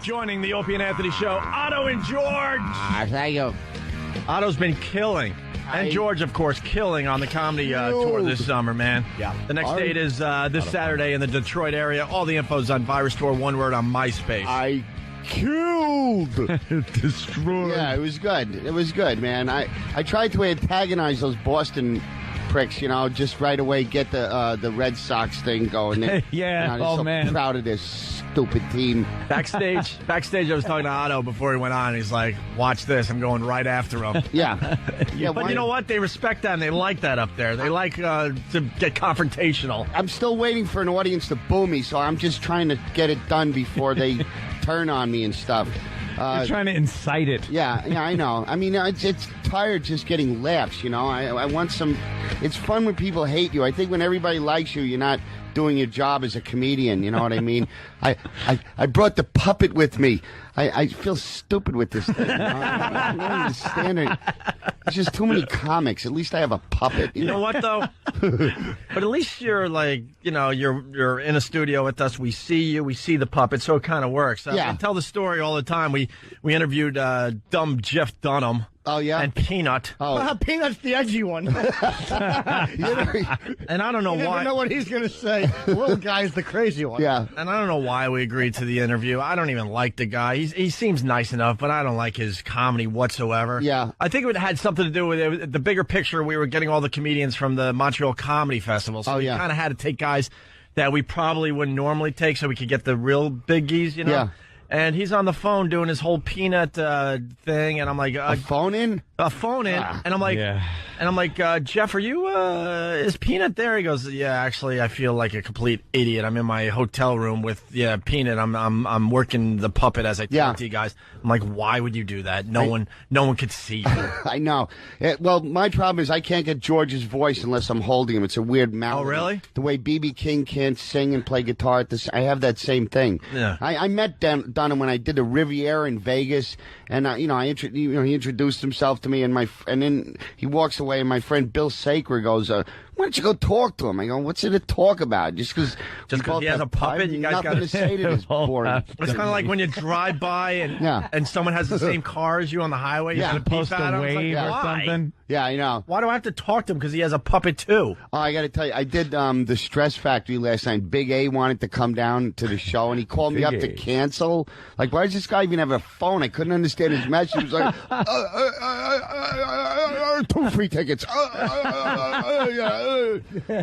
Joining the Opie and Anthony show, Otto and George. Thank you. Otto's been killing. And George, of course, killing on the comedy tour this summer, man. Yeah. The next date is this Saturday in the Detroit area. All the info's on Virus Tour, one word on MySpace. I killed. Destroyed. Yeah, it was good. It was good, man. I tried to antagonize those Boston pricks, just right away get the Red Sox thing going. Yeah, they're so man. proud of this stupid team. Backstage, I was talking to Otto before he went on. He's like, watch this. I'm going right after him. Yeah. But you know what? They respect that and they like that up there. They like to get confrontational. I'm still waiting for an audience to boo me, so I'm just trying to get it done before they turn on me and stuff. You're trying to incite it. Yeah, I know. I mean, it's tired just getting laughs, I want some... It's fun when people hate you. I think when everybody likes you, you're not doing your job as a comedian, you know what I mean? I brought the puppet with me. I feel stupid with this thing. I don't understand it. There's just too many comics. At least I have a puppet. You know what, though? But at least you're like, you're in a studio with us. We see you. We see the puppet, so it kind of works. Yeah. I tell the story all the time. We interviewed dumb Jeff Dunham. Oh, yeah? And Peanut. Oh. Peanut's the edgy one. And I don't know You why. never know what he's going to say. The little guy's the crazy one. Yeah. And I don't know why we agreed to the interview. I don't even like the guy. He seems nice enough, but I don't like his comedy whatsoever. Yeah. I think it had something to do with it. The bigger picture. We were getting all the comedians from the Montreal Comedy Festival. So we kind of had to take guys that we probably wouldn't normally take so we could get the real biggies, Yeah. And he's on the phone doing his whole Peanut thing, and I'm like, a phone in? A phone in, and I'm like, Jeff, are you? Is Peanut there? He goes, yeah. Actually, I feel like a complete idiot. I'm in my hotel room with Peanut. I'm working the puppet as I talk to you guys. I'm like, why would you do that? No one could see you. I know. Well, my problem is I can't get George's voice unless I'm holding him. It's a weird melody. Oh, really? The way B.B. King can't sing and play guitar at this, I have that same thing. Yeah. I met Dunham when I did the Riviera in Vegas, and he introduced himself to me, and then he walks away, and my friend Bill Saker goes, why don't you go talk to him? I go, what's there to talk about? Just because he has a puppet, you guys nothing got to say to this boring. It's kind of like when you drive by and someone has the same car as you on the highway. Yeah. You're Supposed to wave or something. Yeah, I know. Why do I have to talk to him? Because he has a puppet too. Oh, I got to tell you, I did the Stress Factory last night. Big A wanted to come down to the show, and he called me up to cancel. Like, why does this guy even have a phone? I couldn't understand his message. He was like, 2 free tickets.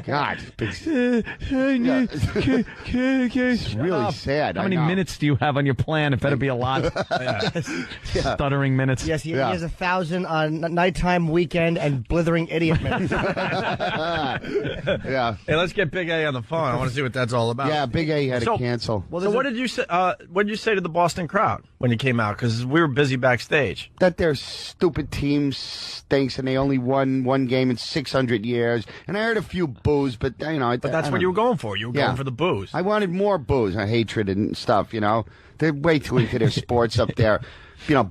God, it's really sad. How many minutes do you have on your plan? It better be a lot. Stuttering minutes. Yes, he has 1,000 on nighttime, weekend, and blithering idiot minutes. Yeah. Hey, let's get Big A on the phone. I want to see what that's all about. Yeah, Big A had to cancel. So what did you say? What did you say to the Boston crowd when you came out? Because we were busy backstage. That their stupid team stinks, and they only won one game in 600 years. And I heard a few boos, but But that's what you were going for. You were going for the boos. I wanted more boos, hatred and stuff. They're way too into their sports up there.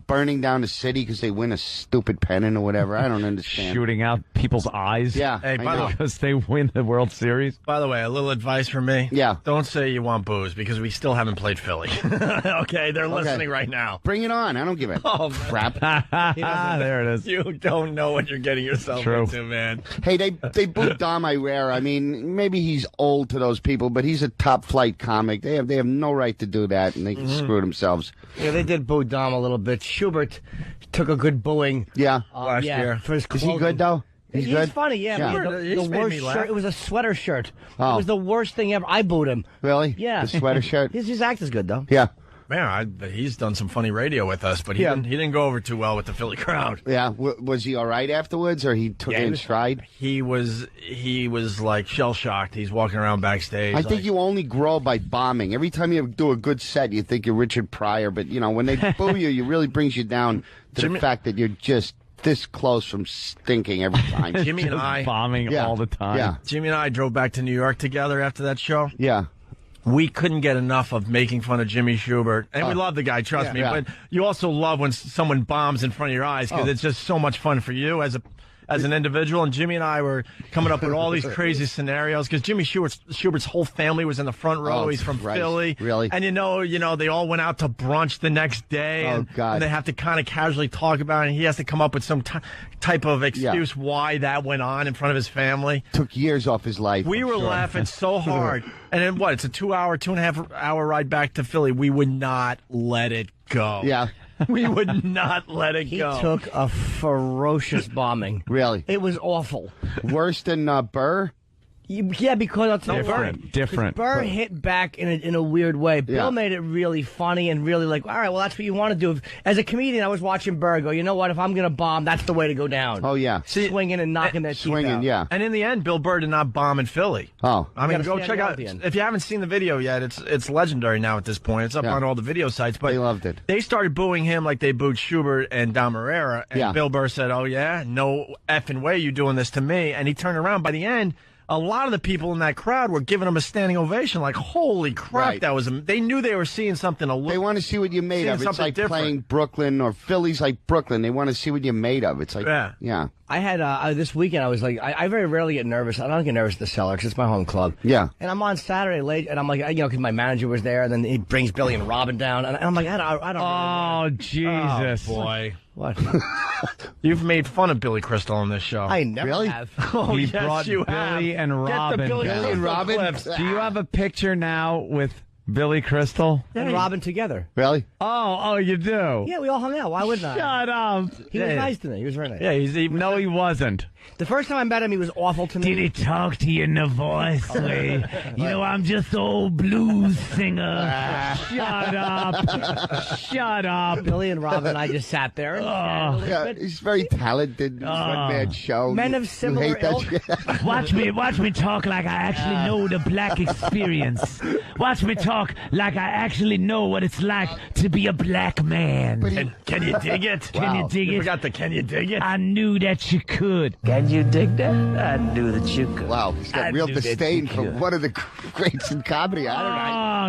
Burning down the city because they win a stupid pennant or whatever. I don't understand. Shooting out people's eyes. Yeah. Hey, because they win the World Series. By the way, a little advice from me. Yeah. Don't say you want booze because we still haven't played Philly. Okay, they're listening right now. Bring it on. I don't give a crap. There it is. You don't know what you're getting yourself into, man. Hey, they booed Dom Irera. I mean, maybe he's old to those people, but he's a top flight comic. They have no right to do that, and they screwed themselves. Yeah, they did boo Dom a little bit. Schubert took a good booing. Yeah. Last year. For his Is he good, though? He's good? funny, yeah. He's The made worst me laugh. shirt. It was a sweater shirt. Oh. It was the worst thing ever. I booed him. Really? Yeah. The sweater shirt? His act is good, though. Yeah. Man, he's done some funny radio with us, but he didn't go over too well with the Philly crowd. Yeah. Was he all right afterwards, or he took it in stride? He was like shell-shocked. He's walking around backstage. I think you only grow by bombing. Every time you do a good set, you think you're Richard Pryor, but, when they boo you, it really brings you down to the fact that you're just this close from stinking every time. Jimmy and I bombing all the time. Yeah. Jimmy and I drove back to New York together after that show. Yeah. We couldn't get enough of making fun of Jimmy Schubert. And we love the guy, trust me. Yeah. But you also love when someone bombs in front of your eyes because it's just so much fun for you as as an individual, and Jimmy and I were coming up with all these crazy scenarios because Jimmy Schubert's whole family was in the front row. He's from Philly. Really? And you know, they all went out to brunch the next day. Oh, and, God. and they have to kind of casually talk about it, and he has to come up with some type of excuse why that went on in front of his family. Took years off his life. We were laughing so hard. And then what? It's a 2.5-hour ride back to Philly. We would not let it go. Yeah. We would not let it He go. took a ferocious bombing. Really? It was awful. Worse than Burr? Yeah, because I'll tell you Different. Burr hit back in a weird way. Bill made it really funny and really like, all right, well, that's what you want to do. As a comedian, I was watching Burr go, you know what? If I'm going to bomb, that's the way to go down. Oh, yeah. Swinging and knocking that teeth out. Yeah. And in the end, Bill Burr did not bomb in Philly. Oh. I mean, gotta go stand check out out. at the end. If you haven't seen the video yet, it's legendary now at this point. It's up on all the video sites. But They loved it. They started booing him like they booed Schubert and Don Herrera. And Bill Burr said, oh, yeah, no effing way you doing this to me. And he turned around. By the end, a lot of the people in that crowd were giving him a standing ovation. Like, holy crap, that was. They knew they were seeing something. They want to see what you made of. It's like different. playing Brooklyn or Philly's like Brooklyn. They want to see what you made of. It's like, yeah. I had this weekend. I was like, I very rarely get nervous. I don't get nervous at the Cellar because it's my home club. Yeah. And I'm on Saturday late, and I'm like, because my manager was there, and then he brings Billy and Robin down, and I'm like, I don't. Oh, Jesus, boy. What? You've made fun of Billy Crystal on this show. I never have. Oh, he yes, brought you Billy have. and Robin. Get the Billy and Robin clips. Do you have a picture now with Billy Crystal? And Robin together. Really? Oh, you do? Yeah, we all hung out. Why wouldn't I? Shut up. He was nice to me. He was very nice. Yeah, No, he wasn't. The first time I met him, he was awful to me. Did he talk to you in a voice? Way, you know, I'm just an old blues singer. Shut up. Shut up. Billy and Robin, I just sat there. And chatted a little Yeah, bit. he's very talented. He's one-man show. Men You- of you similar hate that ilk. shit. Watch me talk like I actually know the black experience. Watch me talk like I actually know what it's like to be a black man. Can you dig it? Can you dig You it? forgot the can you dig it? I knew that you could. Can you dig that? I knew that you could. Wow, he's got I real knew that disdain you for could. one of the greats in comedy. I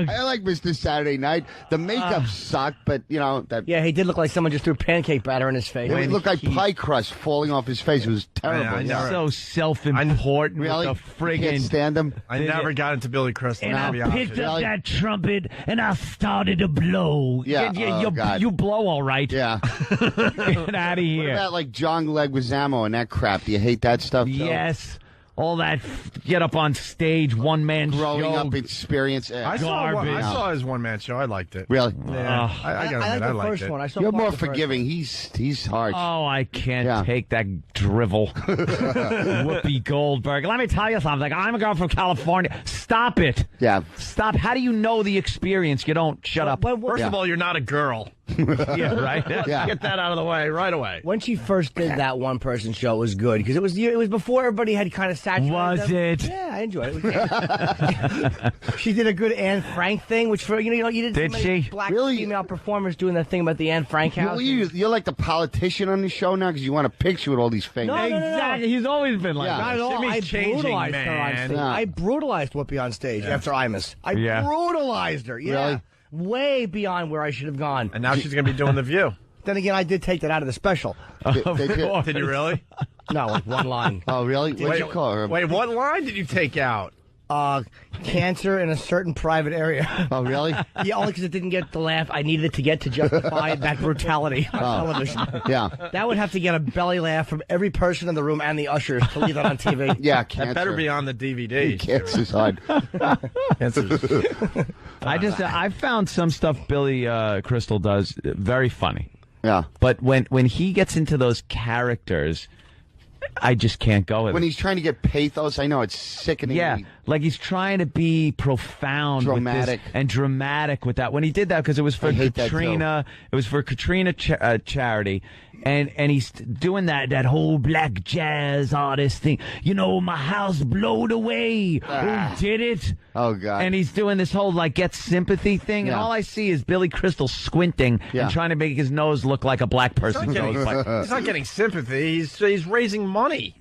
don't know. I like Mr. Saturday Night. The makeup sucked, but, you know, that Yeah, he did look like someone just threw pancake batter in his face. it would look like pie crust falling off his face. It was terrible. I know. So self-important Really? with the You can't friggin' stand him? I never got into Billy Crystal. And to I be honest picked with you. up that trumpet and I started to blow. Yeah. Oh, God. You blow all right. Yeah. Get out of What here. about like John Leguizamo and that crap? Do you hate that stuff? Joe? Yes. All that get up on stage, one-man Growing show. up experience. I Garbage. saw his one-man show. I liked it. Really? Yeah. I gotta I admit, like the liked first it. one. I saw You're part more of the first forgiving. He's harsh. Oh, I can't take that drivel. Whoopi Goldberg. Let me tell you something. I'm a girl from California. Stop it. Yeah. Stop. How do you know the experience? You don't. Shut up. First of all, you're not a girl. Yeah, right? Yeah. Get that out of the way right away. When she first did that one-person show, it was good because it was before everybody had kind of saturated. Was them. it? Yeah, I enjoyed it. She did a good Anne Frank thing, which you didn't Did see many she? black Really? female performers doing that thing about the Anne Frank house. You're like the politician on the show now because you want a picture with all these fingers. No. Exactly. He's always been like Yeah. Not that. at all. Jimmy's I changing, brutalized her on man. stage. Yeah. I brutalized Whoopi on stage after Imus. I Yeah. brutalized her. Yeah. Really? Way beyond where I should have gone. And now she's going to be doing The View. Then again, I did take that out of the special. They did. Did you really? No, like one line. Oh, really? What'd you call her? Wait, what line did you take out? Cancer in a certain private area. Oh, really? Yeah, only because it didn't get the laugh I needed it to get to justify that brutality on television. Yeah. That would have to get a belly laugh from every person in the room and the ushers to leave that on TV. Yeah, That cancer. better be on the DVD. Cancer's hard. I found some stuff Billy Crystal does very funny. Yeah. But when he gets into those characters, I just can't go with When it. he's trying to get pathos, I know it's sickening. Yeah, like he's trying to be profound, Dramatic. with this, and dramatic with that. When he did that, because it was for I hate that, Katrina, it was for Katrina charity, and he's doing that whole black jazz artist thing. You know, my house blowed away. Who did it? Oh, God. And he's doing this whole like get sympathy thing, and Yeah. all I see is Billy Crystal squinting Yeah. and trying to make his nose look like a black person's nose. Like, He's not getting sympathy. He's raising money.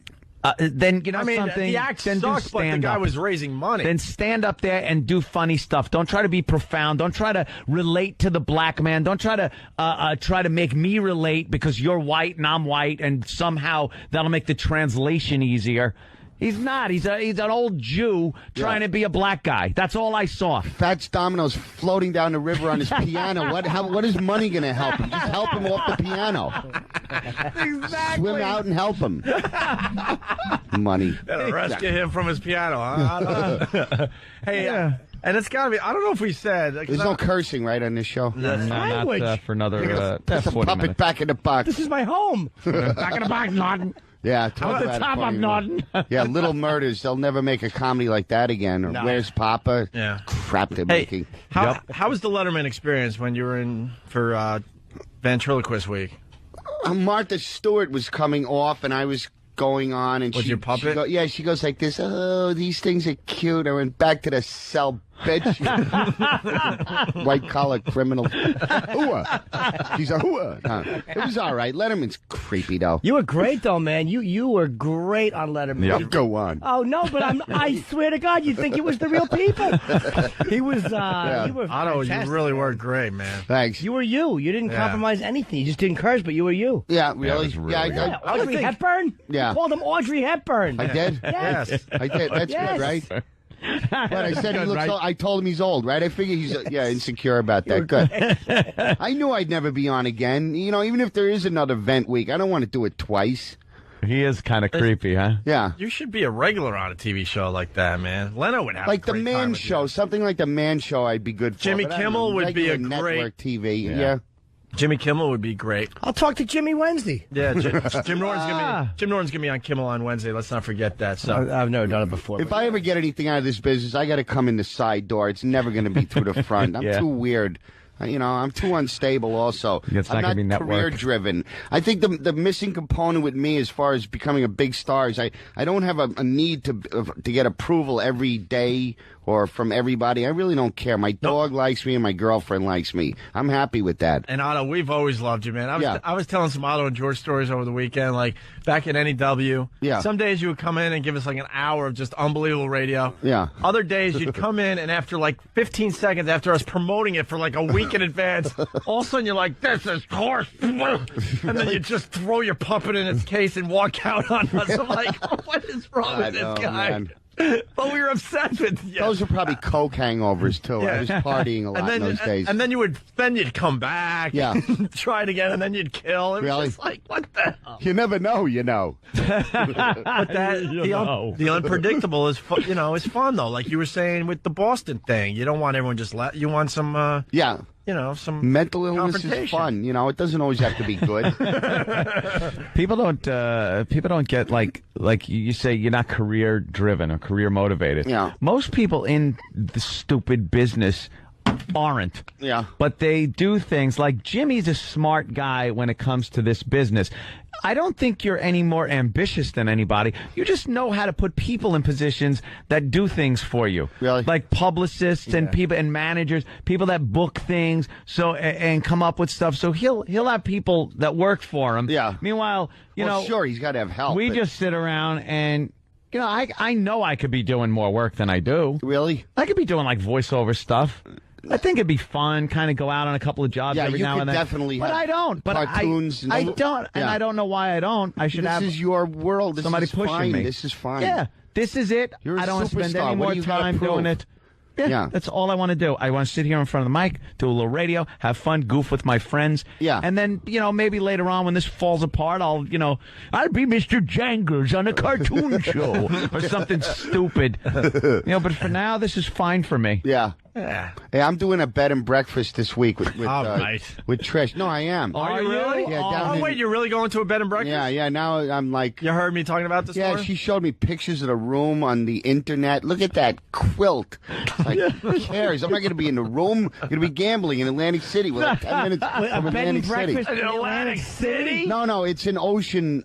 then you know I mean, something. the act then sucks, but the guy was raising money. Then stand up there and do funny stuff. Don't try to be profound. Don't try to relate to the black man. Don't try to make me relate because you're white and I'm white, and somehow that'll make the translation easier. He's not. He's an old Jew trying to be a black guy. That's all I saw. Fats Domino's floating down the river on his piano. What is money going to help him? Just help him off the piano. Exactly. Swim out and help him. Money. Better rescue him from his piano. Huh? Hey, and it's got to be, I don't know if we said. There's no cursing, right, on this show? No, not for another Put the 40 puppet minutes. back in the box. This is my home. Back in the box, nodding. Yeah, At talk the about it top, funny. I'm nodding. Yeah, Little Murders. They'll never make a comedy like that again. Or Where's Papa? Yeah. Crap they're Hey, making. how was the Letterman experience when you were in for ventriloquist week? Martha Stewart was coming off, and I was going on. And Was your puppet? She goes like this. Oh, these things are cute. I went back to the cell, bitch. White collar criminal. Hooah. She's a hooah. It was all right. Letterman's creepy though. You were great, though, man. You were great on Letterman. Yep. Go on. Oh no, but I swear to God, you'd think it was the real people. He was. You were Otto, you fantastic, really man. were great, man. Thanks. You were you. You didn't compromise anything. You just didn't curse, but you were you. Yeah, really? was really Yeah, good. Audrey Hepburn. Yeah. You called him Audrey Hepburn. I did. Yes. I did. That's Yes. good, right? But I said he Good, looks right? old. I told him he's old, right? I figure he's insecure about that. Good. I knew I'd never be on again. You know, even if there is another vent week, I don't want to do it twice. He is kind of creepy, huh? Yeah. You should be a regular on a TV show like that, man. Leno would have Like a the great Man time with Show, you. something like the Man Show I'd be good for. Jimmy but I don't Kimmel know, would be a regular great- network TV. Yeah. Jimmy Kimmel would be great. I'll talk to Jimmy Wednesday. Yeah, Jim Norton's gonna be on Kimmel on Wednesday. Let's not forget that. So I've never done it before. If I ever get anything out of this business, I got to come in the side door. It's never going to be through the front. I'm Yeah. too weird. You know, I'm too unstable also. It's not I'm gonna be not network. career-driven. I think the missing component with me as far as becoming a big star is I don't have a need to get approval every day or from everybody. I really don't care. My dog likes me and my girlfriend likes me. I'm happy with that. And Otto, we've always loved you, man. I was telling some Otto and George stories over the weekend, like back at NEW. Yeah. Some days you would come in and give us like an hour of just unbelievable radio. Yeah. Other days you'd come in and after like 15 seconds after us promoting it for like a week in advance, all of a sudden you're like, this is horse. And then you just throw your puppet in its case and walk out on us. I'm like, what is wrong with this guy? Man. But we were obsessed with you. Those are probably coke hangovers too. I was partying a lot in those days. And then you'd come back. Yeah. Try it again, and then you'd kill. It was Really? just like, what the hell? You never know, you know. But the unpredictable is is fun though. Like you were saying with the Boston thing, you don't want everyone just you want some Yeah. some Mental illness is confrontation. fun. You know, it doesn't always have to be good. People don't get like you say you're not career driven or career motivated. Yeah. Most people in the stupid business aren't. Yeah. But they do things like Jimmy's a smart guy when it comes to this business. I don't think you're any more ambitious than anybody. You just know how to put people in positions that do things for you. Really? Like publicists and people and managers, people that book things and come up with stuff. So he'll have people that work for him. Yeah. Meanwhile, you know, sure, he's got to have help. we but- just sit around and I know I could be doing more work than I do. Really? I could be doing like voiceover stuff. I think it'd be fun, kind of go out on a couple of jobs Yeah, every you now could and then. definitely But have I don't. But cartoons and- I don't, and Yeah. I don't know why I don't. I should This have is your world. This somebody is pushing fine. me. This is fine. Yeah, this is it. You're a I don't want to spend superstar. any What more do you gotta time doing prove? it. Yeah, that's all I want to do. I want to sit here in front of the mic, do a little radio, have fun, goof with my friends. Yeah. And then, maybe later on when this falls apart, I'll be Mr. Jangles on a cartoon show or something stupid. But for now, this is fine for me. Yeah. Yeah. Hey, I'm doing a bed and breakfast this week with right. with Trish. No, I am. Are you really? Yeah, down in- wait, you're really going to a bed and breakfast? Yeah. Now I'm like. You heard me talking about this Yeah, morning? she showed me pictures of the room on the internet. Look at that quilt. Like, who cares? I'm not going to be in the room. I'm going to be gambling in Atlantic City. We're like 10 minutes A from bed and Atlantic City. breakfast in Atlantic City? No, it's in Ocean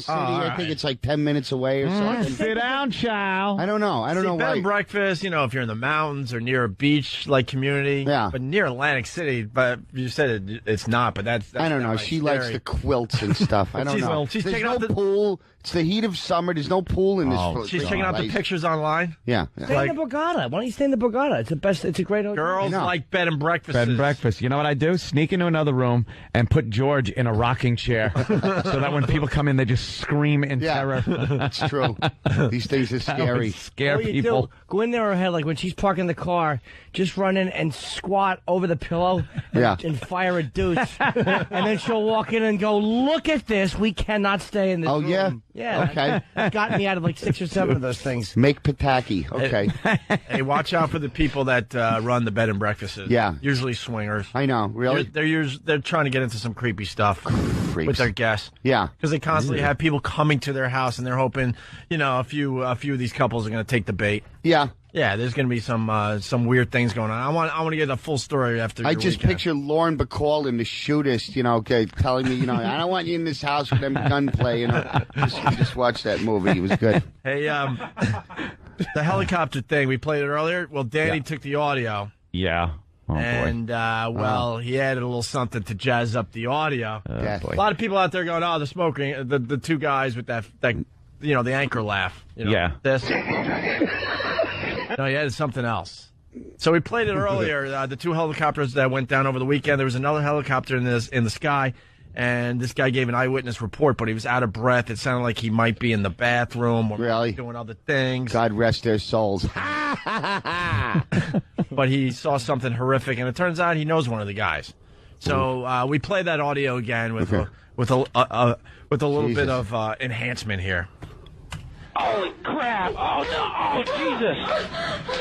City. all I think right. it's like 10 minutes away or something. Sit down, chow. I don't know. I don't know bed why. and breakfast, if you're in the mountains or near a beach, like like community. Yeah. But near Atlantic City, but you said it's not. But that's I don't know. downright She likes scary. the quilts and stuff. I don't know. She's There's checking no out the pool. It's the heat of summer. There's no pool in this. She's checking out the place. pictures online. Yeah. Stay in the Borgata. Why don't you stay in the Borgata? It's the best. It's a great hotel. Girls like bed and breakfast. Bed and breakfast. You know what I do? Sneak into another room and put George in a rocking chair so that when people come in, they just scream in terror. It's true. These things are scary. Scare All you people. do, go in there or head, like when she's parking the car, just run in and squat over the pillow and fire a deuce. And then she'll walk in and go, look at this. We cannot stay in this room. Yeah? Yeah. Okay. It's gotten me out of like 6 or 7 of those things. Make Pataki. Okay. Hey, watch out for the people that run the bed and breakfasts. Yeah. Usually swingers. I know. Really? They're trying to get into some creepy stuff Creeps. with their guests. Yeah. Because they constantly have people coming to their house and they're hoping, a few of these couples are going to take the bait. Yeah. Yeah, there's going to be some weird things going on. I want to get the full story after. I just picture Lauren Bacall in The Shootist, telling me, I don't want you in this house with them gunplay. Just watch that movie. It was good. Hey, the helicopter thing, we played it earlier. Well, Danny took the audio. Yeah. Oh, And, he added a little something to jazz up the audio. Yes. A lot of people out there going, they're smoking. The two guys with that the anchor laugh. Yeah. This. No, he added something else. So we played it earlier. The two helicopters that went down over the weekend. There was another helicopter in the sky, and this guy gave an eyewitness report, but he was out of breath. It sounded like he might be in the bathroom or doing other things. God rest their souls. But he saw something horrific, and it turns out he knows one of the guys. So we play that audio again with a little bit of enhancement here. Holy crap! Oh no! Oh Jesus!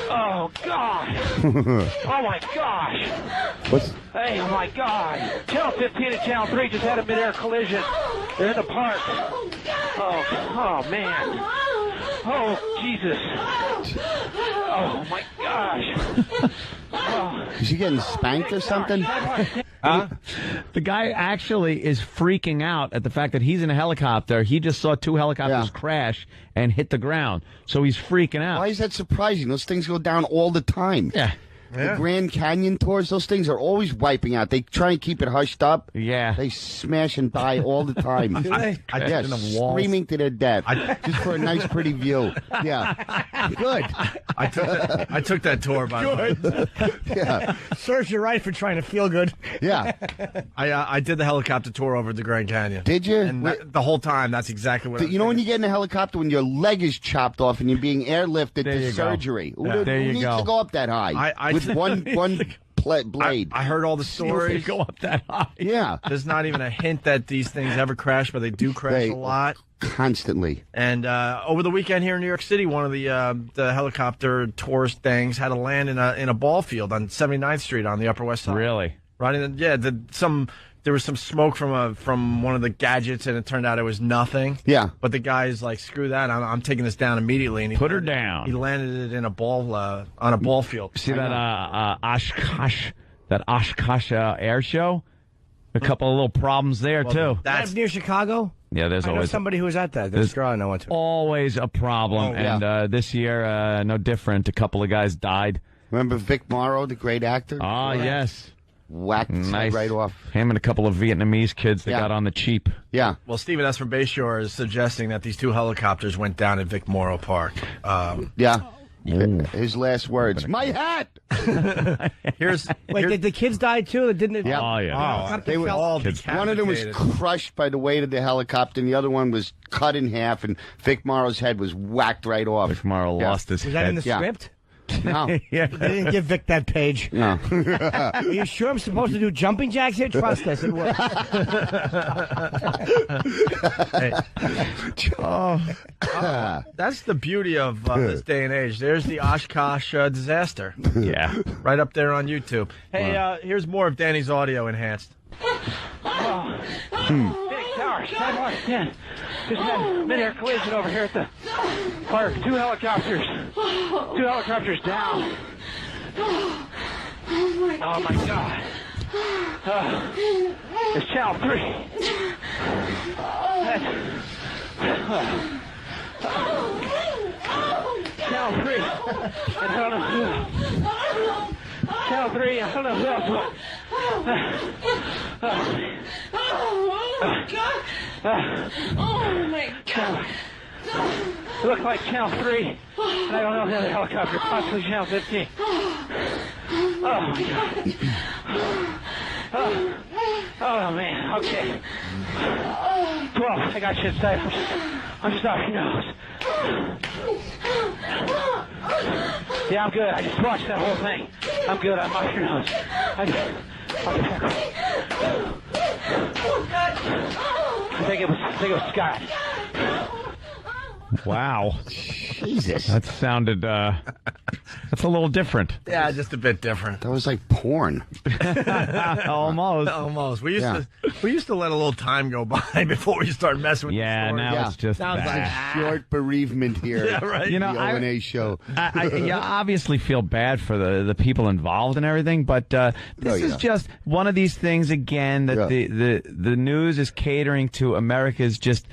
Oh God! Oh my gosh! Hey! Oh my God! Channel 15 and Channel 3 just had a mid-air collision. They're in the park. Oh man! Oh Jesus! Oh my gosh! Is he getting spanked or something? The guy actually is freaking out at the fact that he's in a helicopter. He just saw two helicopters crash and hit the ground. So he's freaking out. Why is that surprising? Those things go down all the time. Yeah. The Grand Canyon tours, those things are always wiping out. They try and keep it hushed up. Yeah. They smash and die all the time. I screaming to their death just for a nice, pretty view. Yeah. Good. I took that tour, by the way. Yeah. Serves you right for trying to feel good. Yeah. I did the helicopter tour over the Grand Canyon. Did you? And the whole time, that's exactly what I was when thinking. you get in a helicopter, when your leg is chopped off and you're being airlifted to surgery. Who needs to go up that high? With one blade. I heard all the stories. Go up that high. Yeah. There's not even a hint that these things ever crash, but they do crash a lot. Constantly. And over the weekend here in New York City, one of the helicopter tourist things had to land in a ball field on 79th Street on the Upper West Side. Really? Right in there was some smoke from one of the gadgets, and it turned out it was nothing. Yeah. But the guy's like, screw that, I'm taking this down immediately. And he Put her down. He landed it in a ball on a ball field. See that Oshkosh air show? A couple of little problems there too. That's near Chicago. Yeah, there's I know always somebody who was at that. There's a girl I know went to. always a problem, and this year no different. A couple of guys died. Remember Vic Morrow, the great actor? Ah, yes. Whacked his head right off. Him and a couple of Vietnamese kids that got on the cheap. Yeah. Well, Stephen S. from Bayshore is suggesting that these two helicopters went down at Vic Morrow Park. Yeah. His last words. My hat! Wait, did the kids die too? Didn't? Yeah. Oh, yeah. They were all one of them was crushed by the weight of the helicopter, and the other one was cut in half, and Vic Morrow's head was whacked right off. Vic Morrow lost his Was head. that in the script? No. They didn't give Vic that page. No. Are you sure I'm supposed to do jumping jacks here? Trust us, it works. That's the beauty of this day and age. There's the Oshkosh disaster. Yeah. Right up there on YouTube. Hey, here's more of Danny's audio enhanced. Big Tower, 10-10. Just had a mid-air collision over here at the park. Two helicopters down. Oh my God. It's Channel 3. Channel 3. And I don't know. Channel 3. I don't know who else was. Oh, God. Oh, my God. It looked like Channel 3, and I don't know the other helicopter, possibly Channel 15. Oh, my God. Oh, man, okay. 12, I got shit sight. I'm just off your nose. Yeah, I'm good. I just watched that whole thing. I'm good. I'm off your nose. I think it was Scott. Wow. Jesus. That sounded, that's a little different. Yeah, just a bit different. That was like porn. Almost. We used to let a little time go by before we start messing with the story. Now it's just Sounds bad. like Short bereavement here. Yeah, right. You know, the O&A show. I obviously feel bad for the people involved and everything, but this is just one of these things again that the news is catering to America's just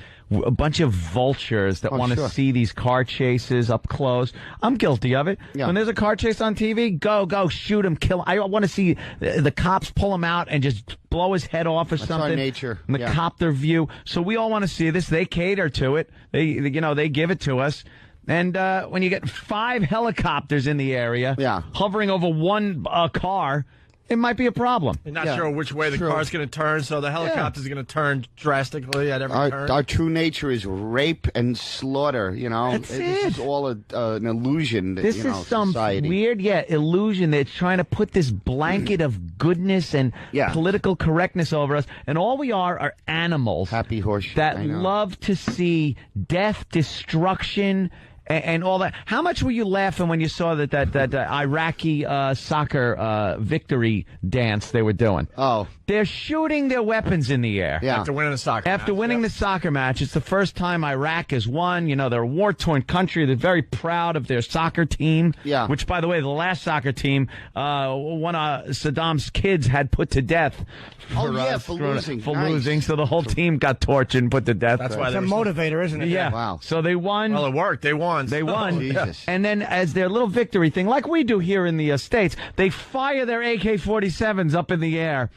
a bunch of vultures that want to see these car chases up close. I'm guilty of it. Yeah. When there's a car chase on TV, go shoot him, kill him. I want to see the cops pull him out and just blow his head off or That's something. our nature. And the copter view. So we all want to see this. They cater to it. They give it to us. And when you get 5 helicopters in the area, hovering over one car, it might be a problem. You're not sure which way the car's going to turn, so the helicopter's going to turn drastically at every turn. Our true nature is rape and slaughter, you know. That's This is all an illusion. That, This is some society. weird, illusion that's trying to put this blanket of goodness and political correctness over us. And all we are animals. Happy horse that love to see death, destruction, and all that. How much were you laughing when you saw that Iraqi soccer victory dance they were doing? Oh. They're shooting their weapons in the air. After winning the soccer match. After winning the soccer match. It's the first time Iraq has won. You know, they're a war-torn country. They're very proud of their soccer team. Yeah. Which, by the way, the last soccer team, one of Saddam's kids had put to death. For losing. For losing. So the whole team got tortured and put to death. That's why it's a motivator, isn't it? Yeah. Wow. So they won. Well, it worked. They won. They won. Jesus. And then as their little victory thing, like we do here in the States, they fire their AK-47s up in the air.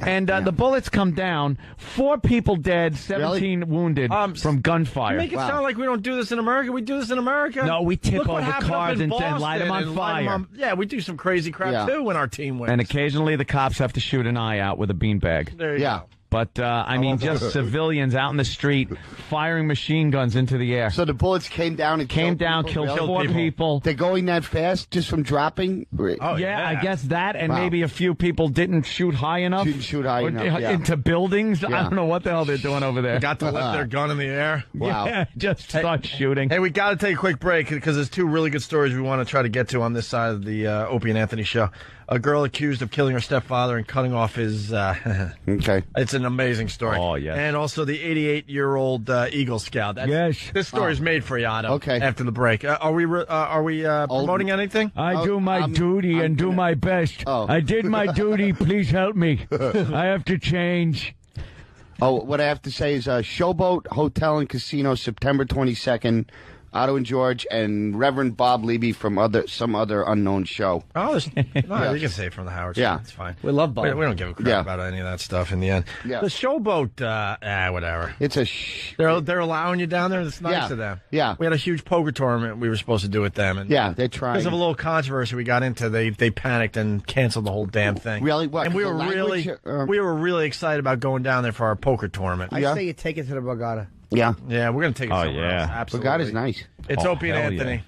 And the bullets come down. 4 people dead, 17 wounded from gunfire. You make it sound like we don't do this in America. We do this in America. No, we tip Look what over happened cars up in and Boston light them on and fire. Yeah, we do some crazy crap too when our team wins. And occasionally the cops have to shoot an eye out with a beanbag. There you go. But, I mean, just civilians out in the street firing machine guns into the air. So the bullets came down and killed 4 people. They're going that fast just from dropping? Oh, yeah, I guess that, and maybe a few people didn't shoot high enough. Didn't shoot high enough, Into buildings. I don't know what the hell they're doing over there. Got to lift their gun in the air. Wow. Yeah, just start shooting. Hey, we got to take a quick break because there's 2 really good stories we want to try to get to on this side of the Opie and Anthony show. A girl accused of killing her stepfather and cutting off his... Okay. It's an amazing story. Oh, yes. And also the 88-year-old Eagle Scout. Yes. This story's made for you, Otto. Okay. After the break. Are we promoting anything? I do my duty and do my best. I did my duty. Please help me. I have to change. Oh, what I have to say is Showboat Hotel and Casino, September 22nd. Otto and George and Reverend Bob Levy from some other unknown show. Oh, you can say from the Howard Show. Yeah. It's fine. We love Bob. We don't give a crap about any of that stuff in the end. Yeah. The Showboat, whatever. It's a They're allowing you down there. That's nice of them. Yeah. We had a huge poker tournament we were supposed to do with them. And they're trying. because of a little controversy we got into, they panicked and canceled the whole damn thing. Really? What? And we were really excited about going down there for our poker tournament. I say you take it to the Borgata. Yeah. Yeah, we're going to take it somewhere else. Absolutely. Borgata's nice. It's Opie and Anthony.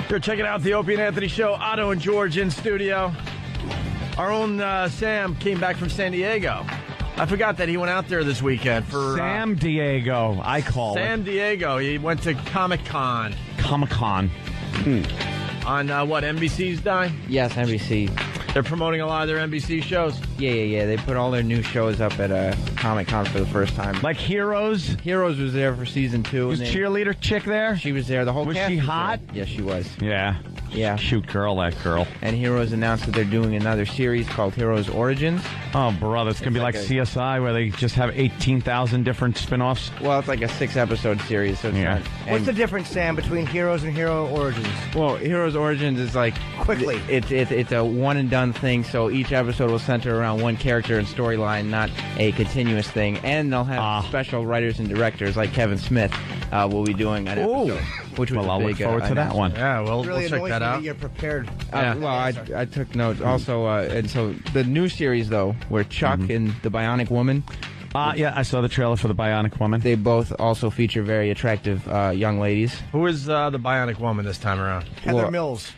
You're checking out the Opie and Anthony show. Otto and George in studio. Our own Sam came back from San Diego. I forgot that he went out there this weekend for... Sam Diego, I call Sam Diego. He went to Comic-Con. Comic-Con. On, NBC's dime? Yes, NBC. They're promoting a lot of their NBC shows. Yeah. They put all their new shows up at Comic-Con for the first time. Like Heroes? Heroes was there for season 2. Was cheerleader chick there? She was there. The whole Was cast she hot? there. Yes, she was. Yeah. Yeah. Cute girl, that girl. And Heroes announced that they're doing another series called Heroes Origins. Oh, brother, it's going to be like CSI where they just have 18,000 different spin-offs. Well, it's like a 6-episode series, so it's not... What's the difference, Sam, between Heroes and Hero Origins? Well, Heroes Origins is like... Quickly. It's a one-and-done thing, so each episode will center around one character and storyline, not a continuous thing. And they'll have special writers and directors like Kevin Smith will be doing an episode. Which was I'll look forward to that one. Yeah, Really we'll check that out. You're prepared. Well, I took notes. Also, and so the new series, though, where Chuck and the Bionic Woman... Yeah, I saw the trailer for the Bionic Woman. They both also feature very attractive young ladies. Who is the Bionic Woman this time around? Heather Mills.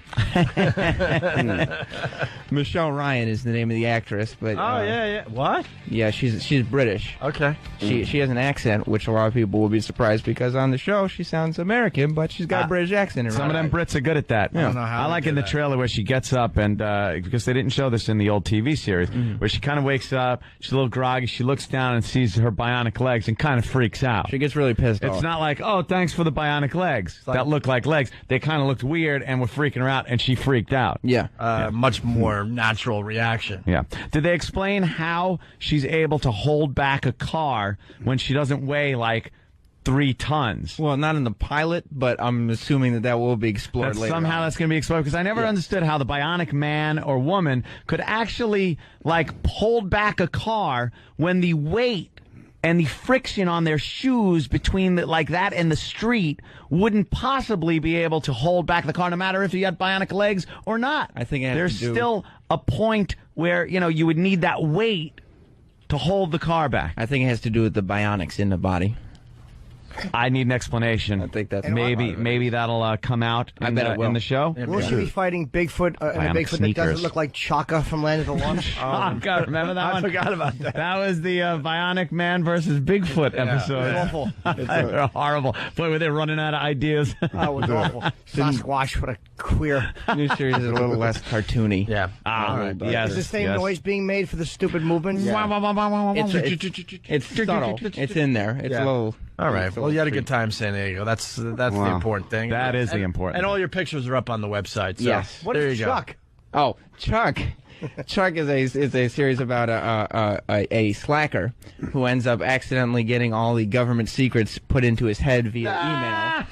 Michelle Ryan is the name of the actress, but yeah. What? Yeah, she's British. Okay. She has an accent, which a lot of people will be surprised because on the show she sounds American, but she's got a British accent. Some of them Brits are good at that. I don't know how I like in the trailer where she gets up and because they didn't show this in the old TV series, where she kind of wakes up, she's a little groggy, she looks down and sees her bionic legs and kind of freaks out. She gets really pissed off. It's not like, oh, thanks for the bionic legs that look like legs. They kind of looked weird and were freaking her out, and she freaked out. Yeah. Much more natural reaction. Yeah. Did they explain how she's able to hold back a car when she doesn't weigh like 3 tons? Well, not in the pilot, but I'm assuming that will be explored later. Somehow that's going to be explored, because I never understood how the bionic man or woman could actually like hold back a car when the weight and the friction on their shoes between like that and the street wouldn't possibly be able to hold back the car, no matter if you had bionic legs or not. I think there's still a point where you would need that weight to hold the car back. I think it has to do with the bionics in the body. I need an explanation. I think that's maybe that'll come out in the show. Will she be fighting Bigfoot and a Bigfoot that doesn't look like Chaka from Land of the Lost? Chaka, remember that one? I forgot about that. That was the Bionic Man versus Bigfoot episode. It was awful. They're horrible. Boy, were they running out of ideas. Oh, it was awful. Sasquatch, what a queer. New series is a little less cartoony. Yeah. Yes. Is the same noise being made for the stupid movement? It's subtle. It's in there. It's a little... All right. Well, you had a good time, San Diego. That's the important thing. That is the important. And all your pictures are up on the website. So yes. What is Chuck? Oh, Chuck. Chuck is a series about a slacker who ends up accidentally getting all the government secrets put into his head via email.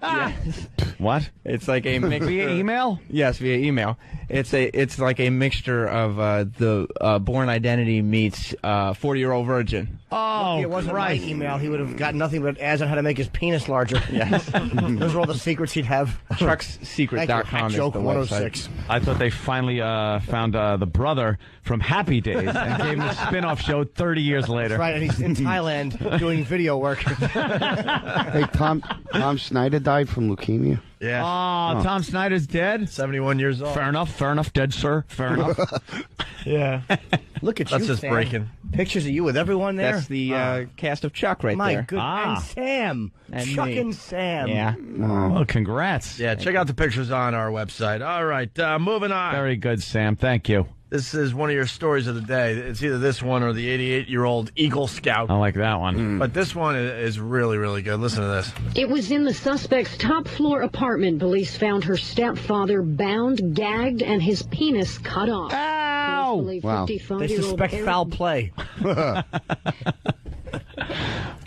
Yes. What? It's like a mixture. Via email? Yes, via email. It's like a mixture of the Born Identity meets 40-Year-Old Virgin. Oh, it wasn't my email. He would have got nothing but ads on how to make his penis larger. Yes. Those are all the secrets he'd have. TrucksSecret.com is the website. I thought they finally found the brother from Happy Days and gave him a spin-off show 30 years later. That's right, and he's in Thailand doing video work. Hey, Tom Snyder died from leukemia. Yeah. Oh, Tom Snyder's dead? 71 years old. Fair enough, dead, sir. Fair enough. Yeah. Look at That's you, just Sam. breaking. Pictures of you with everyone there. That's the cast of Chuck right My there. good and Sam. And Chuck me. and Sam. Yeah. Oh, congrats. Yeah, check out the pictures on our website. All right, moving on. Very good, Sam. Thank you. This is one of your stories of the day. It's either this one or the 88-year-old Eagle Scout. I like that one. But this one is really, really good. Listen to this. It was in the suspect's top-floor apartment. Police found her stepfather bound, gagged, and his penis cut off. Ow! Wow. They suspect foul play.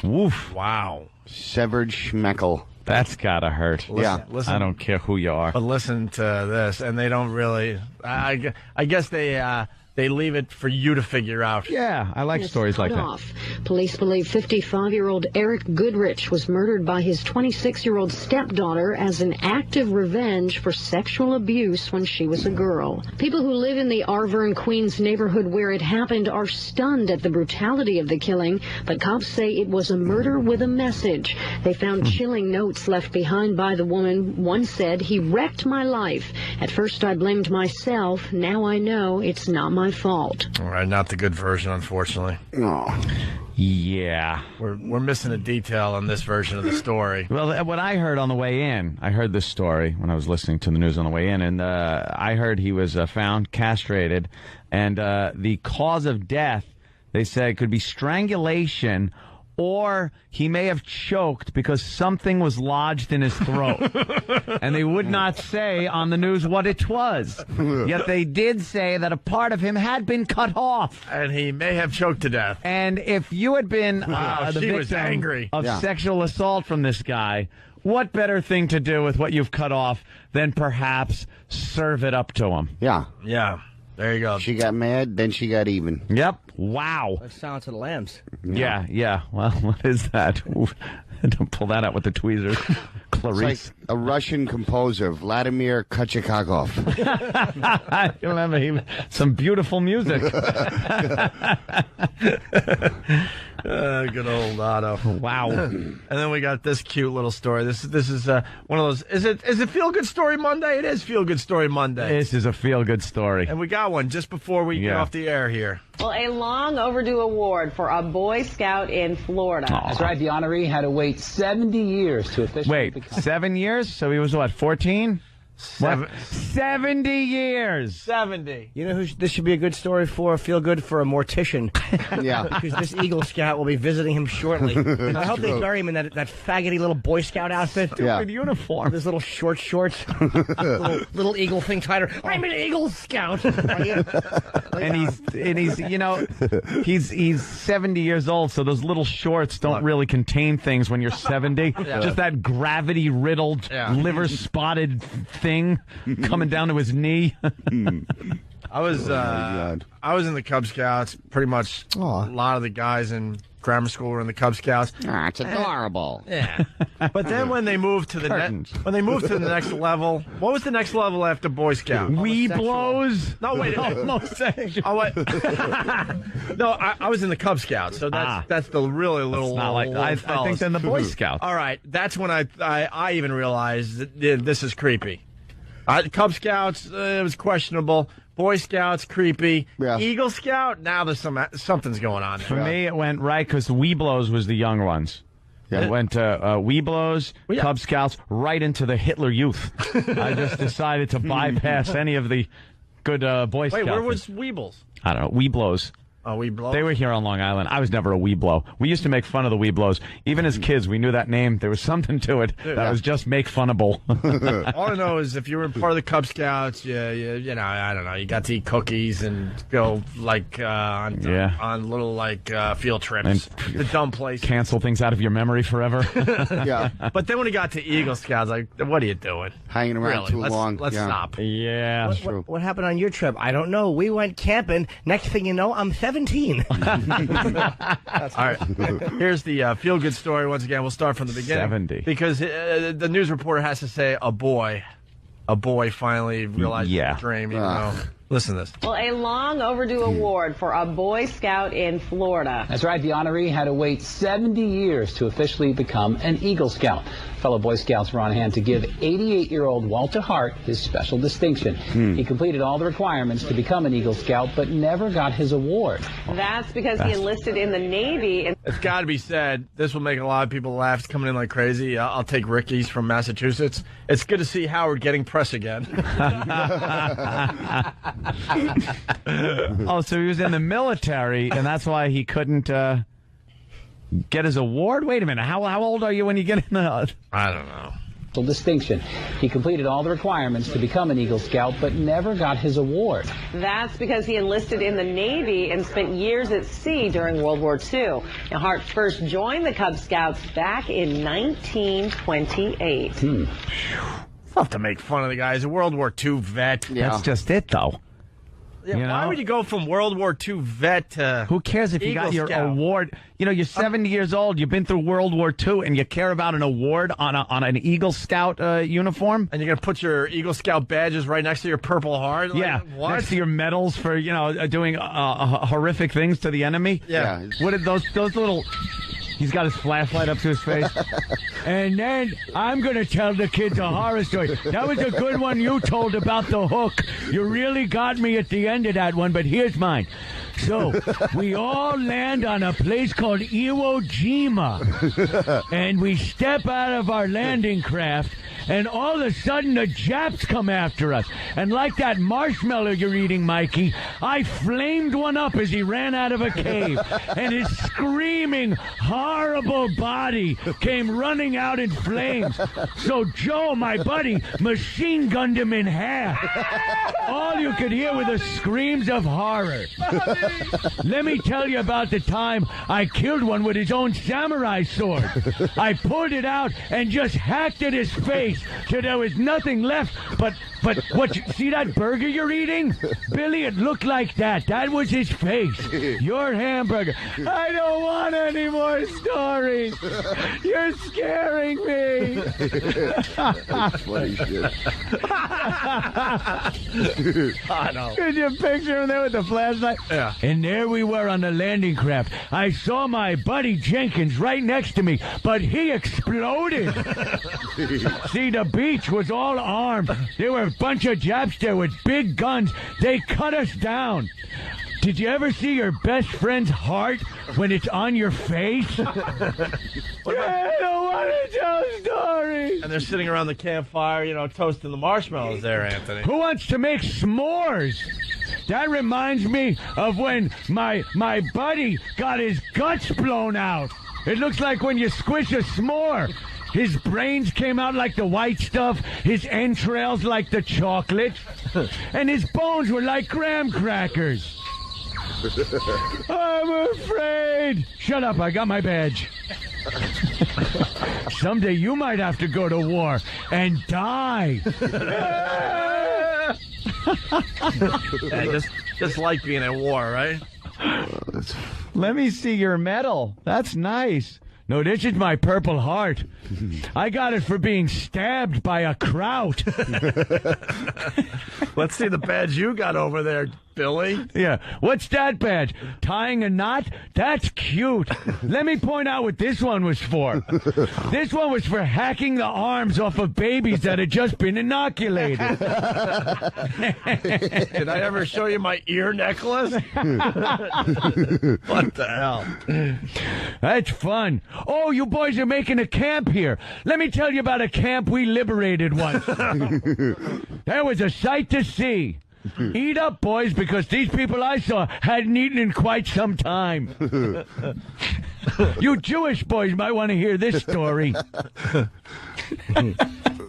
Woof. Wow. Severed schmeckle. That's gotta hurt. Yeah. Listen, I don't care who you are. But listen to this, and they don't really. I guess they leave it for you to figure out. Yeah, I like stories like that. Off. Police believe 55-year-old Eric Goodrich was murdered by his 26-year-old stepdaughter as an act of revenge for sexual abuse when she was a girl. People who live in the Arverne, Queens neighborhood where it happened are stunned at the brutality of the killing, but cops say it was a murder with a message. They found chilling notes left behind by the woman. One said, "He wrecked my life. At first I blamed myself. Now I know it's not my fault." All right, not the good version, unfortunately. Oh. Yeah. We're missing a detail on this version of the story. Well, what I heard on the way in, I heard this story when I was listening to the news on the way in, and I heard he was found castrated, and the cause of death, they said, could be strangulation or he may have choked because something was lodged in his throat. And they would not say on the news what it was. Yet they did say that a part of him had been cut off. And he may have choked to death. And if you had been the she was victim angry. of sexual assault from this guy, what better thing to do with what you've cut off than perhaps serve it up to him? Yeah. Yeah. There you go. She got mad, then she got even. Yep. Wow. Like Silence of the Lambs. Yeah. Well, what is that? Don't pull that out with the tweezers. Clarice. It's like a Russian composer, Vladimir Kachikakov. I remember some beautiful music. Good old Otto. Wow. And then we got this cute little story. This is one of those. Is it Feel Good Story Monday? It is Feel Good Story Monday. This is a feel-good story. And we got one just before we get off the air here. Well, a long overdue award for a Boy Scout in Florida. That's right. The honoree had to wait 70 years to officially become... 7 years? So he was, what, 14? 70 years. 70. You know who this should be a good story for? Feel good for a mortician. Yeah. Because this Eagle Scout will be visiting him shortly. I hope they bury him in that faggoty little Boy Scout outfit. Stupid uniform. His little short shorts. little eagle thing tied her. I'm an Eagle Scout. And he's you know, he's 70 years old, so those little shorts don't really contain things when you're 70. Just that gravity-riddled, liver-spotted thing coming down to his knee. I was in the Cub Scouts. Pretty much a lot of the guys in grammar school were in the Cub Scouts. It's adorable. Yeah. But then when they moved to the next level, what was the next level after Boy Scout? Blows? No, wait. Homosexual. Oh, wait. No, I was in the Cub Scouts, so that's the really little. Not like I think then the Boy Scouts. All right, that's when I even realized that this is creepy. Cub Scouts, it was questionable. Boy Scouts, creepy. Yeah. Eagle Scout, now there's something's going on there. For me, it went right because Weeblos was the young ones. Yeah. It went to Weeblos, Cub Scouts, right into the Hitler Youth. I just decided to bypass any of the good Boy Scouts. Wait, where was Weebles? I don't know. Weeblos. Oh, Weeblos? They were here on Long Island. I was never a Weeblo. We used to make fun of the Weeblos. Even as kids, we knew that name. There was something to it that was just make funnable. All I know is if you were part of the Cub Scouts, you know, I don't know, you got to eat cookies and go like on little field trips, the dumb place, cancel things out of your memory forever. Yeah. But then when he got to Eagle Scouts, like, what are you doing? Hanging around too long. Let's stop. Yeah. What happened on your trip? I don't know. We went camping. Next thing you know, I'm 17. All right. Here's the feel-good story. Once again, we'll start from the beginning. 70. Because the news reporter has to say a boy finally realized his dream. Even though, listen to this. Well, a long overdue award for a Boy Scout in Florida. That's right. The honoree had to wait 70 years to officially become an Eagle Scout. Fellow Boy Scouts were on hand to give 88-year-old Walter Hart his special distinction. He completed all the requirements to become an Eagle Scout, but never got his award. That's because he enlisted in the Navy. It's got to be said, this will make a lot of people laugh. It's coming in like crazy. I'll take Ricky's from Massachusetts. It's good to see Howard getting press again. Oh, so he was in the military, and that's why he couldn't get his award? Wait a minute. How old are you when you get in the... I don't know. Distinction. He completed all the requirements to become an Eagle Scout, but never got his award. That's because he enlisted in the Navy and spent years at sea during World War II. Now, Hart first joined the Cub Scouts back in 1928. It's tough to make fun of the guy. He's a World War II vet. Yeah. That's just it, though. Yeah, why would you go from World War II vet to Who cares if you got your award? You know, you're 70 years old, you've been through World War II, and you care about an award on an Eagle Scout uniform? And you're going to put your Eagle Scout badges right next to your Purple Heart? Yeah, what? Next to your medals for, doing horrific things to the enemy? Yeah. What did those little... He's got his flashlight up to his face. And then I'm going to tell the kids a horror story. That was a good one you told about the hook. You really got me at the end of that one, but here's mine. So, we all land on a place called Iwo Jima. And we step out of our landing craft, and all of a sudden the Japs come after us. And like that marshmallow you're eating, Mikey, I flamed one up as he ran out of a cave, and his screaming, horrible body came running out in flames. So Joe, my buddy, machine gunned him in half. All you could hear were the screams of horror. Let me tell you about the time I killed one with his own samurai sword. I pulled it out and just hacked at his face till there was nothing left but what, see that burger you're eating? Billy, it looked like that. That was his face. Your hamburger. I don't want any more stories. You're scaring me. Funny shit. I know. Could you picture him there with the flashlight? Yeah. And there we were on the landing craft. I saw my buddy Jenkins right next to me, but he exploded. See, the beach was all armed. There were a bunch of Japs there with big guns. They cut us down. Did you ever see your best friend's heart when it's on your face? I don't want to tell stories. And they're sitting around the campfire, toasting the marshmallows there, Anthony. Who wants to make s'mores? That reminds me of when my buddy got his guts blown out. It looks like when you squish a s'more. His brains came out like the white stuff, his entrails like the chocolate, and his bones were like graham crackers. I'm afraid. Shut up, I got my badge. Someday you might have to go to war and die. Yeah, just like being at war, right? Let me see your medal. That's nice. No, this is my Purple Heart. I got it for being stabbed by a kraut. Let's see the badge you got over there, Billy. Yeah. What's that badge? Tying a knot? That's cute. Let me point out what this one was for. This one was for hacking the arms off of babies that had just been inoculated. Did I ever show you my ear necklace? What the hell? That's fun. Oh, you boys are making a camp here. Let me tell you about a camp we liberated once. That was a sight to see. Eat up, boys, because these people I saw hadn't eaten in quite some time. You Jewish boys might want to hear this story. We're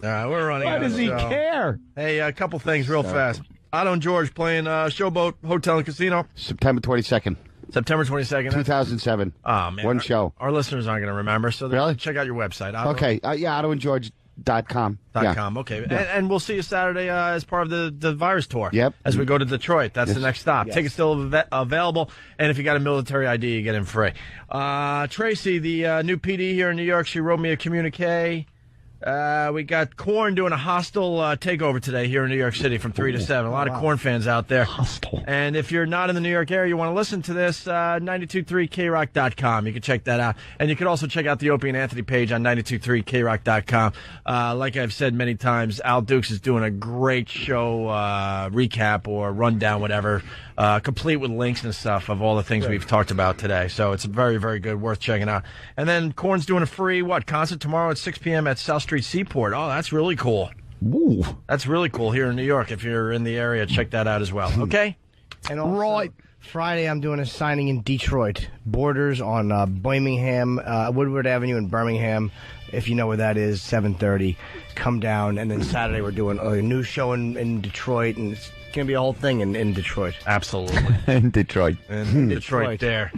running Why out of does he show. care? Hey, a couple things real fast. Otto and George playing Showboat Hotel and Casino. September 22nd. September 22nd. 2007. Oh, man. One show. Our listeners aren't going to remember, so Really? check out your website. Otto. Okay. OttoandGeorge.com. .com. Okay. And we'll see you Saturday as part of the virus tour. Yep. As we go to Detroit. That's the next stop. Yes. Tickets still available. And if you got a military ID, you get in free. Tracy, the new PD here in New York, she wrote me a communique. We got Korn doing a hostile takeover today here in New York City from 3 to 7. A lot of Korn fans out there. Hostile. And if you're not in the New York area, you want to listen to this, 923krock.com. You can check that out. And you can also check out the Opie and Anthony page on 923krock.com. Like I've said many times, Al Dukes is doing a great show recap or rundown, whatever, complete with links and stuff of all the things we've talked about today. So it's very, very good, worth checking out. And then Korn's doing a free, concert tomorrow at 6 p.m. at South Street Seaport. Oh, that's really cool. Ooh. That's really cool here in New York. If you're in the area, check that out as well. Okay? And also, Friday, I'm doing a signing in Detroit. Borders on Birmingham, Woodward Avenue in Birmingham. If you know where that is, 7:30. Come down. And then Saturday, we're doing a new show in Detroit. And it's going to be a whole thing in Detroit. Absolutely. In Detroit. In Detroit there.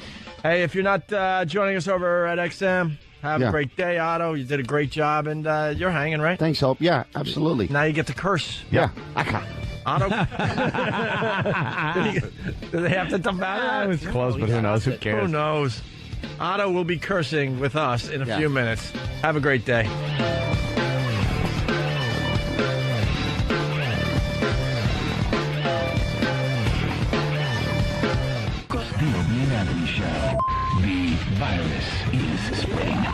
Hey, if you're not joining us over at XM, have a great day, Otto. You did a great job, and you're hanging, right? Thanks, Hope. Yeah, absolutely. Now you get to curse. Yeah. Otto? Do they have to dump out? It was close, but who knows? Who cares? Who knows? Otto will be cursing with us in a few minutes. Have a great day. The Opie and Anthony Show. The virus is spreading.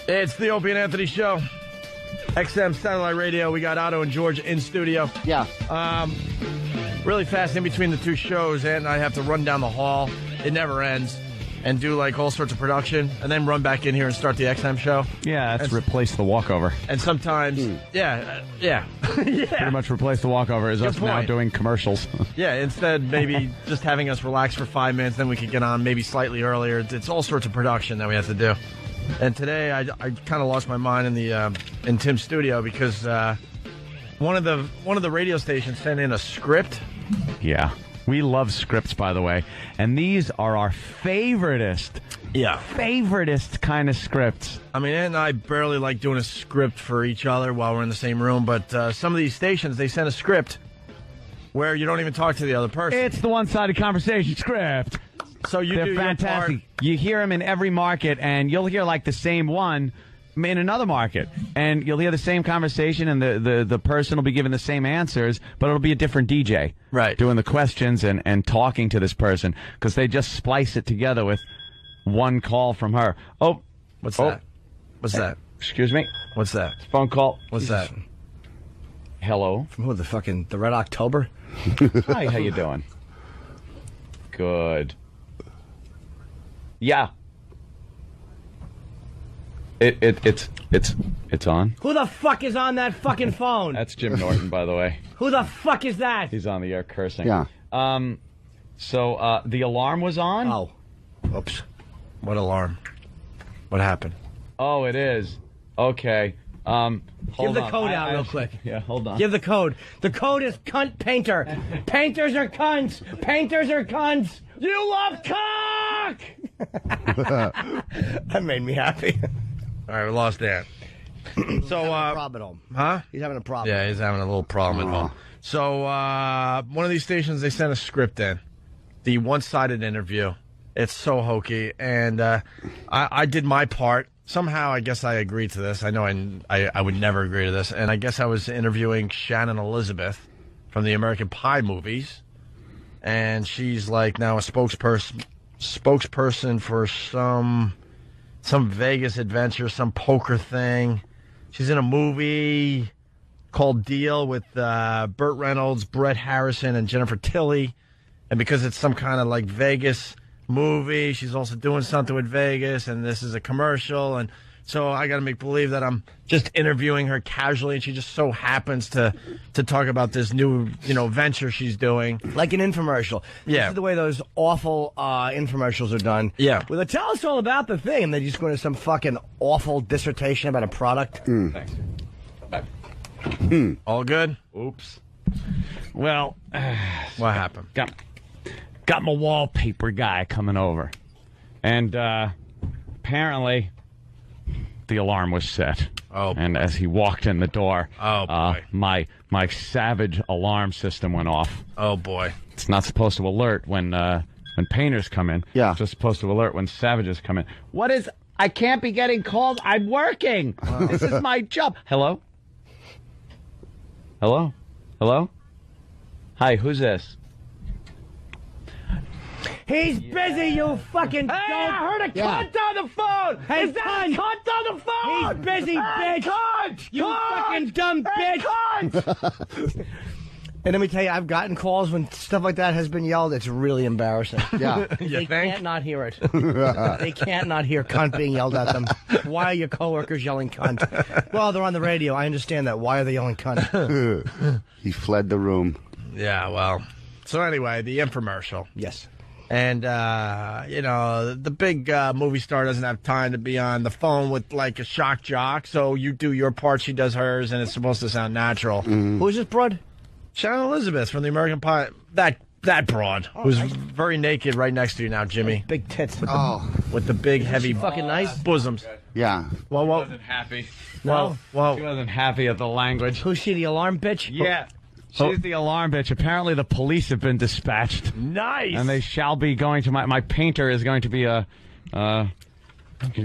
It's the Opie and Anthony Show. XM Satellite Radio. We got Otto and George in studio. Yeah. really fast in between the two shows, and I have to run down the hall. It never ends. And do like all sorts of production, and then run back in here and start the XM show. Yeah, that's replace the walkover. And sometimes, yeah. Pretty much replace the walkover is us now doing commercials. Yeah, instead maybe just having us relax for 5 minutes, then we could get on maybe slightly earlier. It's all sorts of production that we have to do. And today I kind of lost my mind in the in Tim's studio because one of the radio stations sent in a script. Yeah. We love scripts, by the way, and these are our favoritist kind of scripts. I mean, Ed and I barely like doing a script for each other while we're in the same room, but some of these stations, they send a script where you don't even talk to the other person. It's the one-sided conversation script. So they're fantastic. You hear them in every market, and you'll hear like the same one in another market, and you'll hear the same conversation, and the person will be giving the same answers, but it'll be a different DJ doing the questions and talking to this person, because they just splice it together with one call from her. What's that? What's that? Excuse me? What's that? Phone call. What's that? Hello? From who? The Red October? Hi, how you doing? Good. Yeah. It's on. Who the fuck is on that fucking phone? That's Jim Norton, by the way. Who the fuck is that? He's on the air cursing. Yeah. So the alarm was on? Oh. Oops. What alarm? What happened? Oh, it is. Okay. Give the code out real quick. Yeah, hold on. Give the code. The code is cunt painter. Painters are cunts. Painters are cunts. You love cock! That made me happy. All right, we lost that. So, problem at home. Huh? He's having a problem. Yeah, he's having a little problem at home. So, one of these stations, they sent a script in. The one-sided interview. It's so hokey. And I did my part. Somehow, I guess I agreed to this. I know I would never agree to this. And I guess I was interviewing Shannon Elizabeth from the American Pie movies. And she's like now a spokesperson for some Vegas adventure, some poker thing. She's in a movie called Deal with Burt Reynolds, Brett Harrison, and Jennifer Tilly. And because it's some kind of like Vegas movie, she's also doing something with Vegas, and this is a commercial. And so I got to make believe that I'm just interviewing her casually, and she just so happens to talk about this new, venture she's doing. Like an infomercial. Yeah. This is the way those awful infomercials are done. Yeah. Well, they tell us all about the thing, and they just go into some fucking awful dissertation about a product. Thanks. Bye. All good? Oops. Well, what happened? Got my wallpaper guy coming over, and apparently the alarm was set. Oh, boy. And as he walked in the door, boy. My Savage alarm system went off. Oh boy! It's not supposed to alert when painters come in. Yeah. It's just supposed to alert when Savages come in. What is? I can't be getting called. I'm working. This is my job. Hello. Hello. Hello. Hi. Who's this? He's busy, you fucking Hey, I heard a cunt on the phone! Hey, Is that a cunt on the phone? He's busy, Hey, bitch! cunt! You Cunt! fucking dumb Hey, bitch! cunt! And let me tell you, I've gotten calls when stuff like that has been yelled. It's really embarrassing. Yeah. They can't not hear it. They can't not hear cunt being yelled at them. Why are your coworkers yelling cunt? Well, they're on the radio. I understand that. Why are they yelling cunt? He fled the room. Yeah, well. So anyway, the infomercial. Yes. And, the big movie star doesn't have time to be on the phone with, like, a shock jock. So you do your part, she does hers, and it's supposed to sound natural. Who's this broad? Shannon Elizabeth from the American Pie. That broad. Who's very naked right next to you now, Jimmy. Big tits. Oh. With the big, heavy Fucking nice. bosoms. Yeah. Well, She wasn't happy. No. Well, She wasn't happy at the language. Who's she, the alarm bitch? Yeah. She's the alarm bitch. Apparently the police have been dispatched. nice. And they shall be going to my painter is going to be he's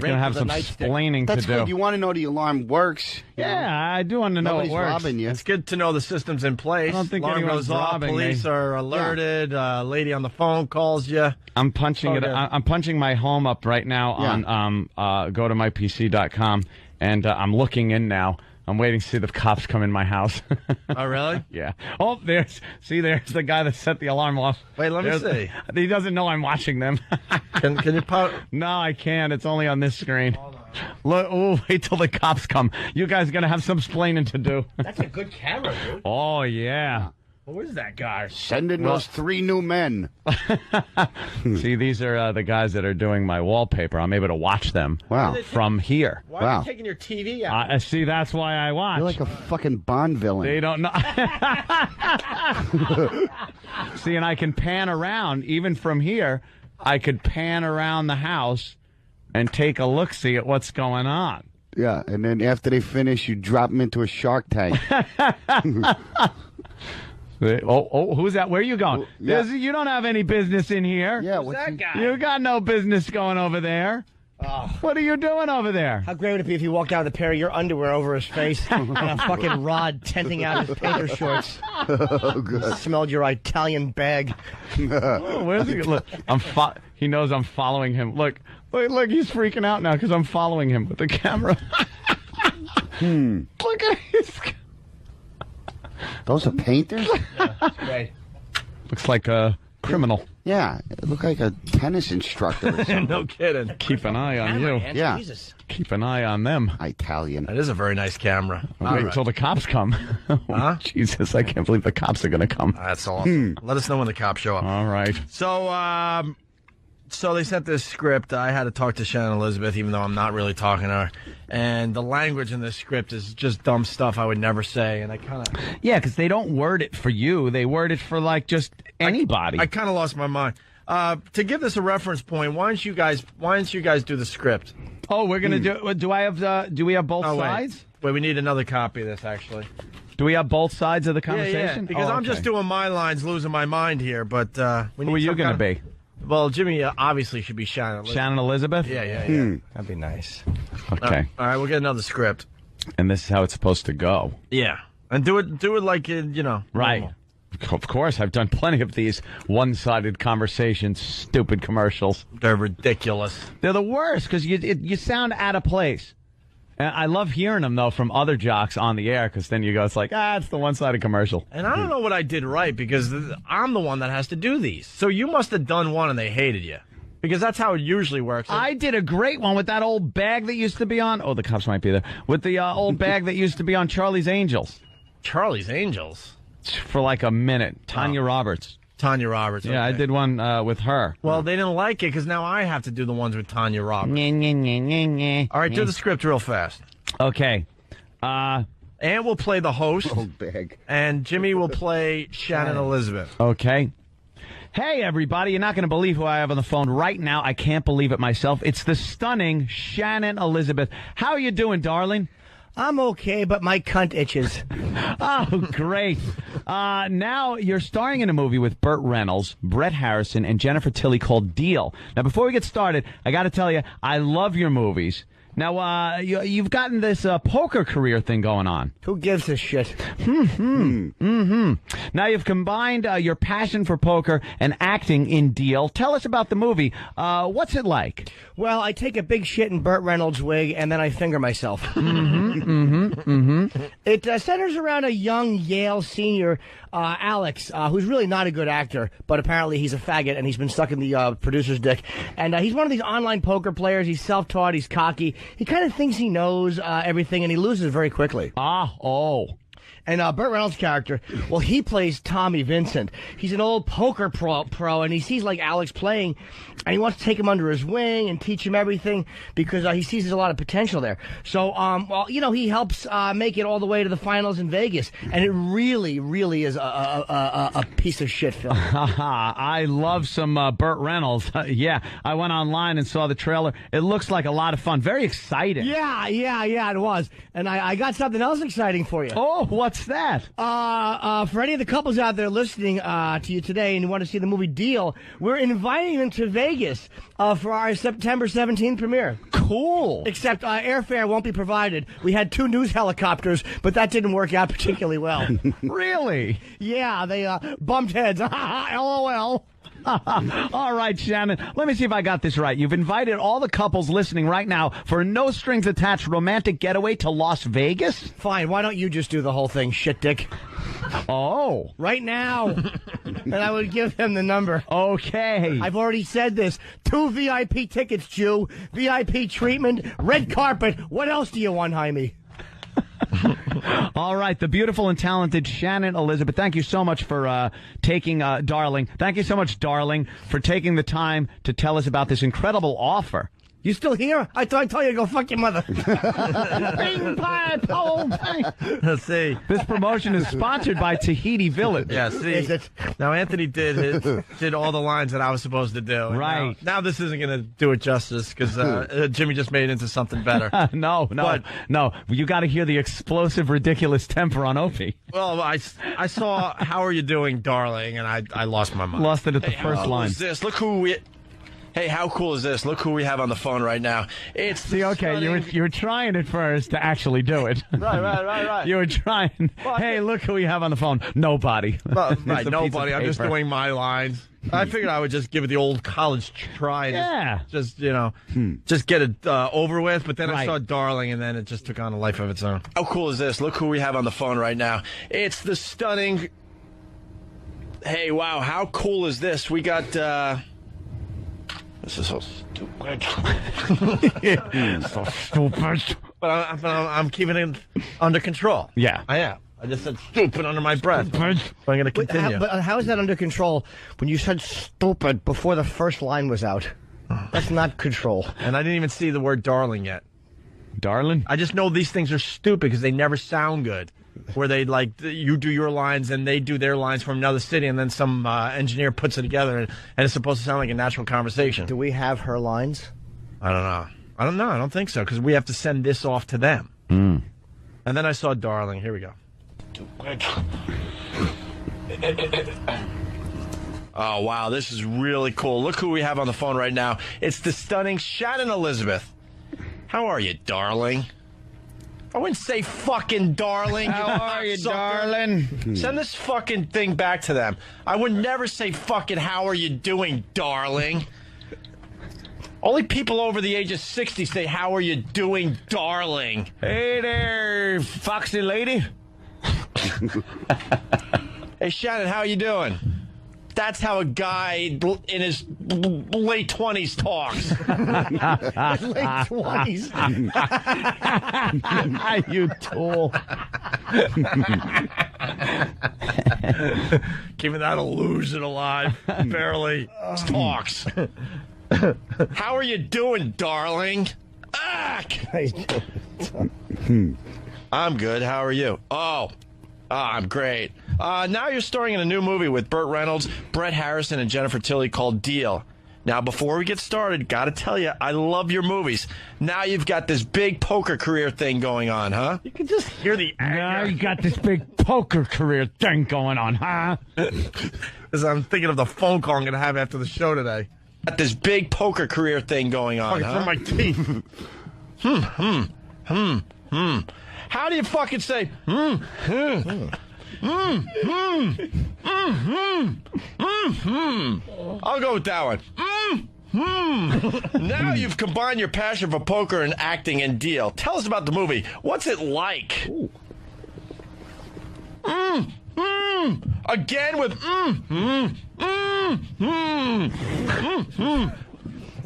going to have with a some nightstick. splaining That's to do. good. You want to know the alarm works. you know? Yeah, I do want to know Nobody's it works. robbing you. It's good to know the system's in place. I don't think Alarm anyone's goes off, robbing police me. are alerted, lady on the phone calls you. I'm punching it. Okay. I'm punching my home up right now on go to mypc.com, and I'm looking in now. I'm waiting to see the cops come in my house. Oh, really? Yeah. Oh, there's the guy that set the alarm off. Wait, let me see. He doesn't know I'm watching them. Can you put? No, I can't. It's only on this screen. Look, wait till the cops come. You guys are going to have some splaining to do. That's a good camera, dude. Oh, yeah. Who is that guy? Send in those 3 new men. See, these are the guys that are doing my wallpaper. I'm able to watch them from here. Why are you taking your TV out? See, that's why I watch. You're like a fucking Bond villain. They don't know. See, and I can pan around, even from here. I could pan around the house and take a look-see at what's going on. Yeah, and then after they finish, you drop them into a shark tank. Who's that? Where are you going? Yeah. You don't have any business in here. Yeah, Who's that guy? You got no business going over there. What are you doing over there? How great would it be if you walked out with a pair of your underwear over his face and a fucking rod tenting out his painter shorts? Oh, good. Smelled your Italian bag. Where's he? Look, he knows I'm following him. Look, he's freaking out now because I'm following him with the camera. Look at his. Those are painters? Yeah, great. Looks like a criminal. Yeah, it looked like a tennis instructor or something. No kidding. Keep an eye on you. Man, Yeah. Jesus. Keep an eye on them. Italian. That is a very nice camera. Wait until the cops come. Huh? Jesus, I can't believe the cops are going to come. That's awesome. Let us know when the cops show up. All right. So they sent this script. I had to talk to Shannon Elizabeth, even though I'm not really talking to her. And the language in this script is just dumb stuff I would never say. And I kind of... Yeah, because they don't word it for you. They word it for, like, just anybody. I kind of lost my mind. To give this a reference point, why don't you guys do the script? Oh, we're going to do... Do we have both sides? Wait, we need another copy of this, actually. Do we have both sides of the conversation? Yeah, because I'm just doing my lines, losing my mind here. But who are you going to be? Well, Jimmy obviously should be Shannon Elizabeth. Shannon Elizabeth? Yeah. That'd be nice. Okay. All right, we'll get another script. And this is how it's supposed to go. Yeah. And do it like, Right. normal. Of course, I've done plenty of these one-sided conversations, stupid commercials. They're ridiculous. They're the worst because you sound out of place. And I love hearing them, though, from other jocks on the air because then you go, it's like, it's the one-sided commercial. And I don't know what I did right because I'm the one that has to do these. So you must have done one and they hated you. Because that's how it usually works. I did a great one with that old bag that used to be on. Oh, the cops might be there. With the old bag that used to be on Charlie's Angels. Charlie's Angels? For like a minute. Tanya Roberts. Tanya Roberts. Yeah, okay. I did one with her. Well, they didn't like it because now I have to do the ones with Tanya Roberts. All All right, do the script real fast. Okay. Ann will play the host. Old bag. And Jimmy will play Shannon Elizabeth. Okay. Hey, everybody. You're not going to believe who I have on the phone right now. I can't believe it myself. It's the stunning Shannon Elizabeth. How are you doing, darling? I'm okay, but my cunt itches. Oh, great. Now you're starring in a movie with Burt Reynolds, Brett Harrison, and Jennifer Tilly called Deal. Now, before we get started, I got to tell you, I love your movies. Now, you've gotten this poker career thing going on. Who gives a shit? Now, you've combined your passion for poker and acting in Deal. Tell us about the movie. What's it like? Well, I take a big shit in Burt Reynolds' wig, and then I finger myself. It centers around a young Yale senior, Alex, who's really not a good actor, but apparently he's a faggot, and he's been stuck in the producer's dick. And he's one of these online poker players. He's self-taught. He's cocky. He kind of thinks he knows everything, and he loses very quickly. And Burt Reynolds' character, well, he plays Tommy Vincent. He's an old poker pro, and he sees, like, Alex playing, and he wants to take him under his wing and teach him everything because he sees there's a lot of potential there. So, well, he helps make it all the way to the finals in Vegas, and it really, really is a piece of shit film. I love some Burt Reynolds. Yeah, I went online and saw the trailer. It looks like a lot of fun. Very exciting. Yeah, it was. And I got something else exciting for you. Oh, what's that? For any of the couples out there listening to you today and you want to see the movie Deal, we're inviting them to Vegas for our September 17th premiere. Cool. Except airfare won't be provided. We had 2 news helicopters, but that didn't work out particularly well. Really? Yeah, they bumped heads. LOL. All right, Shannon. Let me see if I got this right. You've invited all the couples listening right now for a no-strings-attached romantic getaway to Las Vegas? Fine, why don't you just do the whole thing, shit dick? Oh. Right now. And I would give them the number. Okay. I've already said this. 2 VIP tickets, Jew. VIP treatment, red carpet. What else do you want, Jaime? All right, the beautiful and talented Shannon Elizabeth. Thank you so much for taking, darling. Thank you so much, darling, for taking the time to tell us about this incredible offer. You still here? I thought I told you to go fuck your mother. Bing, pie, pole, bang. Let's see. This promotion is sponsored by Tahiti Village. Yeah, see. Is it? Now, Anthony did all the lines that I was supposed to do. Right. Now this isn't going to do it justice because Jimmy just made it into something better. No. You got to hear the explosive, ridiculous temper on Opie. Well, I saw "How are you doing, darling?" and I lost my mind. Lost it at the first line. Who's this? Look who we. Hey, how cool is this? Look who we have on the phone right now. It's stunning... you were trying at first to actually do it. Right. You were trying. Well, hey, look who we have on the phone. Nobody. Right, nobody. I'm just doing my lines. I figured I would just give it the old college try. Just get it over with. But then I saw "Darling," and then it just took on a life of its own. How cool is this? Look who we have on the phone right now. It's the stunning. Hey, wow! How cool is this? We got. This is so stupid. So stupid. But I'm keeping it under control. Yeah. I am. I just said stupid under my breath. So I'm going to continue. But how is that under control when you said stupid before the first line was out? That's not control. And I didn't even see the word "darling" yet. Darling? I just know these things are stupid because they never sound good. Where they you do your lines and they do their lines from another city, and then some engineer puts it together, and it's supposed to sound like a natural conversation. Do we have her lines? I don't know. I don't think so because we have to send this off to them. And then I saw "Darling." Here we go. Oh wow, this is really cool. Look who we have on the phone right now. It's the stunning Shannon Elizabeth. How are you, darling? I wouldn't say fucking darling. How are you, darling? Send this fucking thing back to them. I would never say fucking "how are you doing, darling." Only people over the age of 60 say "how are you doing, darling." Hey there, foxy lady. Hey, Shannon, how you doing? That's how a guy in his late 20s talks. Late 20s. You tool. Keeping that illusion alive. Barely talks. How are you doing, darling? I'm good. How are you? Oh, I'm great. Now you're starring in a new movie with Burt Reynolds, Brett Harrison, and Jennifer Tilly called Deal. Now, before we get started, gotta tell you, I love your movies. Now you've got this big poker career thing going on, huh? You can just hear the anger. Now you got this big poker career thing going on, huh? As I'm thinking of the phone call I'm gonna have after the show today. Got this big poker career thing going on, huh? From my teeth. How do you fucking say I'll go with that one. Now you've combined your passion for poker and acting and Deal. Tell us about the movie. What's it like? Again with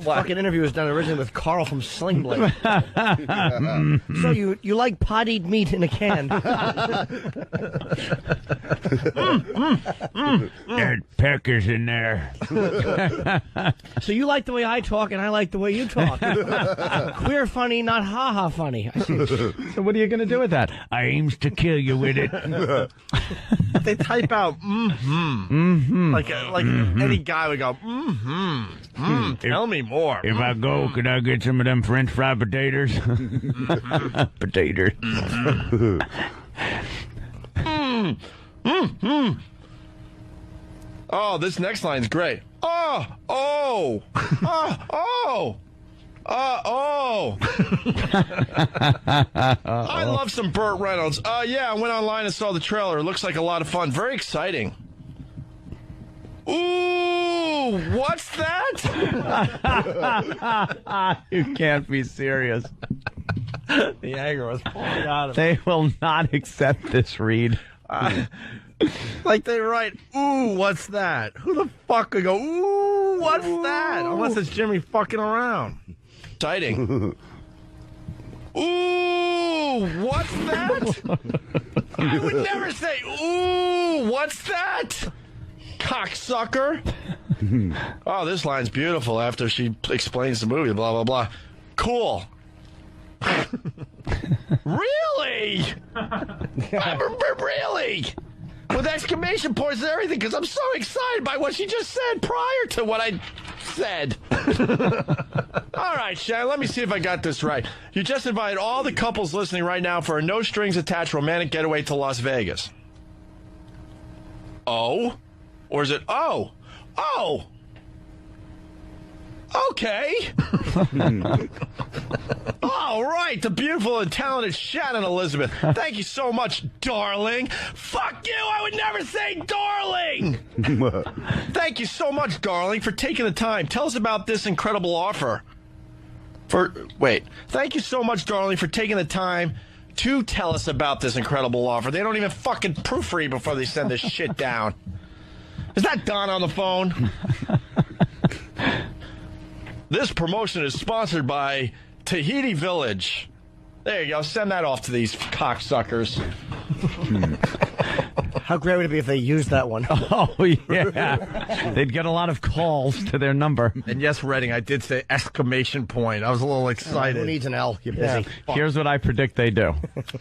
Fucking interview was done originally with Carl from Sling Blade. So you like potted meat in a can? There's peckers in there. So you like the way I talk, and I like the way you talk. Queer funny, not ha-ha funny. I see. So what are you going to do with that? I aims to kill you with it. They type out like any guy would go tell me more. If I go, could I get some of them French fried potatoes? Potatoes. Oh, this next line's great. I love some Burt Reynolds. Yeah, I went online and saw the trailer. It looks like a lot of fun. Very exciting. Ooh. Ooh, what's that? You can't be serious. The anger was pouring out of They will not accept this, Reed. Like they write, ooh, what's that? Who the fuck would go, ooh, what's that? Unless it's Jimmy fucking around. Exciting. Ooh, what's that? I would never say, ooh, what's that? Cocksucker. Oh, this line's beautiful after she explains the movie, blah, blah, blah. Cool. Really? Really? With exclamation points and everything, because I'm so excited by what she just said prior to what I said. All right, Shannon, let me see if I got this right. You just invited all the couples listening right now for a no-strings-attached romantic getaway to Las Vegas. Oh? Or is it oh? Oh! Okay. All right, the beautiful and talented Shannon Elizabeth. Thank you so much, darling. Fuck you, I would never say darling. Thank you so much, darling, for taking the time. Tell us about this incredible offer. Thank you so much, darling, for taking the time to tell us about this incredible offer. They don't even fucking proofread before they send this shit down. Is that Don on the phone? This promotion is sponsored by Tahiti Village. There you go. Send that off to these cocksuckers. How great would it be if they used that one? Oh, yeah. They'd get a lot of calls to their number. And yes, Redding, I did say exclamation point. I was a little excited. Who needs an L? You're busy. Here's what I predict they do.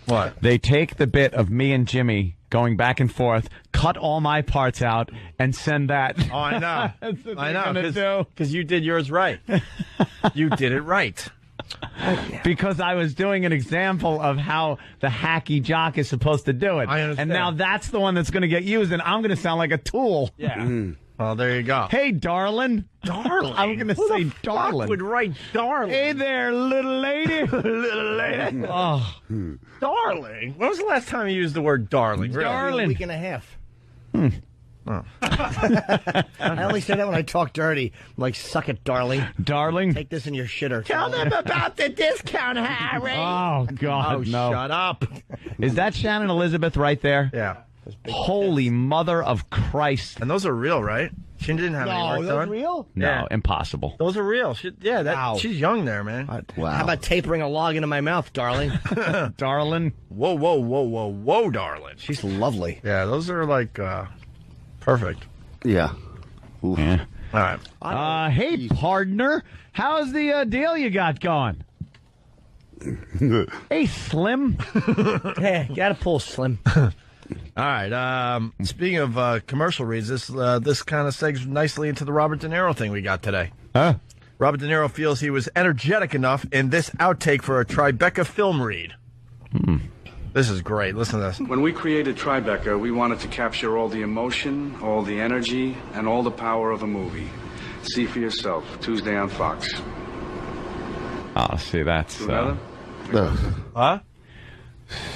What? They take the bit of me and Jimmy going back and forth, cut all my parts out, and send that. Oh, I know. That's what I they're know, gonna do. because you did yours right. You did it right. Because I was doing an example of how the hacky jock is supposed to do it. I understand. And now that's the one that's going to get used, and I'm going to sound like a tool. Yeah. Well, there you go. Hey, darling. Darling. I'm going to Who say the fuck darling. would write darling? Hey there, little lady. Little lady. Oh, Darling? When was the last time you used the word darling? Really? A darling. week and a half. I only say that when I talk dirty. I'm like, suck it, darling. Darling. Take this in your shitter. Tell them about the discount, Harry. Oh, God, Oh, no. shut up. Is that Shannon Elizabeth right there? Yeah. Holy mother of Christ. And those are real, right? She didn't have any work those done. real? No, Yeah. impossible. Those are real. Wow. She's young there, man. Wow. How about tapering a log into my mouth, darling? Darling. Whoa, whoa, whoa, whoa, whoa, darling. She's lovely. Yeah, those are like perfect. Yeah. Oof. Yeah. All right. Hey, partner. How's the deal you got going? Hey, Slim. Hey, you gotta pull Slim. All right. Speaking of commercial reads, this kind of segs nicely into the Robert De Niro thing we got today. Huh? Robert De Niro feels he was energetic enough in this outtake for a Tribeca film read. This is great. Listen to this. When we created Tribeca, we wanted to capture all the emotion, all the energy, and all the power of a movie. See for yourself. Tuesday on Fox. Oh, see, that's... Another? Huh?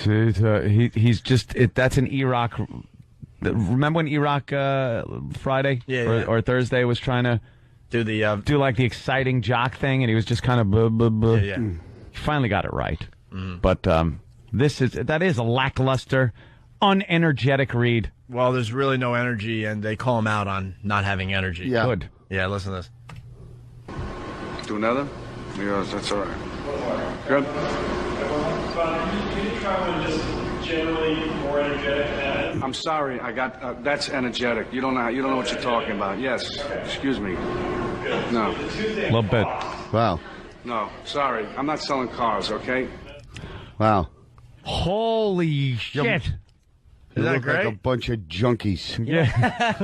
He's just... that's an Iraq... Remember when Iraq Friday or Thursday was trying to do like the exciting jock thing, and he was just kind of... Blah, blah, blah. Yeah. He finally got it right. But... that is a lackluster, unenergetic read. Well, there's really no energy, and they call him out on not having energy. Yeah. Good. Yeah, listen to this. Do another? Yes, that's all right. Good? Can you try one just generally more energetic than that? I'm sorry, I got, that's energetic. You don't know what you're talking about. Yes, excuse me. No. A little bit. Wow. No, sorry. I'm not selling cars, okay? Wow. Holy shit. You that look great? like a bunch of junkies. Yeah.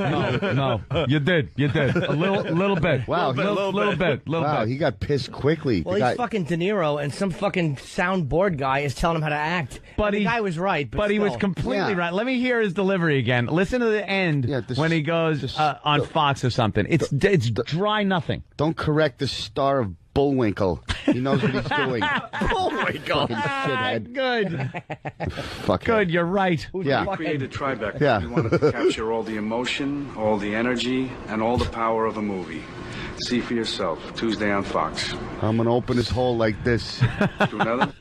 No. You did. A little bit. Wow. Little bit. Wow, he got pissed quickly. Well, he's fucking De Niro, and some fucking soundboard guy is telling him how to act. But the guy was right. But he was still. completely right. Let me hear his delivery again. Listen to the end when he goes on Fox or something. It's dry nothing. Don't correct the star of Bullwinkle. He knows what he's doing. Bullwinkle. Fucking shithead. Good. Fuck Good, you're right. Yeah. We created Tribeca. Yeah. We wanted to capture all the emotion, all the energy, and all the power of a movie. See for yourself, Tuesday on Fox. I'm going to open his hole like this. Do another?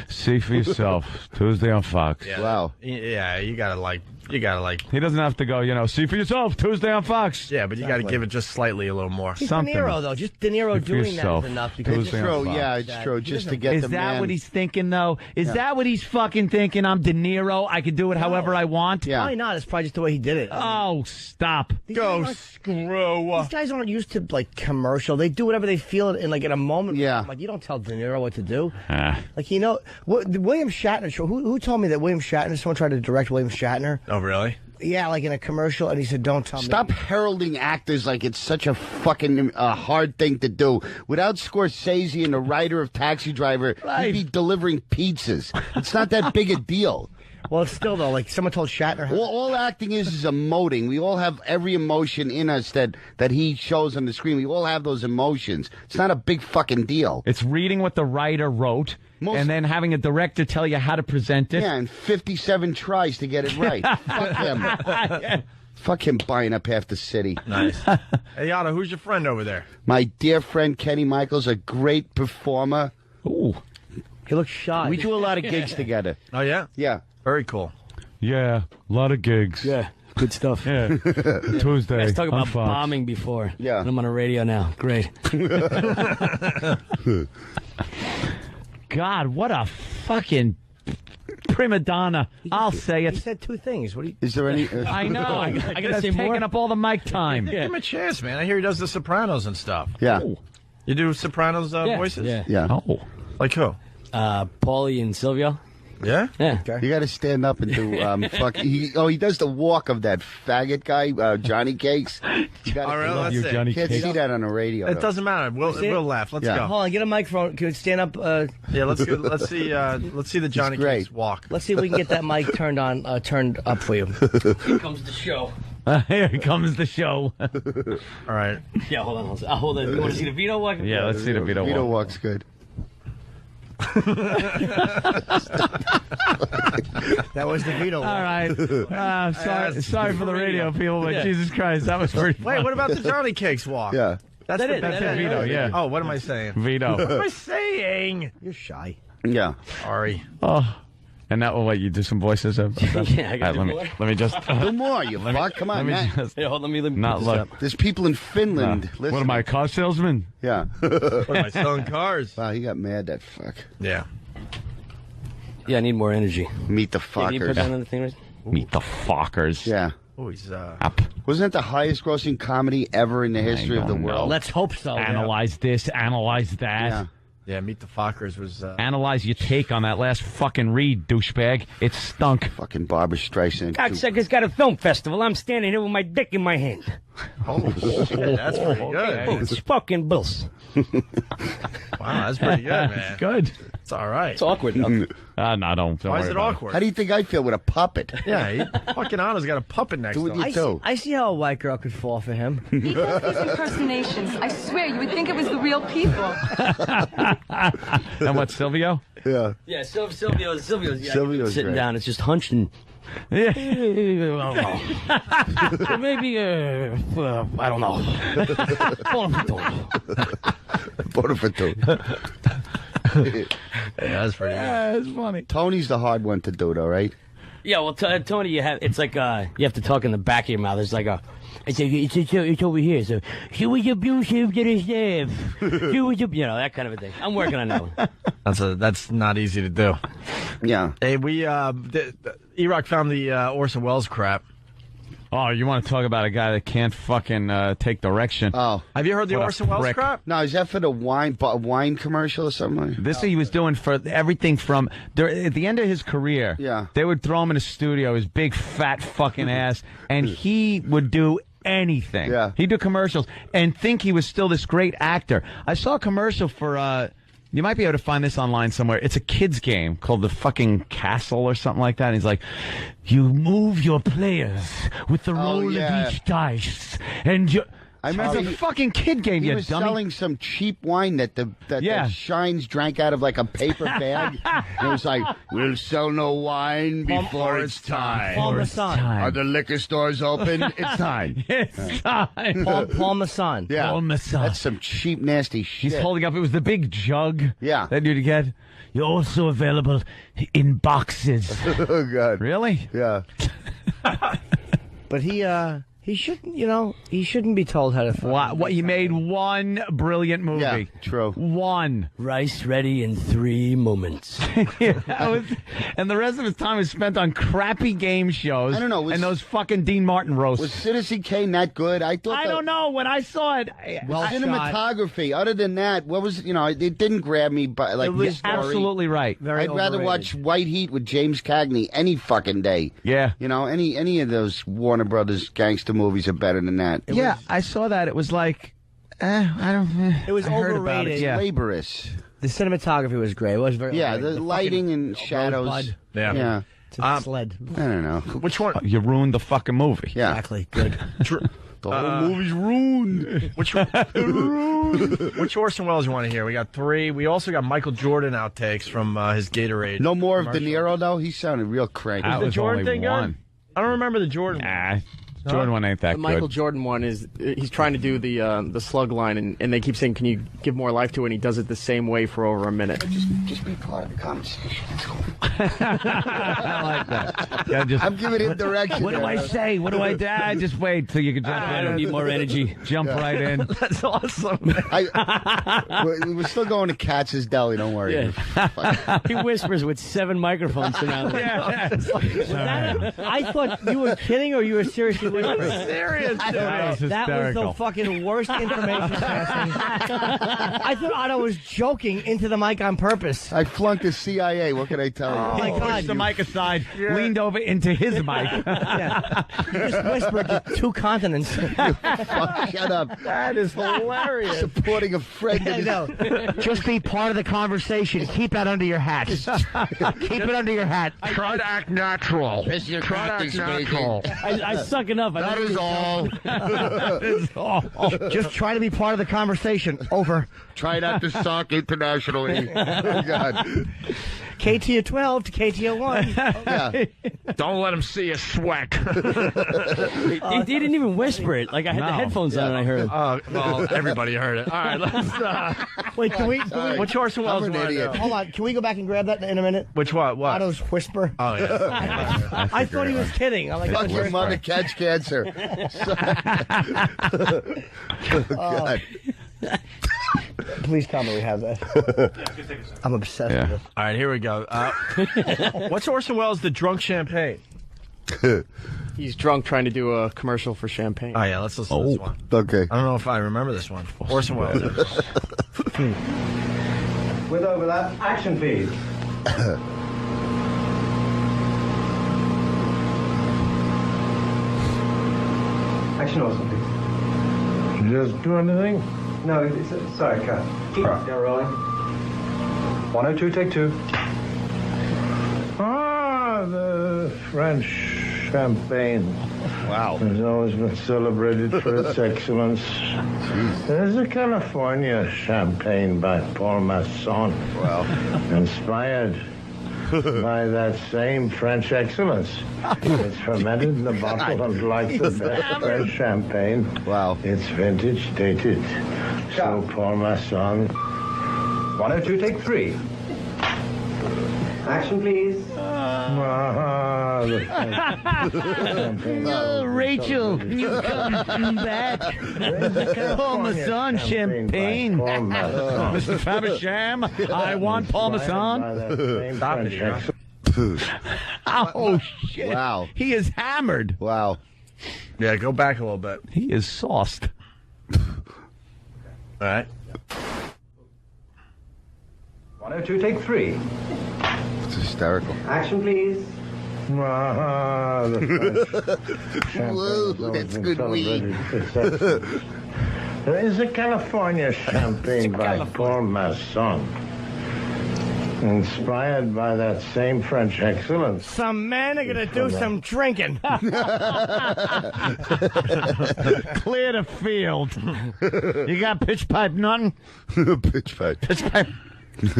See for yourself. Tuesday on Fox. Yeah. Wow. Yeah, you gotta like. He doesn't have to go, see for yourself. Tuesday on Fox. Yeah, but you gotta give it just slightly a little more. He's Something. De Niro, though. Just De Niro Good for doing yourself. that is enough. Because Tuesday It's on true. Fox. Yeah, it's true. Just to get Is the that man. what he's thinking, though? Is that what he's fucking thinking? I'm De Niro. I can do it however I want? Yeah. Probably not. It's probably just the way he did it. Oh, stop. Go screw. These guys aren't used to like commercial. They do whatever they feel in like in a moment. Yeah. Like you don't tell De Niro what to do. Ah. Like the William Shatner show. Who told me that William Shatner? Someone tried to direct William Shatner. Oh, really? Yeah, like in a commercial, and he said, "Don't tell Stop me." heralding actors like it's such a fucking hard thing to do. Without Scorsese and the writer of Taxi Driver, Right. you'd be delivering pizzas. It's not that big a deal. Well, it's still though. Like someone told Shatner. All acting is emoting. We all have every emotion in us that he shows on the screen. We all have those emotions. It's not a big fucking deal. It's reading what the writer wrote and then having a director tell you how to present it. Yeah, and 57 tries to get it right. Fuck him. Fuck him buying up half the city. Nice. Hey, Otto, who's your friend over there? My dear friend Kenny Michaels, a great performer. Ooh. He looks shy. We do a lot of gigs together. Oh, yeah? Yeah. Very cool. Yeah, a lot of gigs. Yeah, good stuff. Yeah. Tuesday. Let's talk on about Fox. bombing before. Yeah. And I'm on the radio now. Great. God, what a fucking prima donna. I'll say He it. said two things. What do you? Is there any? I know. I gotta gotta say taking more? up all the mic time. Give him a chance, man. I hear he does the Sopranos and stuff. Yeah. You do Sopranos voices? Yeah. Yeah. Oh. Like who? Paulie and Silvio. Yeah? Yeah. You got to stand up and do fuck. He does the walk of that faggot guy, Johnny Cakes. You gotta, All right, I let's you, see. Johnny can't Cakes. see that on the radio. It though. doesn't matter. We'll laugh. Let's Yeah. go. Hold on, get a microphone. Can we stand up? Yeah, let's see the Johnny great. Cakes walk. Let's see if we can get that mic turned up for you. Here comes the show. Here comes the show. All right. Yeah, hold on. Hold on. You want to see the Vito walk? Yeah, let's see the Vito Vito walk. walks good. That was the Vito. All right. Sorry for the radio people, but Jesus Christ, that was pretty Wait, fun. what about the Johnny Cakes walk? Yeah. That's That the is- best that is- Vito, yeah. Oh, what am I saying? Vito. What am I saying? You're shy. Yeah. Sorry. Oh. And that will what you do some voices of that? Yeah, I gotta All do right, more. let me just Do more, you fuck. Come on, let me man. just Here, hold on. Let me not put this look. up. There's people in Finland. What am I, a car salesman? Yeah. What am I selling cars? Wow, he got mad, that fuck. Yeah. Yeah, I need more energy. Meet the Yeah, can you put that fuckers. on the thing? Right? Meet the fuckers. Yeah. Oh, he's Up. Wasn't that the highest grossing comedy ever in the history of the don't know. world? Let's hope so. Analyze this, analyze that. Yeah. yeah. Meet the Fockers was. Analyze your take on that last fucking read, douchebag. It stunk. Fucking Barbara Streisand. Cocksucker's got a film festival. I'm standing here with my dick in my hand. Oh shit, that's pretty good. It's fucking bills. Wow, that's pretty good, man. Good. It's all right. It's awkward. Though. No, don't Why is worry it about awkward? How do you think I feel with a puppet? Yeah, fucking Otto's got a puppet next Do to what him. you do. I see how a white girl could fall for him. He does these impersonations. I swear, you would think it was the real people. And what, Silvio? Yeah. Yeah, Silvio's Silvio's sitting great. down. It's just hunched and. Yeah. Maybe, I don't know. Yeah, that's pretty good. That's funny. Tony's the hard one to do, though, right? Yeah, well, Tony, it's like you have to talk in the back of your mouth. It's like it's over here. So she was abusive to the staff. She was, that kind of a thing. I'm working on that one. That's not easy to do. Yeah. Hey, we E-Rock found the Orson Welles crap. Oh, you want to talk about a guy that can't fucking take direction? Oh. Have you heard the What a Orson Welles prick. crap? No, is that for the wine commercial or something? This he was doing for everything from at the end of his career. Yeah. They would throw him in a studio, his big fat fucking ass, and he would do anything. Yeah. He'd do commercials and think he was still this great actor. I saw a commercial for you might be able to find this online somewhere. It's a kid's game called The Fucking Castle or something like that. And he's like, you move your players with the roll yeah. of each dice. And you... I remember It's a fucking kid game, he you was dummy. selling some cheap wine that the Shines drank out of like a paper bag. It was like, we'll sell no wine before it's time. Paul Masson. Are the liquor stores open? It's time. It's time. Paul Masson. Yeah. Paul Masson. That's some cheap, nasty shit. He's holding up. It was the big jug. Yeah. That you'd get. You're also available in boxes. Oh, God. Really? Yeah. But he shouldn't, he shouldn't be told how to fuck. What? He made one brilliant movie. Yeah, true. One. Rice ready in 3 moments. And the rest of his time was spent on crappy game shows. I don't know. And those fucking Dean Martin roasts. Was Citizen Kane that good? I don't know. When I saw it, cinematography. Other than that, what was it didn't grab me. But like, it was absolutely right. I'd rather watch White Heat with James Cagney any fucking day. Yeah. Any of those Warner Brothers gangster movies are better than that. I saw that. It was like, I don't. It was I heard about overrated. It. Yeah. Laborious. The cinematography was great. It was very the lighting and shadows. Rosebud. Yeah. It's a sled. I don't know. Which one? You ruined the fucking movie. Yeah. Exactly. Good. The whole movie's ruined. Which Orson Welles you want to hear? We got 3. We also got Michael Jordan outtakes from his Gatorade. No more of De Niro though. He sounded real cranky. Was the Jordan thing good? I don't remember the Jordan. Nah. Jordan one ain't that the Michael good. Jordan one is he's trying to do the slug line, and they keep saying, "Can you give more life to it?" And he does it the same way for over a minute. Just be part of the conversation. I like that. Yeah, I'm giving him direction. What do I say? What do I do? Just wait till you can jump right in. I don't need more energy. Jump right in. That's awesome. We're still going to Katz's Deli. Don't worry. Yeah. He whispers with 7 microphones surrounding him. I thought you were kidding or you were seriously whispering. Serious. That was the fucking worst information passing. I thought Otto was joking into the mic on purpose. I flunked the CIA. What can I tell you? Oh, my God. Pushed the mic aside, leaned over into his mic. You just whispered to 2 continents. Shut up. That is hilarious. Supporting a friend. I know. Just be part of the conversation. Keep that under your hat. Keep it under your hat. Try to act natural. Try to act natural. I suck enough. That is all. That is all. Just try to be part of the conversation. Over. Try not to suck internationally. Oh, God. KTO 12 to KTO 1. Yeah. Don't let him see you sweat. He didn't even whisper it. Like I had the headphones on and I heard it. Well, everybody heard it. All right, let's. Wait, can we Which Orson Welles? Hold on. Can we go back and grab that in a minute? Which one? What? Otto's whisper. Oh yeah. I thought he was kidding. I'm like, Fuck your mother, catch cancer. Oh, God. Please tell me we have that. I'm obsessed with it. All right, here we go. What's Orson Welles' The Drunk Champagne? He's drunk trying to do a commercial for champagne. Oh yeah, let's listen to this one. Okay. I don't know if I remember this one. Orson Welles. With overlap, action please. Action Orson please. Just do anything? No, sorry, cut. Keep rolling. 102, take 2. Ah, the French champagne. Wow. Has always been celebrated for its excellence. There's a California champagne by Paul Masson. Wow. Inspired by that same French excellence. It's fermented in the bottle and like the best French champagne. Wow. It's vintage dated. So Paul Masson. 102, take 3. Action please. Oh, Rachel, you come back. Paul Masson champagne. Mr. Fabersham, I want Paul Masson. Stop it. Oh, shit. Wow. He is hammered. Wow. Yeah, go back a little bit. He is sauced. All right. 102, take 3. It's hysterical. Action please. Whoa, that's good weed. There is a California champagne by Paul Masson. Inspired by that same French excellence. Some men are going to do some drinking. Clear the field. You got pitch pipe, nothing? Pitch pipe. Pitch pipe. What's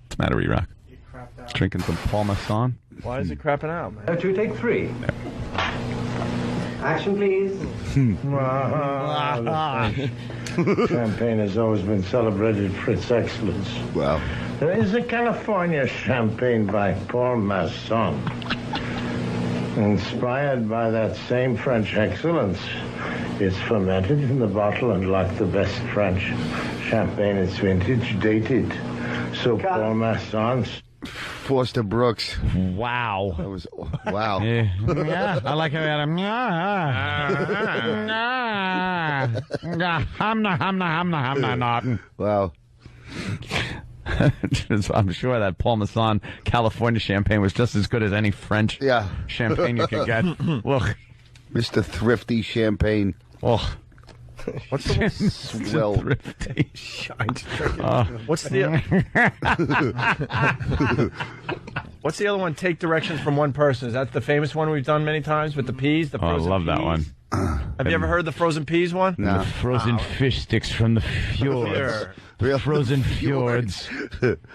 the matter with you, Rock? Drinking some Parmesan? Why is it crapping out, man? 2, take 3. Action, please. Champagne has always been celebrated for its excellence. Wow. There is a California champagne by Paul Masson. Inspired by that same French excellence. It's fermented in the bottle, and like the best French champagne, it's vintage dated. So Paul Masson's... Foster Brooks. Wow. That was wow. Yeah, I like how he had a not. Wow. I'm sure that Paul Masson California champagne was just as good as any French champagne you could get. Look, Mr. Thrifty Champagne. Oh. What's the swell? Thrifty. What's the What's the other one? Take directions from one person. Is that the famous one we've done many times with the peas? The I frozen love that peas? one. Have you ever heard the frozen peas one? No. The frozen fish sticks from the fjords. Frozen fjords.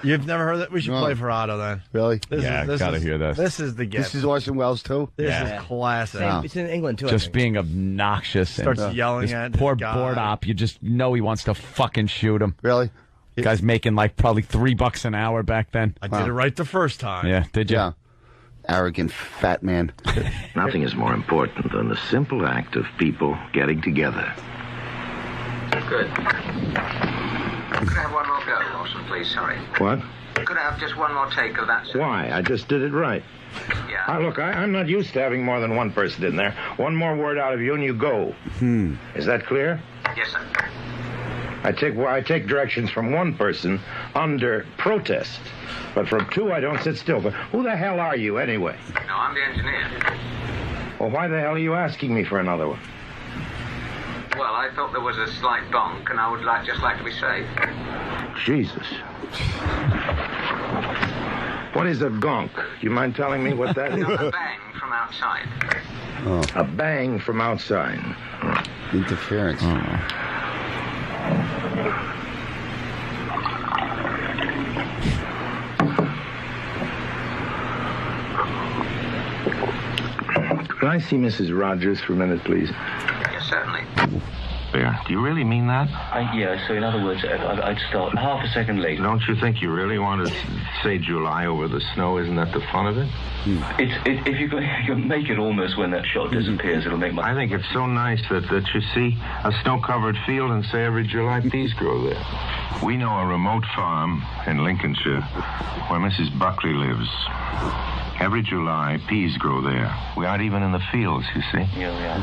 You've never heard that? We should play for Otto then. Really? Gotta hear this. This is the gift. This is Orson Welles too? This is classic. It's in England too. Just being obnoxious. Starts yelling this at poor this guy. board op. You just know he wants to fucking shoot him. Really? Guy's making like probably $3 an hour back then. I did it right the first time. Yeah, did you? Yeah. Arrogant fat man. Nothing is more important than the simple act of people getting together. Good. Could I have one more go, Lawson, please? Sorry. What? Could I have just one more take of that, sir? Why? I just did it right. Yeah. Look, I'm not used to having more than one person in there. One more word out of you and you go. Is that clear? Yes, sir. I take directions from one person under protest. But from two, I don't sit still. But who the hell are you, anyway? No, I'm the engineer. Well, why the hell are you asking me for another one? Well, I thought there was a slight bonk, and I would just like to be safe. Jesus. What is a gonk? You mind telling me what that is? No, a bang from outside. A bang from outside. Interference. Can I see Mrs. Rogers for a minute, please? Yes, certainly. There. Do you really mean that? Yeah, so in other words, I'd start half a second late. Don't you think you really want to say July over the snow? Isn't that the fun of it? If you can make it almost when that shot disappears, it'll make my... I think it's so nice that you see a snow-covered field and say every July peas grow there. We know a remote farm in Lincolnshire where Mrs. Buckley lives. Every July, peas grow there. We aren't even in the fields, you see. Yeah.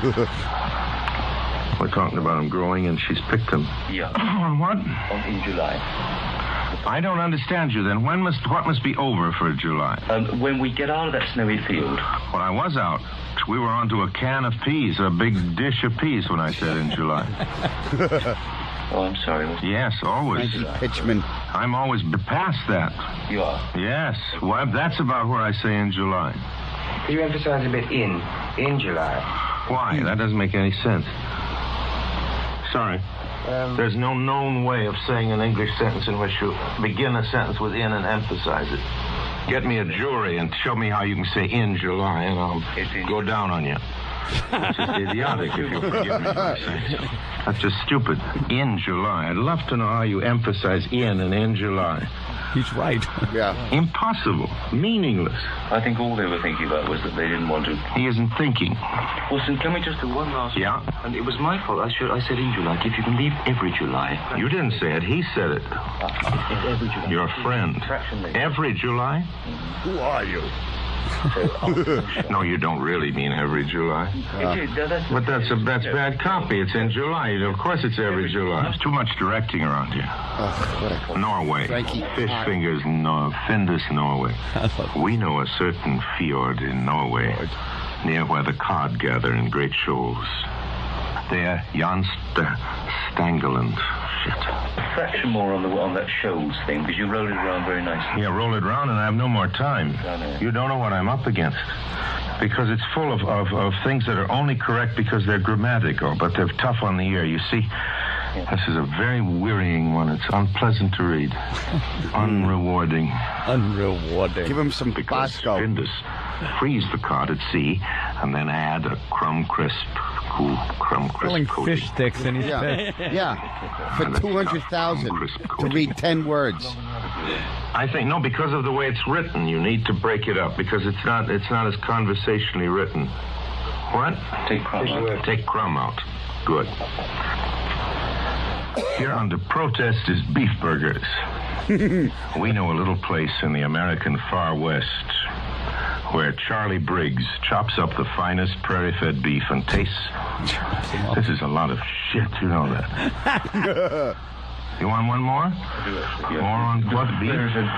We're talking about them growing, and she's picked them. Yeah. On what? In July. I don't understand you, then. What must be over for July? When we get out of that snowy field. Well, I was out. We were onto a can of peas, a big dish of peas when I said in July. Oh, I'm sorry. Yes, always. Thank you, Pitchman. I'm always past that. You are? Yes. Well, that's about where I say in July. Can you emphasize a bit in July? Why? That doesn't make any sense. Sorry. There's no known way of saying an English sentence in which you begin a sentence with in and emphasize it. Get me a jury and show me how you can say in July, and I'll go down on you. It's just idiotic, if you'll forgive me for saying so. That's just stupid. In July. I'd love to know how you emphasize in July. He's right. Yeah. Impossible. Meaningless. I think all they were thinking about was that they didn't want to... He isn't thinking. Wilson, can we just do one last... Yeah? And it was my fault. I said in July. If you can leave every July... You didn't say it. He said it. It's every July. Your friend. Every July? Who are you? No, you don't really mean every July. But that's bad copy. It's in July. Of course it's every July. There's too much directing around here. Norway. Fish fingers, Findus, Norway. We know a certain fjord in Norway, near where the cod gather in great shoals. Der Janster Stangeland. Shit. A fraction more on that Shoals thing, because you rolled it around very nicely. Yeah, roll it around and I have no more time. You don't know what I'm up against. Because it's full of things that are only correct because they're grammatical, but they're tough on the ear. You see, this is a very wearying one. It's unpleasant to read. Unrewarding. Unrewarding. Give him some Bosco. Freeze the cod at sea, and then add a crumb crisp. Cool crumb crisp. Selling coating. fish sticks and he's Yeah. For 200,000 to read 10 words. I think no, because of the way it's written, you need to break it up because it's not as conversationally written. What? Take crumb out. Take crumb out. Good. Here under protest is beef burgers. We know a little place in the American far west where Charlie Briggs chops up the finest prairie-fed beef and tastes. This is a lot of shit, you know that. You want one more? Yeah. More on what, beef?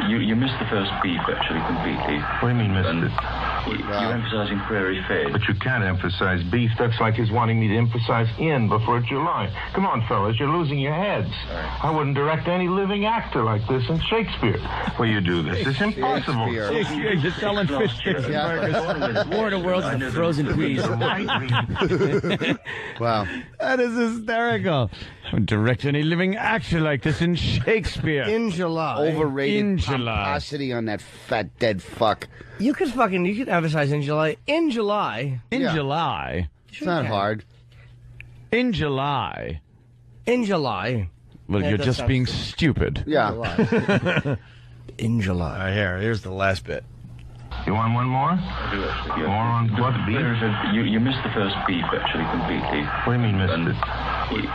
You missed the first beef, actually, completely. What do you mean missed it? You're emphasizing prairie fed. But you can't emphasize beef. That's like his wanting me to emphasize in before July. Come on, fellas, you're losing your heads. I wouldn't direct any living actor like this in Shakespeare. Well, you do this. It's impossible. Shakespeare, you're selling fish sticks and burgers. War of the Worlds and frozen peas. Wow. That is hysterical. I would direct any living actor like this in Shakespeare. In July. Overrated In July. pomposity on that fat dead fuck. You could emphasize in July. In July. In July. It's not hard. In July. In July. Well, Yeah, you're that just sounds being good. stupid. Yeah. In July. All right, here's the last bit. You want one more? More on what, beef? You missed the first beef, actually, completely. What do you mean missed it?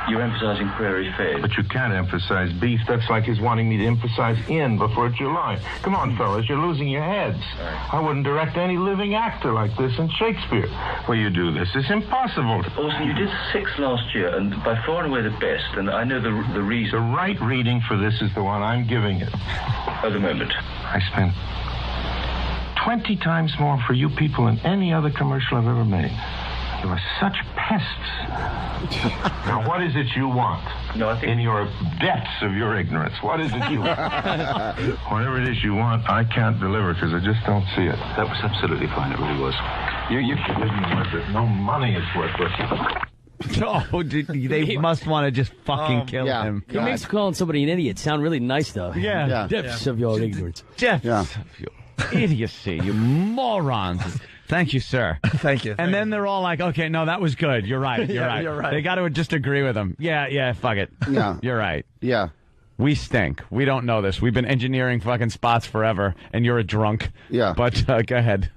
You're emphasizing prairie fed. But you can't emphasize beef. That's like his wanting me to emphasize in before July. Come on, fellas, you're losing your heads. I wouldn't direct any living actor like this in Shakespeare. Well, you do this. It's impossible. Orson, you did 6 last year, and by far and away the best, and I know the reason. The right reading for this is the one I'm giving it. At the moment. I spent 20 times more for you people than any other commercial I've ever made. You are such pests. Now, what is it you want? No, I think... In your depths of your ignorance, what is it you want? Whatever it is you want, I can't deliver because I just don't see it. That was absolutely fine. It really was. You isn't worth it. No money is worth it. Oh, they must want to just fucking kill him. He makes calling somebody an idiot sound really nice, though. Yeah. Depths of your ignorance. Depths of your idiocy, you morons. Thank you, sir. Thank you. And then they're all like, okay, no, that was good. You're right. You're right. You're right. They got to just agree with him. Yeah, fuck it. Yeah. You're right. Yeah. We stink. We don't know this. We've been engineering fucking spots forever, and you're a drunk. Yeah. But go ahead.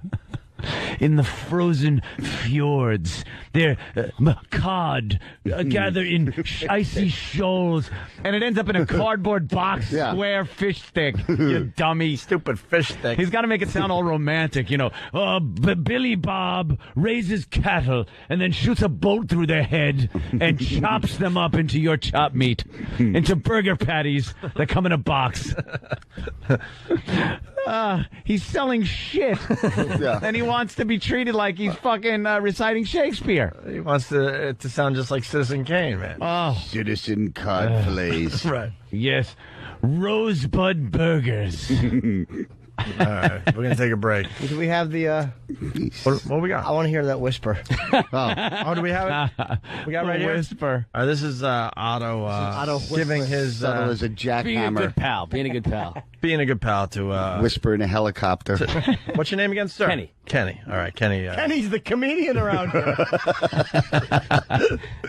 In the frozen fjords, there cod gather in icy shoals, and it ends up in a cardboard box, square fish stick. You dummy, stupid fish stick. He's got to make it sound all romantic, you know. Billy Bob raises cattle and then shoots a bolt through their head and chops them up into your chopped meat, into burger patties that come in a box. He's selling shit, and he wants to be treated like he's fucking reciting Shakespeare. He wants it to sound just like Citizen Kane, man. Oh, Citizen Codplays. Right. Yes, Rosebud Burgers. All right, we're gonna take a break. Do we have the? What we got? I want to hear that whisper. Oh, do we have it? We got right here. Whisper. This is Otto. Otto giving his subtle as a Being a jackhammer. good pal. Being a good pal. being a good pal to Whisper in a helicopter. What's your name again, sir? Kenny. Kenny. All right, Kenny. Kenny's the comedian around here.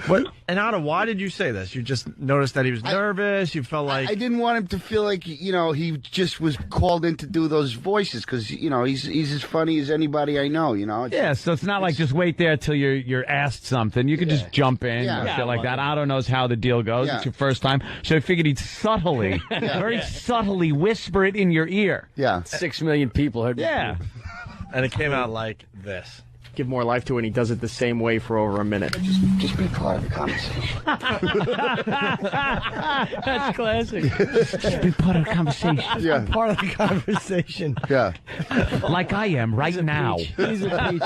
What? And Otto, why did you say this? You just noticed that he was nervous. You felt like I didn't want him to feel like he just was called in to do those voices because he's as funny as anybody I know. Yeah, so it's not like just wait there till you're asked something. You can just jump in or shit like that. Otto knows how the deal goes. It's your first time, so I figured he'd subtly, very subtly whisper it in your ear. Yeah. 6 million people heard. Yeah. and it came out like this. give more life to it, and he does it the same way for over a minute. Just be part of the conversation. That's classic. Just be part of the conversation. Yeah. Part of the conversation. Yeah. Like I am right now. He's a peach.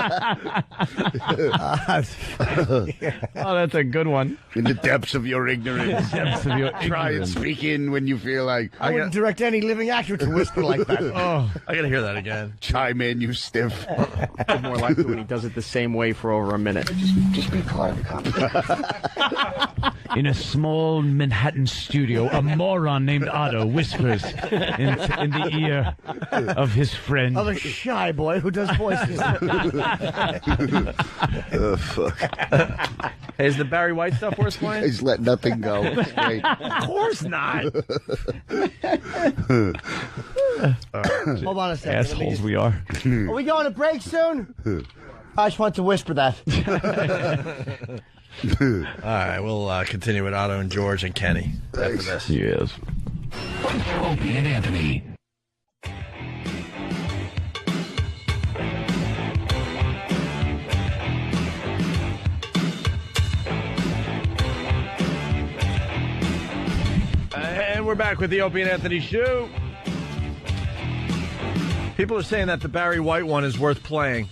Oh, that's a good one. In the depths of your ignorance. Depths of your Try and ignorance. speak in when you feel like. I wouldn't direct any living actor to whisper like that. Oh, I gotta hear that again. Chime in, you stiff. Give more life to it, and he does it the same way for over a minute. Just be part of the conversation. In a small Manhattan studio, a moron named Otto whispers in the ear of his friend. Other shy boy who does voices. Oh, fuck. Hey, is the Barry White stuff worth playing? He's let nothing go. It's great. Of course not. Hold on a second. Assholes we are. Are we going to break soon? I just want to whisper that. All right, we'll continue with Otto and George and Kenny after this. Yes. Opie and Anthony. And we're back with the Opie and Anthony show. People are saying that the Barry White one is worth playing.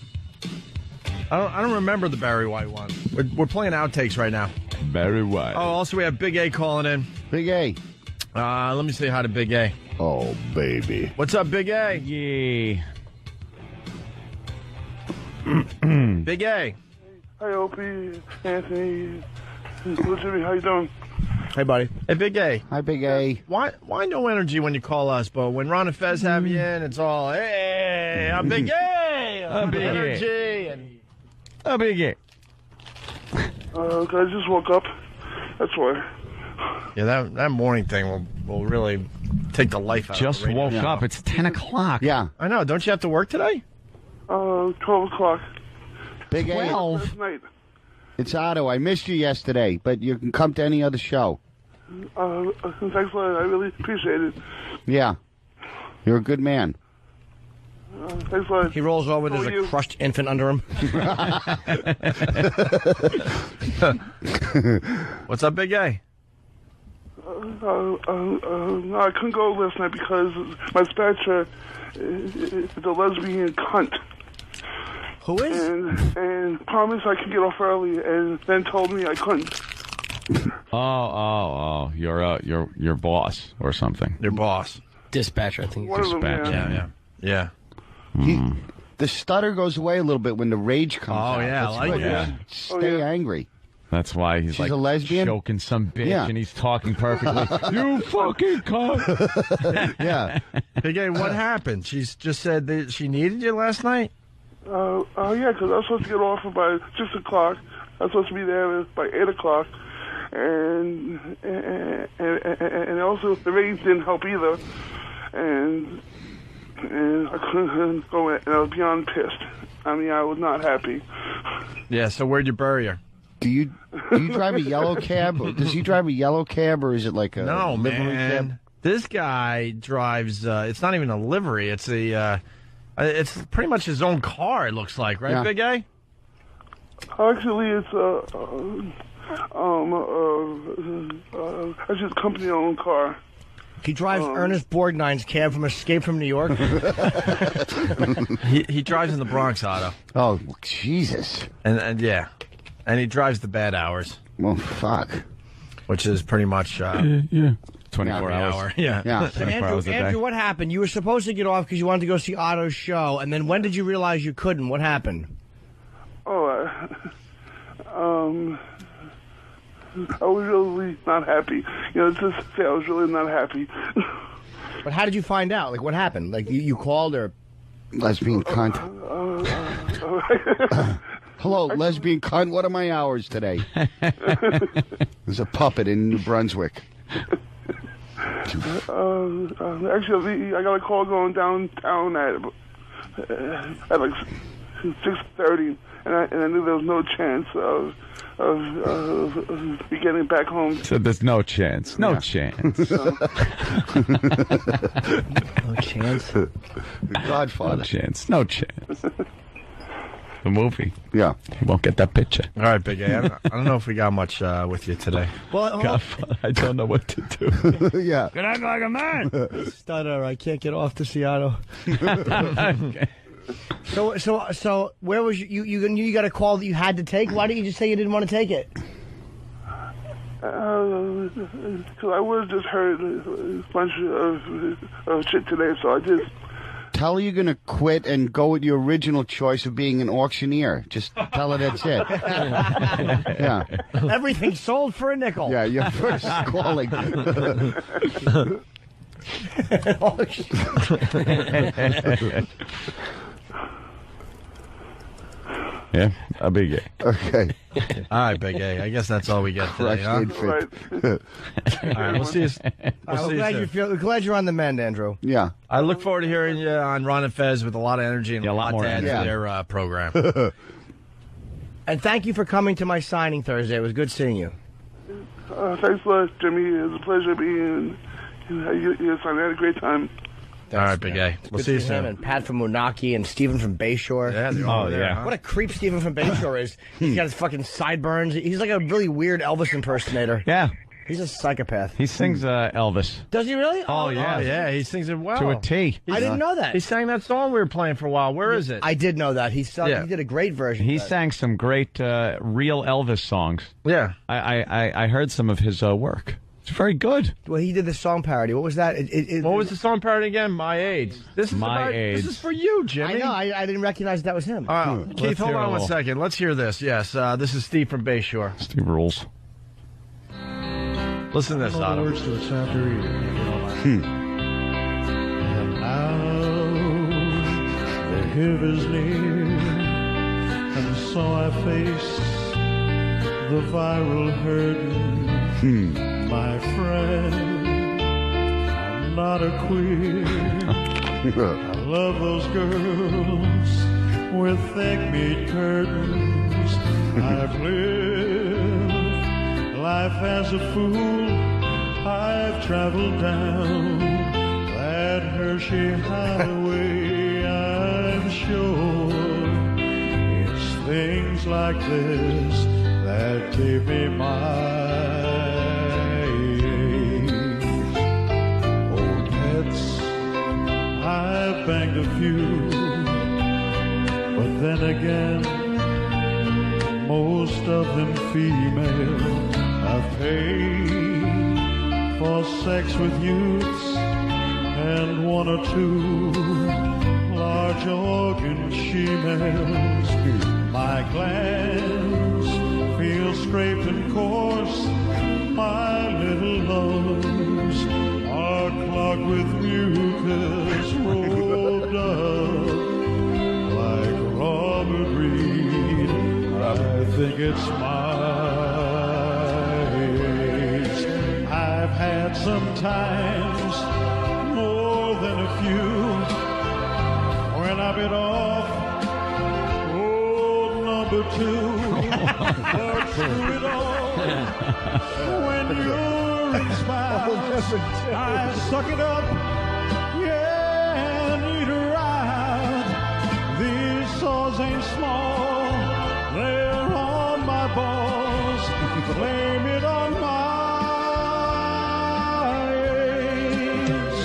I don't remember the Barry White one. We're playing outtakes right now. Barry White. Oh, also we have Big A calling in. Big A. Let me say hi to Big A. Oh, baby. What's up, Big A? Yeah. Big A. Hi, Opie, Anthony, Jimmy, how you doing? Hey, buddy. Hey, Big A. Hi, Big A. Why no energy when you call us, but when Ron and Fez have you in, it's all, hey, I'm Big A. I'm Big A. energy. And Oh, Big A. I just woke up. That's why. yeah, that morning thing will really take the life out Just of the radio. woke up. It's 10 o'clock. Yeah. I know. Don't you have to work today? 12 o'clock. Big A. Last night. It's Otto. I missed you yesterday, but you can come to any other show. Thanks a lot. I really appreciate it. Yeah. You're a good man. Thanks a lot. He rolls over, there's a crushed infant under him. What's up, Big A? No, I couldn't go last night because my dispatcher is a lesbian cunt. Who is? And promised I could get off early, and then told me I couldn't. Oh, your boss or something. Your boss. Dispatcher, I think. One of them, Dispatcher. Yeah. The stutter goes away a little bit when the rage comes out. Oh, yeah, That's I like good. it. You should stay angry. That's why he's She's like a lesbian? choking some bitch, Yeah. and he's talking perfectly. You fucking cunt. Yeah. Big A, what happened? She's just said that she needed you last night? Yeah, because I was supposed to get off by 6 o'clock. I was supposed to be there by 8 o'clock. And also the ratings didn't help either. And I couldn't go in, and I was beyond pissed. I mean, I was not happy. Yeah, so where'd you bury her? Do you drive a yellow cab? Or does he drive a yellow cab, or is it like a No, livery man. cab? This guy drives, it's not even a livery. It's it's pretty much his own car, it looks like, right, Yeah. Big A? Actually, it's actually, it's a company-owned car. He drives Ernest Borgnine's cab from Escape from New York. He drives in the Bronx, Otto. Oh, Jesus. And yeah. And he drives the bad hours. Well, fuck. Which is pretty much yeah. 24 every hours. hour. Yeah. Yeah. 24 hours a day. Andrew, what happened? You were supposed to get off because you wanted to go see Otto's show, and then when did you realize you couldn't? What happened? I was really not happy. Just to say I was really not happy. But how did you find out? Like, what happened? Like, you called or... Lesbian cunt. Hello, lesbian cunt. What are my hours today? There's a puppet in New Brunswick. Actually, I got a call going downtown at like 6:30, and I knew there was no chance of me getting back home. So there's no chance. No chance. No chance. Godfather. No chance. No chance. The movie. Yeah. He won't get that picture. All right, Big A. I don't know if we got much with you today. Well, God, I don't know what to do. Yeah. Can act like a man. Stutter, I can't get off to Seattle. Okay. So where was you got a call that you had to take? Why didn't you just say you didn't want to take it? Because I would have just heard a bunch of shit today, so I just... Tell her you're going to quit and go with your original choice of being an auctioneer. Just tell her that's it. Yeah. Everything sold for a nickel. Yeah, your first calling. Yeah, a Big A. Okay. All right, Big A. I guess that's all we get today, huh? All right, we'll see you. We're glad you're on the mend, Andrew. Yeah. I look forward to hearing you on Ron and Fez with a lot of energy and a lot more to add to energy. their program. And thank you for coming to my signing Thursday. It was good seeing you. Thanks a lot, Jimmy. It was a pleasure being you. I had a great time. All right, Big A. We'll see you soon. And Pat from Moonachie and Stephen from Bayshore. Yeah, they're all there, huh? What a creep Stephen from Bayshore is. He's got his fucking sideburns. He's like a really weird Elvis impersonator. Yeah. He's a psychopath. He sings Elvis. Does he really? Oh, yeah. He sings it well. To a T. I didn't know that. He sang that song we were playing for a while. Where is it? I did know that. He did a great version. He sang some great real Elvis songs. Yeah. I heard some of his work. It's very good. Well, he did the song parody. What was that? What was the song parody again? My AIDS. This is AIDS. This is for you, Jimmy. I know. I didn't recognize that was him. Keith, hold on 1 second. Let's hear this. Yes, this is Steve from Bayshore. Steve rules. Listen to this, Otto. Words to its after And now the hill is near, and so I face the viral herd. My friend, I'm not a queer. I love those girls with thick meat curtains. I've lived life as a fool. I've traveled down that Hershey highway. I'm sure it's things like this that gave me my age. Old pets, I've banged a few, but then again, most of them female. I've paid for sex with youths and one or two large organ she-males. My glands feel scraped and coarse. My little lungs are clogged with mucus, rolled up like Robert Reed. I think it's my age. I've had sometimes more than a few when I bit off number two. But through it all, when you're in spouse, I suck it up, yeah, and eat her out. These sores ain't small, they're on my balls. Blame it on my age.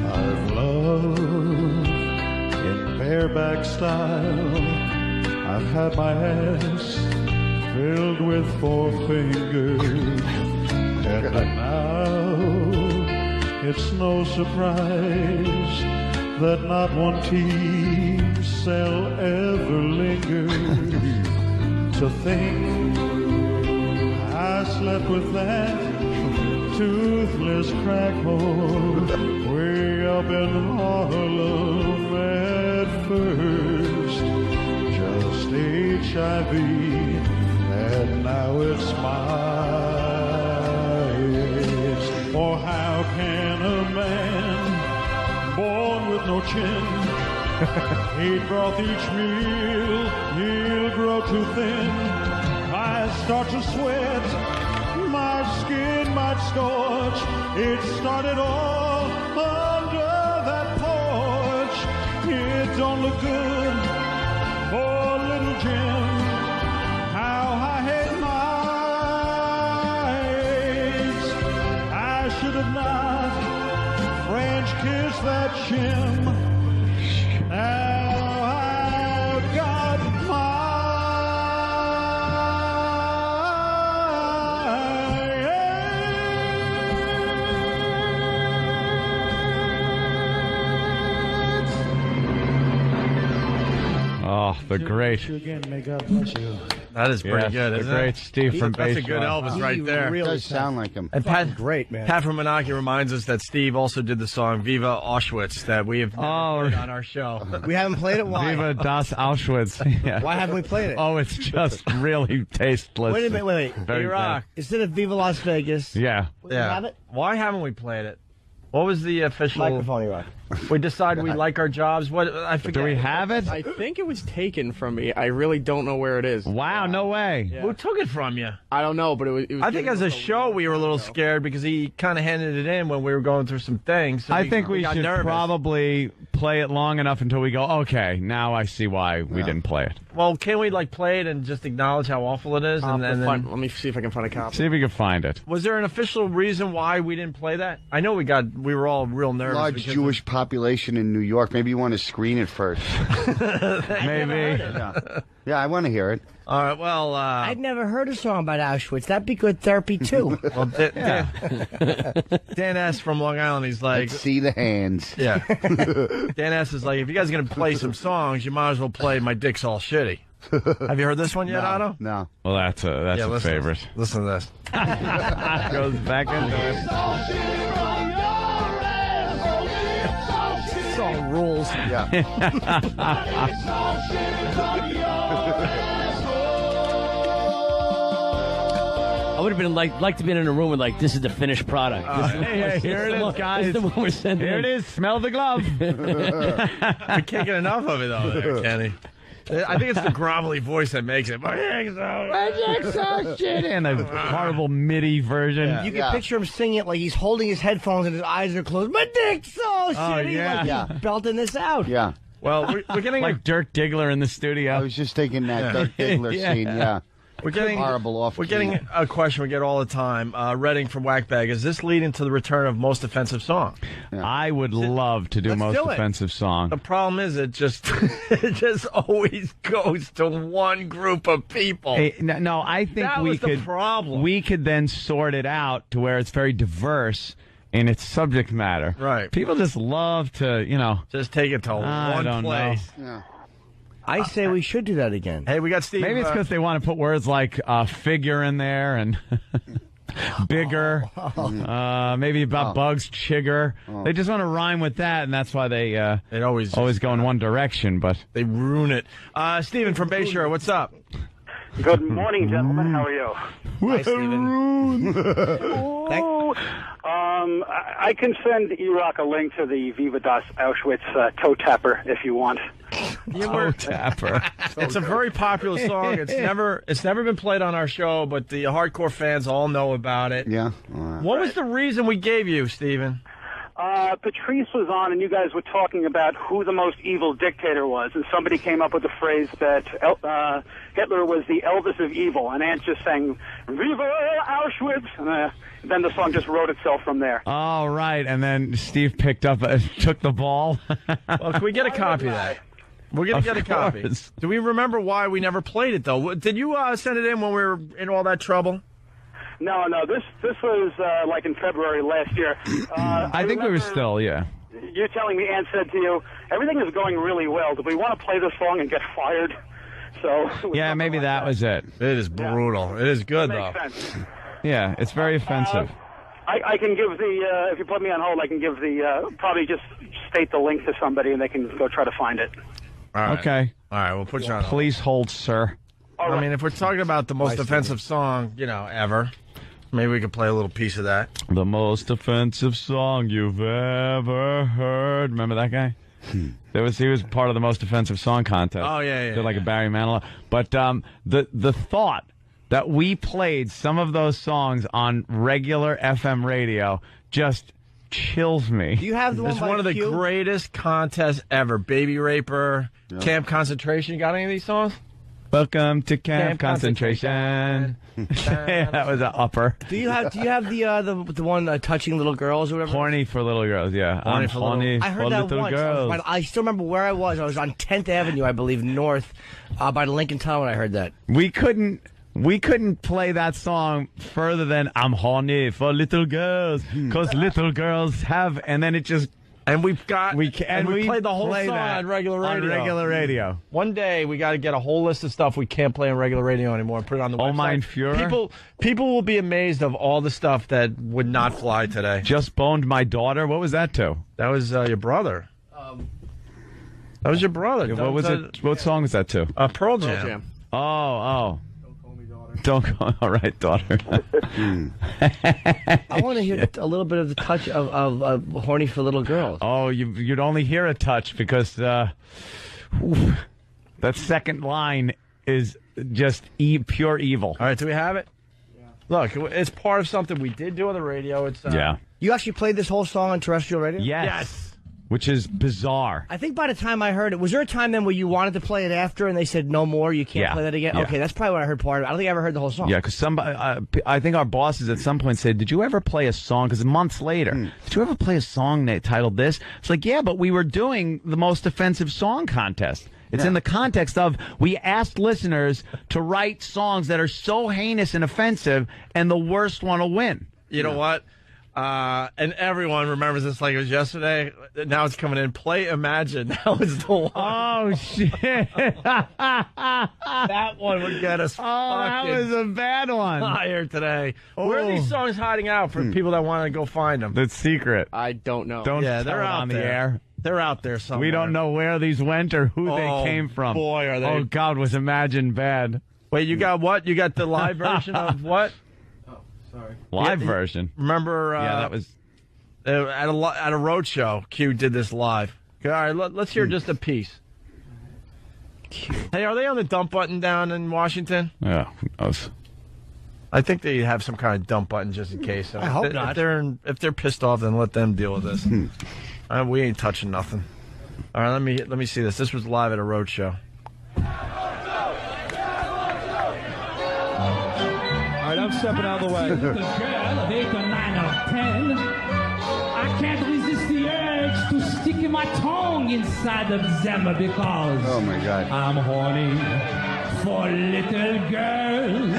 I've loved in bareback style. I've had my ass filled with 4 fingers, and now it's no surprise that not one T-cell ever lingers. To think I slept with that toothless crackhole way up in Harlem at first. Just HIV, and now it's my age. Or how can a man born with no chin eat broth each meal? He'll grow too thin. I start to sweat, my skin might scorch. It started all under that porch. It don't look good for chin. Now I've got Oh, the great. Again, may God bless you. That is pretty good, isn't the great it? Steve from That's a Bayshore. good Elvis right there. Really does sound like him. And Pat, great, man. Pat from Menachie reminds us that Steve also did the song Viva Auschwitz that we have never played on our show. We haven't played it. Why? Viva das Auschwitz. Yeah. Why haven't we played it? Oh, it's just really tasteless. Wait a minute, wait. Very bad. Instead of Viva Las Vegas. Yeah. We have it? Why haven't we played it? What was the official Microphone you on. We decided we like our jobs. What I forget. Do we have it? I think it was taken from me. I really don't know where it is. Wow, no way. Who took it from you? I don't know, but it was I think as a show we were a little scared because he kind of handed it in when we were going through some things. So I think we got should nervous. probably play it long enough until we go, okay, now I see why we didn't play it. Well, can we play it and just acknowledge how awful it is? And then let me see if I can find a copy. See if we can find it. Was there an official reason why we didn't play that? I know we were all real nervous. Large because Jewish population in New York. Maybe you want to screen it first. Maybe. Yeah, I want to hear it. All right, well... I'd never heard a song about Auschwitz. That'd be good therapy, too. Well, Dan S. from Long Island, he's like... Let's see the hands. Yeah. Dan S. is like, if you guys are going to play some songs, you might as well play My Dick's All Shitty. Have you heard this one yet, Otto? No. Well, that's a favorite. Listen to this. Goes back into it. It's all rules. Yeah. I would have been like to be in a room with this is the finished product. Here it is, guys. This is the one we're sending. Here it is. Smell the glove. I can't get enough of it, though, there, Kenny. I think it's the grovelly voice that makes it. My dick's so shit. And a horrible MIDI version. You can picture him singing it like he's holding his headphones and his eyes are closed. My dick's so shitty. Yeah. Like he's belting this out. Yeah. Well, we're getting like Dirk Diggler in the studio. I was just thinking that Dirk Diggler scene. Yeah. We're getting horrible off. We're getting a question we get all the time. Redding from Whackbag. Is this leading to the return of most offensive song? Yeah. I would love to do most offensive song. The problem is it just always goes to one group of people. Hey, no, I think that we was could. the problem. We could then sort it out to where it's very diverse in its subject matter. Right. People just love to, just take it to one place. Yeah. I say we should do that again. Hey, we got Steve. Maybe it's because they want to put words like figure in there and bigger. Maybe about bugs, chigger. They just want to rhyme with that, and that's why they always go in one direction. But they ruin it. Steven from Bayshore, what's up? Good morning, gentlemen. How are you? Hi, Steven. I can send E-Rock a link to the Viva Das Auschwitz toe tapper if you want. Toe tapper. It's a very popular song. It's never been played on our show, but the hardcore fans all know about it. Yeah. What was the reason we gave you, Steven? Patrice was on, and you guys were talking about who the most evil dictator was, and somebody came up with the phrase that Hitler was the Elvis of evil, and Ant just sang "Viva Auschwitz," and then the song just wrote itself from there. Oh, right. And then Steve picked up, took the ball. Well, can we get a copy of that? We're going to get a copy. Do we remember why we never played it, though? Did you send it in when we were in all that trouble? No, this was like in February last year. I think we were still, yeah. You're telling me Ann said to you, everything is going really well. Do we want to play this song and get fired? So yeah, maybe that was it. It is brutal. It is good, though. Makes sense. Yeah, it's very offensive. I can give if you put me on hold, I can give probably just state the link to somebody and they can go try to find it. All right. Okay. All right, we'll put you on hold. Please hold, sir. I mean, if we're talking about the most offensive song, ever, maybe we could play a little piece of that. The most offensive song you've ever heard. Remember that guy? He was part of the most offensive song contest. Oh, yeah. Did like a Barry Manilow. But the thought that we played some of those songs on regular FM radio just chills me. Do you have the one It's by one of the Q? greatest contests ever. Baby Raper, Camp Concentration. You got any of these songs? Welcome to Camp Concentration. That was an upper. Do you have the one touching little girls or whatever? Horny for little girls, yeah. Horny I'm for horny I heard for that little once. girls. I still remember where I was. I was on 10th Avenue, I believe, north, by the Lincoln Tunnel when I heard that. We couldn't play that song further than I'm horny for little girls, because little girls have, and then it just. And we played the whole play song that on regular radio. On regular radio. One day we got to get a whole list of stuff we can't play on regular radio anymore and put it on the website. Oh, mein Führer. People will be amazed of all the stuff that would not fly today. Just boned my daughter. What was that to? That was your brother. That was your brother. Yeah, what was it? What song was that to? Pearl Jam. Oh. Don't call. All right, daughter. I want to hear a little bit of the touch of Horny for Little Girls. Oh, you'd only hear a touch because that second line is just pure evil. All right, do we have it? Yeah. Look, it's part of something we did do on the radio. It's yeah. You actually played this whole song on terrestrial radio? Yes. Which is bizarre. I think by the time I heard it, was there a time then where you wanted to play it after and they said no more, you can't play that again? Yeah. Okay, that's probably when I heard part of it. I don't think I ever heard the whole song. Yeah, because somebody, I think our bosses at some point said, "Did you ever play a song?" Because months later, did you ever play a song titled this? It's like, yeah, but we were doing the most offensive song contest. It's in the context of we asked listeners to write songs that are so heinous and offensive, and the worst one will win. You know what? And everyone remembers this like it was yesterday. Now it's coming in. Play Imagine. That was the one. Oh, shit. That one would get us that was a bad one. Fired today. Where are these songs hiding out for people that want to go find them? That's secret. I don't know. Don't they're tell it out on there. the air. They're out there somewhere. We don't know where these went or who they came from. Boy, are they. Oh, God, was Imagine bad. Wait, you got what? You got the live version of what? Sorry. Live version. Remember? That was at a road show. Q did this live. All right, let's hear just a piece. Hey, are they on the dump button down in Washington? Yeah, who knows? I think they have some kind of dump button just in case. I hope not. If they're pissed off, then let them deal with this. We ain't touching nothing. All right, let me see this. This was live at a road show. I'm stepping out of the way. Little girl of 8 or 9 or 10, I can't resist the urge to stick my tongue inside of them because Oh my God. I'm horny for little girls.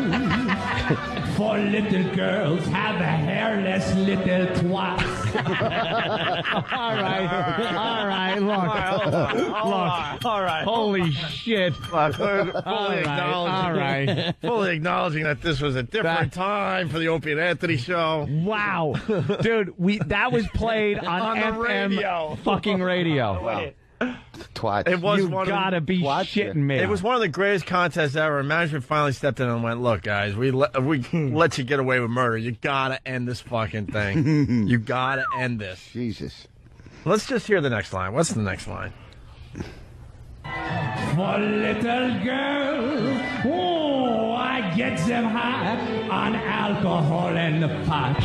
For little girls have a hairless little twats. All right, look. All right. Holy shit. Fully acknowledging that this was a different time for the Opie and Anthony show. Wow. Dude, that was played on the FM radio. Oh, fucking radio. Wow. Twat. It was You one gotta of, be shitting me. It was one of the greatest contests ever. And management finally stepped in and went, "Look, guys, we let you get away with murder. You gotta end this fucking thing. You gotta end this." Jesus. Let's just hear the next line. What's the next line? For little girls, oh, I get them high on alcohol and pot.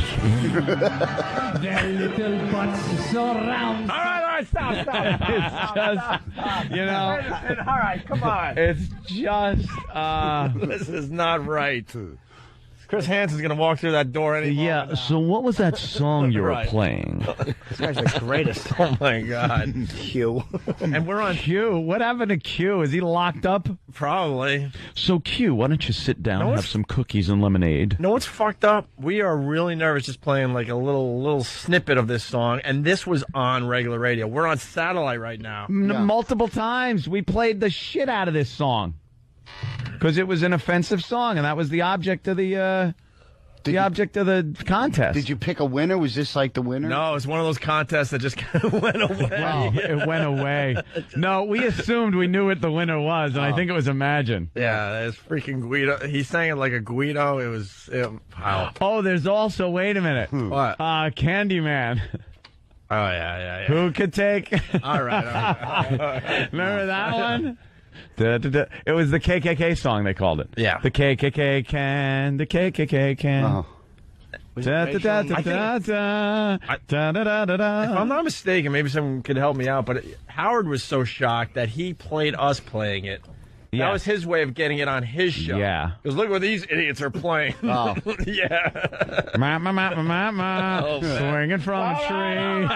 Their little butts so round. All right, stop. It's just, All right, come on. it's just, This is not right. Chris Hansen's going to walk through that door any moment now. so what was that song you were Right. playing? This guy's the greatest. Oh, my God. Q. And we're on Q, what happened to Q? Is he locked up? probably. So Q, why don't you sit down, No, have it's- some cookies and lemonade? You know what's fucked up? We are really nervous just playing like a little snippet of this song, and this was on regular radio. We're on satellite right now. Multiple times we played the shit out of this song because it was an offensive song, and that was the object of the object of the contest. Did you pick a winner? Was this like the winner? No, it's one of those contests that just kind of went away. Well, it went away. No, we assumed we knew what the winner was, and I think it was Imagine. Yeah, it's freaking Guido. He sang it like a Guido. Wow. Oh, there's also, wait a minute. What? Candyman. Oh, yeah. Who could take? All right. Remember that one? It was the KKK song, they called it. Yeah. The KKK can, the KKK can. Oh. If I'm not mistaken, maybe someone could help me out, but Howard was so shocked that he played us playing it That was his way of getting it on his show. Yeah. Because look what these idiots are playing. Oh. Yeah. Swinging from a tree.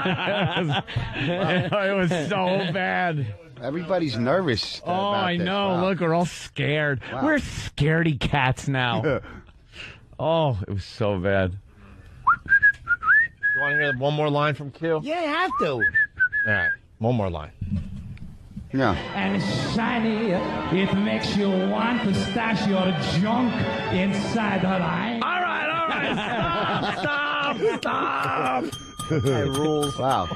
It was so bad. Everybody's nervous. Oh, about I this. know. Wow. Look, we're all scared. Wow. We're scaredy cats now. Oh, it was so bad. You want to hear one more line from Q? Yeah, you have to. All right. One more line. Yeah. And it's shiny, it makes you want pistachio junk inside the line. All right. Stop. That rules. Wow.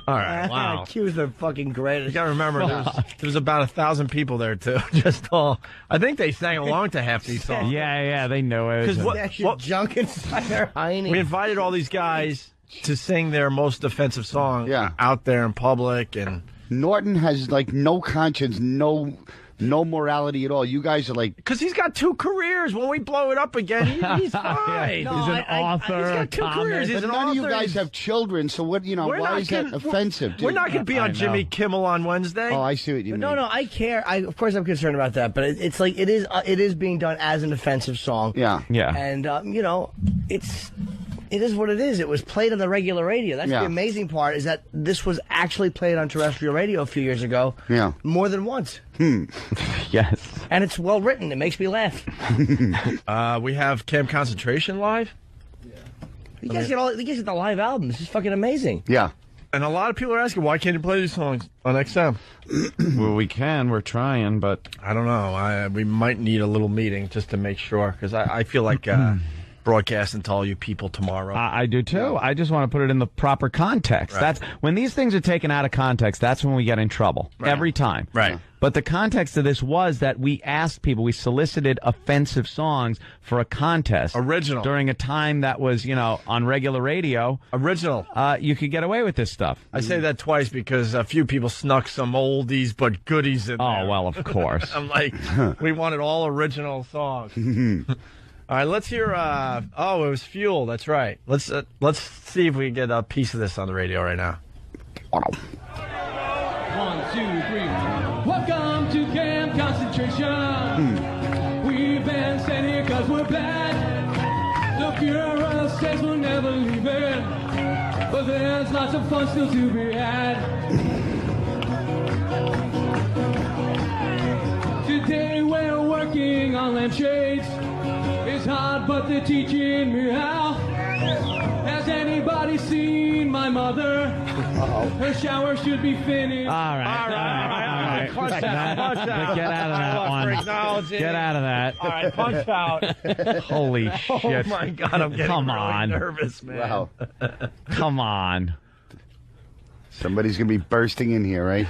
All right. Wow. Q's the fucking greatest. You got to remember, there's about 1,000 people there, too. Just all. I think they sang along to half these songs. Yeah, they know it. Because what junk inside their hiney. We invited all these guys to sing their most offensive song out there in public, and Norton has like no conscience, no morality at all. You guys are like, because he's got 2 careers. When we blow it up again, he's fine. No, he's an author. He's got 2 careers. He's but an none of you author. guys have children, so what? Why is that offensive? We're not going to be on I Jimmy know. Kimmel on Wednesday. Oh, I see what you mean. No, I care. Of course, I'm concerned about that, but it's like it is being done as an offensive song. Yeah. And it is what it is. It was played on the regular radio. That's the amazing part, is that this was actually played on terrestrial radio a few years ago. Yeah. More than once. Yes. And it's well written. It makes me laugh. We have Camp Concentration live. You guys get the live album. This is fucking amazing. Yeah. And a lot of people are asking, why can't you play these songs on XM? Well, we can. We're trying, but I don't know. We might need a little meeting just to make sure, because I feel like broadcasting to all you people tomorrow. I do too. I just want to put it in the proper context. Right. That's when these things are taken out of context. That's when we get in trouble every time. Right. But the context of this was that we asked people, we solicited offensive songs for a contest. Original. During a time that was, on regular radio. Original. You could get away with this stuff. I say that twice because a few people snuck some oldies but goodies in there. Oh, well, of course. I'm like, we wanted all original songs. All right, let's hear. It was Fuel. That's right. Let's see if we can get a piece of this on the radio right now. 1, 2, 3. Welcome to Camp Concentration. We've been sent here because we're bad. The Fuhrer says we'll never leave it, but there's lots of fun still to be had. Today we're working on lampshades. It's hard, but they're teaching me how. Has anybody seen my mother? Her shower should be finished. All right. Punch out. Get out of that one. Get out of that. All right, punch out. Holy shit. Oh, my God, I'm getting really nervous, man. Wow. Come on. Somebody's gonna be bursting in here, right?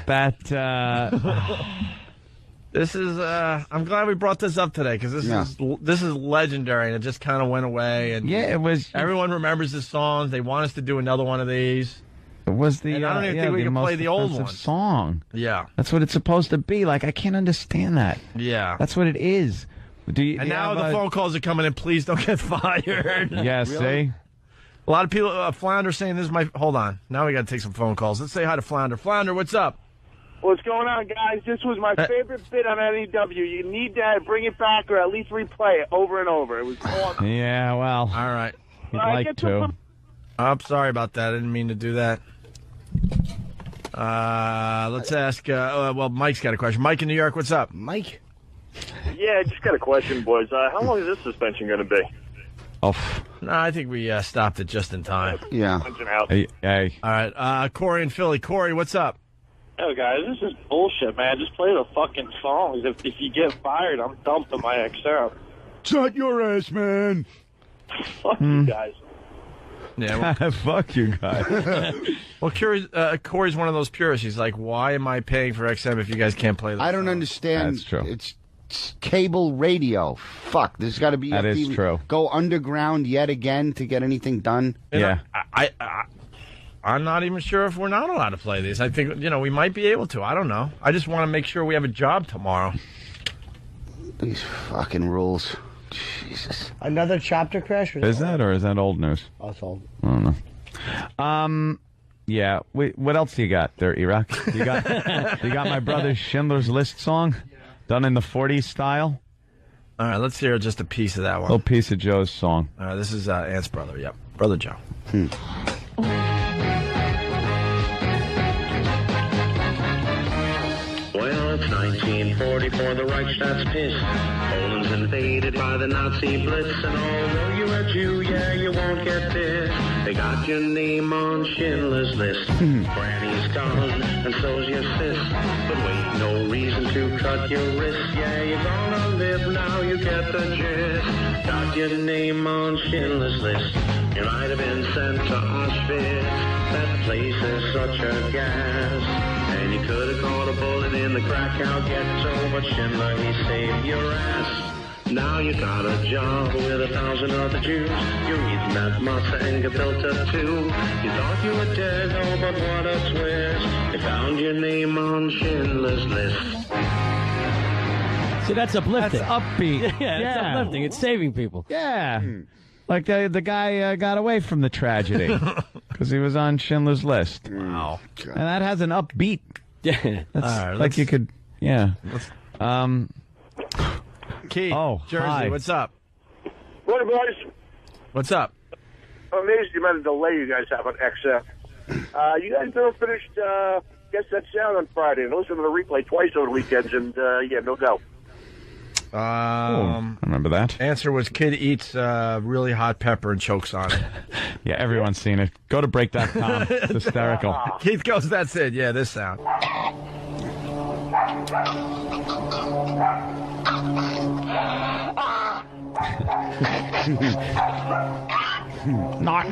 This is. I'm glad we brought this up today because this is legendary, and it just kind of went away. And it was. Everyone remembers the songs. They want us to do another one of these. It was the. And I don't even think we can play the old one. Song. Yeah, that's what it's supposed to be. Like, I can't understand that. Yeah, that's what it is. And now the phone calls are coming in. Please don't get fired. Yeah, really? See. A lot of people. Flounder saying this is my. Hold on. Now we got to take some phone calls. Let's say hi to Flounder. Flounder, what's up? What's going on, guys? This was my favorite bit on NEW. You need to bring it back or at least replay it over and over. It was awesome. Yeah, well. All right. You'd like to. I'm sorry about that. I didn't mean to do that. Let's ask. Mike's got a question. Mike in New York, what's up? Mike? Yeah, I just got a question, boys. How long is this suspension going to be? Oh, no, I think we stopped it just in time. Yeah. Hey. All right. Corey in Philly. Corey, what's up? Oh, guys, this is bullshit, man. Just play the fucking songs. If you get fired, I'm dumping my XM. Shut your ass, man. Fuck you guys. Yeah, well, fuck you guys. Well, Corey's one of those purists. He's like, why am I paying for XM if you guys can't play this? I don't understand. That's true. It's cable radio. Fuck, there's got to be. That is true. Go underground yet again to get anything done. Yeah. I'm not even sure if we're not allowed to play these. I think, we might be able to. I don't know. I just want to make sure we have a job tomorrow. These fucking rules. Jesus. Another chapter crash? Is that, or is that old news? Oh, it's old. I don't know. Yeah. What else you got there, Iraq? You got my brother Schindler's List song, done in the 40s style. All right, let's hear just a piece of that one. Little piece of Joe's song. All right, this is Ant's brother. Yep, Brother Joe. Well, it's 1944, the Reichstag's pissed. Poland's invaded by the Nazi blitz, and although you're a Jew, yeah, you won't get this. They got your name on Schindler's List. Granny's gone, and so's your sis. But wait, no reason to cut your wrists. Yeah, you're gonna live now, you get the gist. Got your name on Schindler's List. You might have been sent to Auschwitz. That place is such a gas. And you could have caught a bullet in the Krakow ghetto, but Schindler, he saved your ass. Now you got a job with 1,000 other Jews. You're eating that matzah and gefilte too. You thought you were dead, oh, but what a twist. They found your name on Schindler's List. See, that's uplifting. That's upbeat. Yeah, it's uplifting. It's saving people. Yeah. Like the guy got away from the tragedy because he was on Schindler's List. Wow. And that has an upbeat. Yeah. That's right, like you could, yeah. Keith, Jersey, hi. what's up? What, boys? What's up? I'm amazed the amount of delay you guys have on XF. You guys never finished Guess That Sound on Friday, and listen to the replay twice over the weekends, and yeah, no go. I remember that. Answer was kid eats really hot pepper and chokes on it. Yeah, everyone's seen it. Go to break.com. It's hysterical. Keith goes, that's it. Yeah, this sound. Not.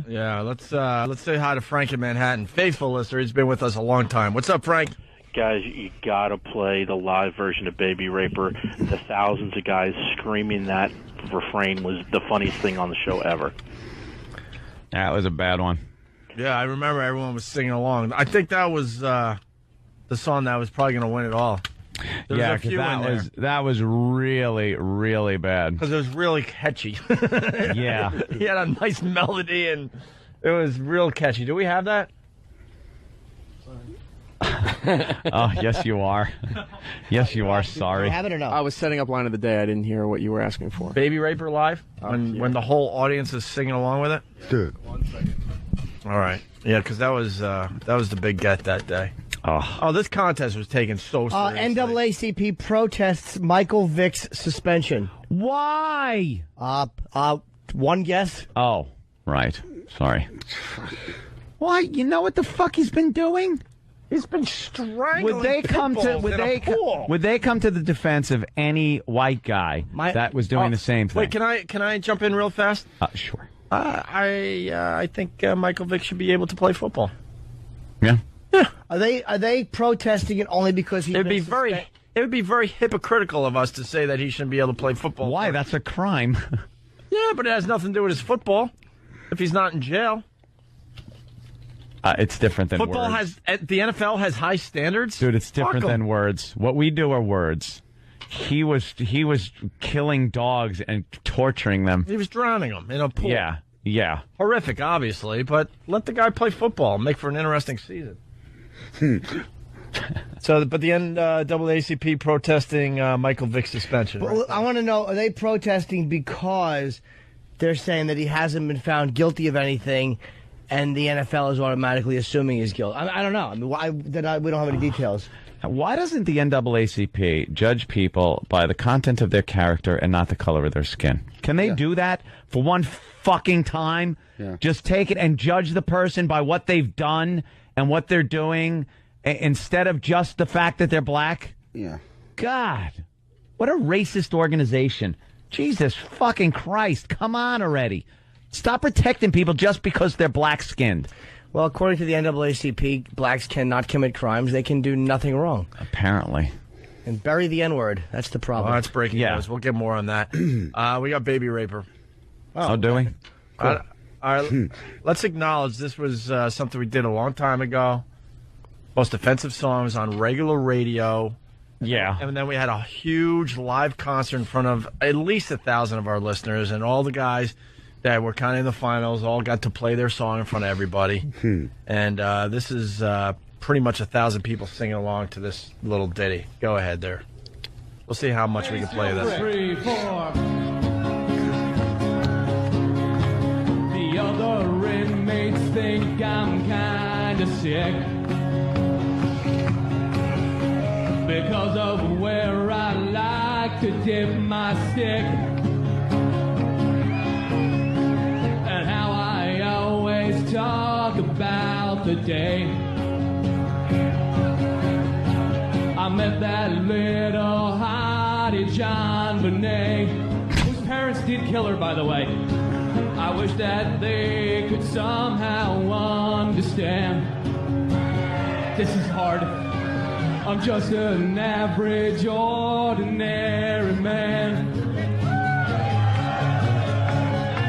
Yeah, let's say hi to Frank in Manhattan. Faithful listener, he's been with us a long time. What's up, Frank? Guys, you gotta play the live version of Baby Raper. The thousands of guys screaming that refrain was the funniest thing on the show ever. That was a bad one. Yeah, I remember everyone was singing along. I think that was the song that was probably going to win it all. There Yeah, was a few in that was really, really bad. because it was really catchy. Yeah. He had a nice melody, and it was real catchy. Do we have that? Oh, yes, you are. Yes, you are. Sorry. Have it or no? I was setting up line of the day. I didn't hear what you were asking for. Baby Raper live? When the whole audience is singing along with it? Dude. All right. Yeah, because that was the big get that day. Oh, this contest was taken so seriously. NAACP protests Michael Vick's suspension. Why? One guess. Oh, right. Sorry. Why? You know what the fuck he's been doing? He's been strangling Would they come to the defense of any white guy that was doing the same thing? Wait, can I jump in real fast? Sure. I think Michael Vick should be able to play football. Yeah. Yeah. Are they protesting it only because he? It would be very hypocritical of us to say that he shouldn't be able to play football. Why? That's a crime. Yeah, but it has nothing to do with his football. If he's not in jail. It's different than football words. The NFL has high standards. Dude, it's different than words. What we do are words. He was killing dogs and torturing them. He was drowning them in a pool. Yeah. Horrific, obviously, but let the guy play football. Make for an interesting season. But the NAACP protesting Michael Vick's suspension. Right? I want to know: are they protesting because they're saying that he hasn't been found guilty of anything, and the NFL is automatically assuming his guilt? I don't know. I mean, we don't have any details. Why doesn't the NAACP judge people by the content of their character and not the color of their skin? Can they do that for one fucking time? Yeah. Just take it and judge the person by what they've done and what they're doing instead of just the fact that they're black? Yeah. God, what a racist organization. Jesus fucking Christ, come on already. Stop protecting people just because they're black-skinned. Well, according to the NAACP, blacks cannot commit crimes. They can do nothing wrong. Apparently. And bury the N-word. That's the problem. Well, that's breaking news. We'll get more on that. We got Baby Raper. Oh, do we? Cool. All right, let's acknowledge this was something we did a long time ago. Most offensive songs on regular radio. Yeah. And then we had a huge live concert in front of at least 1,000 of our listeners, and all the guys that were kind of in the finals all got to play their song in front of everybody. And this is pretty much 1,000 people singing along to this little ditty. Go ahead there. We'll see how much we can play this. 3, 4. The other inmates think I'm kinda sick because of where I like to dip my stick, and how I always talk about the day I met that little hottie John Bonet, whose parents did kill her, by the way. I wish that they could somehow understand. This is hard. I'm just an average, ordinary man.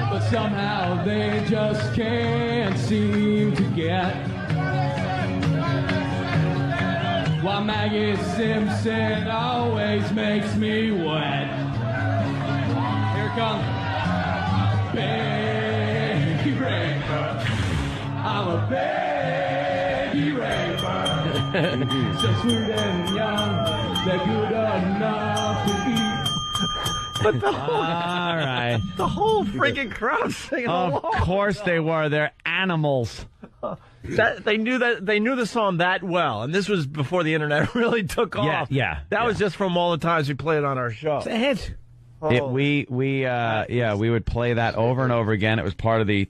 But somehow they just can't seem to get why Maggie Simpson always makes me wet. Here it comes. Baby raper. I'm a baby raper. So sweet and young, they're good enough to eat. But the whole, all right. The whole freaking crowd singing along. Of course they were. They're animals. They knew the song that well, and this was before the internet really took off. That was just from all the times we played on our show. It's a hit. We would play that over and over again. It was part of the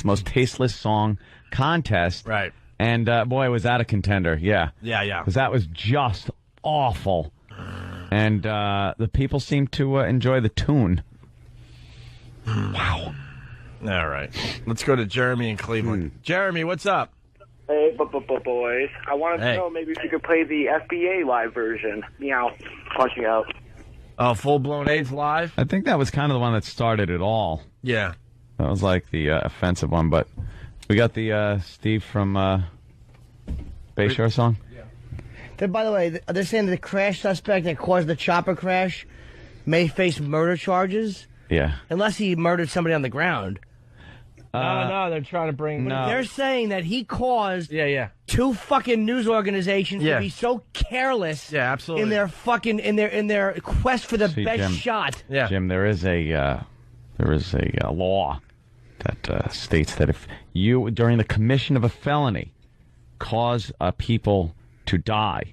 most tasteless song contest. Right. And boy, was that a contender. Yeah. Yeah. Because that was just awful. And the people seemed to enjoy the tune. Wow. All right. Let's go to Jeremy in Cleveland. Jeremy, what's up? Hey, boys. I wanted to know maybe if you could play the FBA live version. Meow. Punching out. Oh, full-blown AIDS live? I think that was kind of the one that started it all. Yeah. That was like the offensive one, but we got the Steve from Bayshore song. Then, by the way, they're saying the crash suspect that caused the chopper crash may face murder charges. Yeah. Unless he murdered somebody on the ground. No, they're trying to bring... No. They're saying that he caused two fucking news organizations to be so careless absolutely. in their fucking in their quest for the best Jim, shot. Jim, there is a law that states that if you, during the commission of a felony, cause people to die,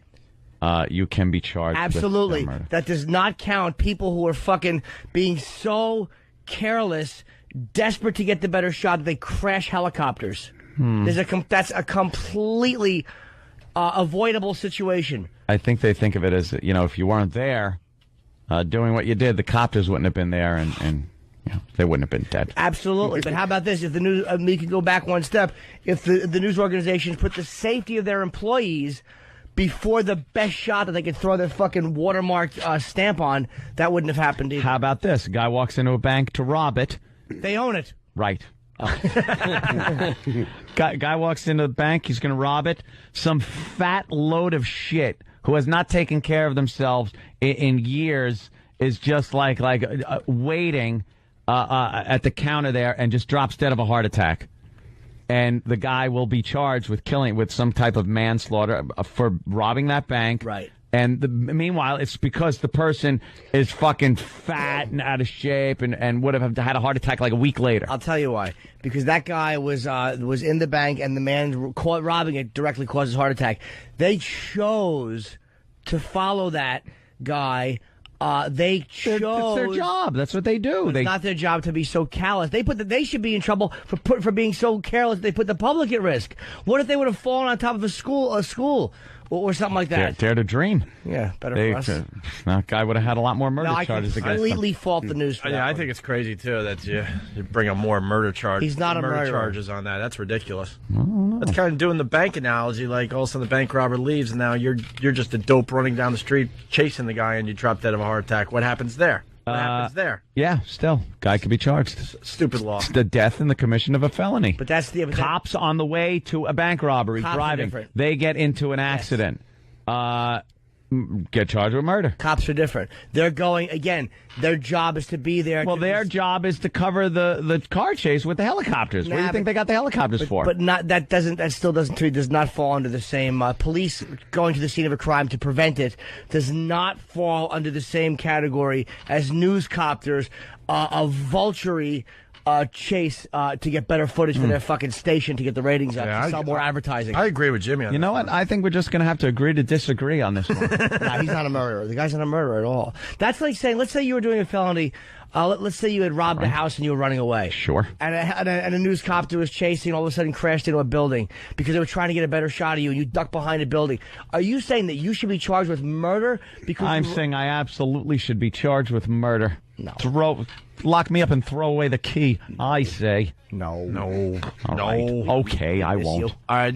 you can be charged Absolutely. with murder. That does not count people who are fucking being so careless, desperate to get the better shot that they crash helicopters. That's a completely avoidable situation. I think they think of it as, if you weren't there doing what you did, the copters wouldn't have been there and they wouldn't have been dead. Absolutely. But how about this? If the news, we could go back one step. If the news organizations put the safety of their employees before the best shot that they could throw their fucking watermarked stamp on, that wouldn't have happened either. How about this? A guy walks into a bank to rob it. They own it. Right. Guy walks into the bank. He's going to rob it. Some fat load of shit who has not taken care of themselves in years is just like waiting at the counter there and just drops dead of a heart attack. And the guy will be charged with some type of manslaughter for robbing that bank. Right. And meanwhile, it's because the person is fucking fat and out of shape and would have had a heart attack like a week later. I'll tell you why. Because that guy was in the bank and the man caught robbing it directly caused his heart attack. They chose to follow that guy. They chose. It's their job. That's what they do. It's not their job to be so callous. They should be in trouble for being so careless. They put the public at risk. What if they would have fallen on top of a school or something like that? Dare to dream. Yeah, better for us. That guy would have had a lot more murder charges against him. I completely fault the news for that. Yeah, I think it's crazy too that you bring up more murder charges. He's not a murderer. Charges on that. That's ridiculous. Well, That's kind of doing the bank analogy. Like all of a sudden the bank robber leaves, and now you're just a dope running down the street chasing the guy, and you drop dead of a heart attack. What happens there? What happens there? Yeah, still. Guy could be charged. Stupid law. It's the death and the commission of a felony. But that's the cops on the way to a bank robbery Cops are driving. different. They get into an accident. Get charged with murder. Cops are different. They're going, again, their job is to be there. Well, their job is to cover the car chase with the helicopters. What do you think they got the helicopters for? But not that still does not fall under the same police going to the scene of a crime to prevent it does not fall under the same category as newscopters, a vulture chase to get better footage for their fucking station to get the ratings up, to sell more advertising. I agree with Jimmy on You know what? I think we're just going to have to agree to disagree on this one. Nah, he's not a murderer. The guy's not a murderer at all. That's like saying, let's say you were doing a felony. Let's say you had robbed a house and you were running away. Sure. And a newscopter was chasing, all of a sudden crashed into a building because they were trying to get a better shot of you, and you ducked behind a building. Are you saying that you should be charged with murder? Because I'm saying I absolutely should be charged with murder. No. Lock me up and throw away the key, I say. No. All right. Okay, I won't. All right.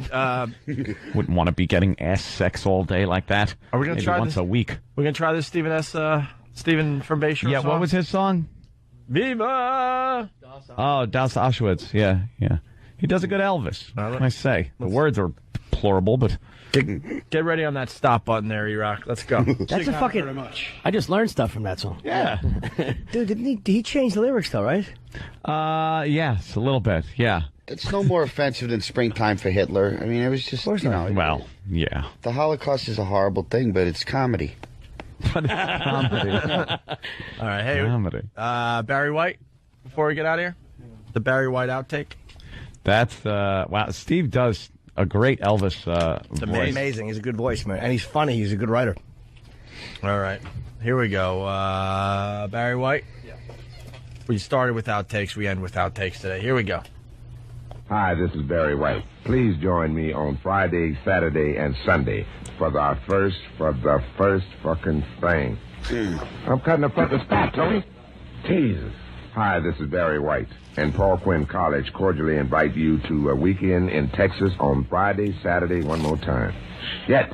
Wouldn't want to be getting ass sex all day like that. Are we going to Maybe try once this? a week? We're going to try this Stephen from Bayshore Yeah, song? what was his song? Viva! Oh, Das Auschwitz. Yeah. He does a good Elvis. What can I say? The words are deplorable, but... Get ready on that stop button there, E-Rock. Let's go. That's a fucking... I just learned stuff from that song. Yeah. Dude, did he change the lyrics, though, right? Yes, a little bit, yeah. It's no more offensive than Springtime for Hitler. I mean, it was just, you know. Well, yeah. The Holocaust is a horrible thing, but it's comedy. Comedy. All right, hey, Comedy. Barry White, before we get out of here, the Barry White outtake. That's, wow, Steve does a great Elvis voice. Amazing. He's a good voice, man. And he's funny. He's a good writer. All right, here we go. Barry White? Yeah. We started with outtakes. We end with outtakes today. Here we go. Hi, this is Barry White. Please join me on Friday, Saturday, and Sunday for the first fucking thing. I'm cutting the fucking spot, Tony. Jesus. Hi, this is Barry White, and Paul Quinn College cordially invite you to a weekend in Texas on Friday, Saturday, one more time. Shit.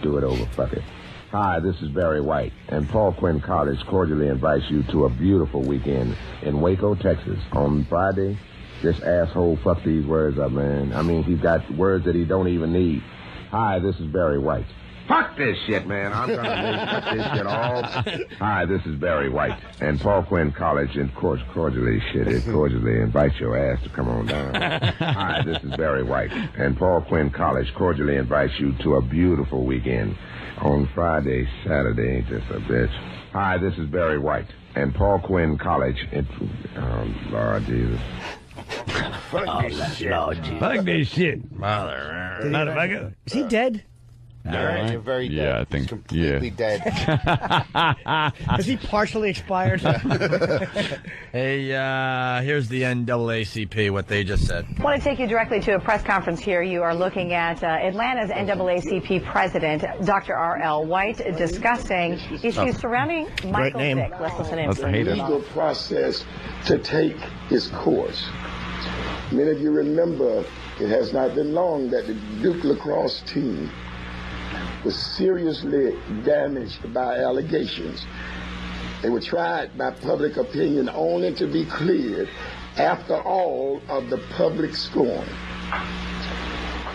Do it over, fuck it. Hi, this is Barry White, and Paul Quinn College cordially invites you to a beautiful weekend in Waco, Texas on Friday. This asshole fuck these words up, man. I mean, he's got words that he don't even need. Hi, this is Barry White. Fuck this shit, man. I'm gonna cut this shit off. Hi, this is Barry White, and Paul Quinn College, and cordially invite your ass to come on down. Hi, this is Barry White, and Paul Quinn College cordially invites you to a beautiful weekend on Friday, Saturday, ain't this a bitch. Hi, this is Barry White, and Paul Quinn College. Oh, Lord Jesus. Fuck this shit. Mother. Is he dead? You're very dead. Yeah, I think. He's completely dead. Is he partially expired? Hey, here's the NAACP, what they just said. I want to take you directly to a press conference here. You are looking at Atlanta's NAACP president, Dr. R.L. White, discussing issues surrounding Michael Vick. Let's listen in. The legal process to take its course. Many of you remember it has not been long that the Duke lacrosse team was seriously damaged by allegations. They were tried by public opinion only to be cleared after all of the public scorn.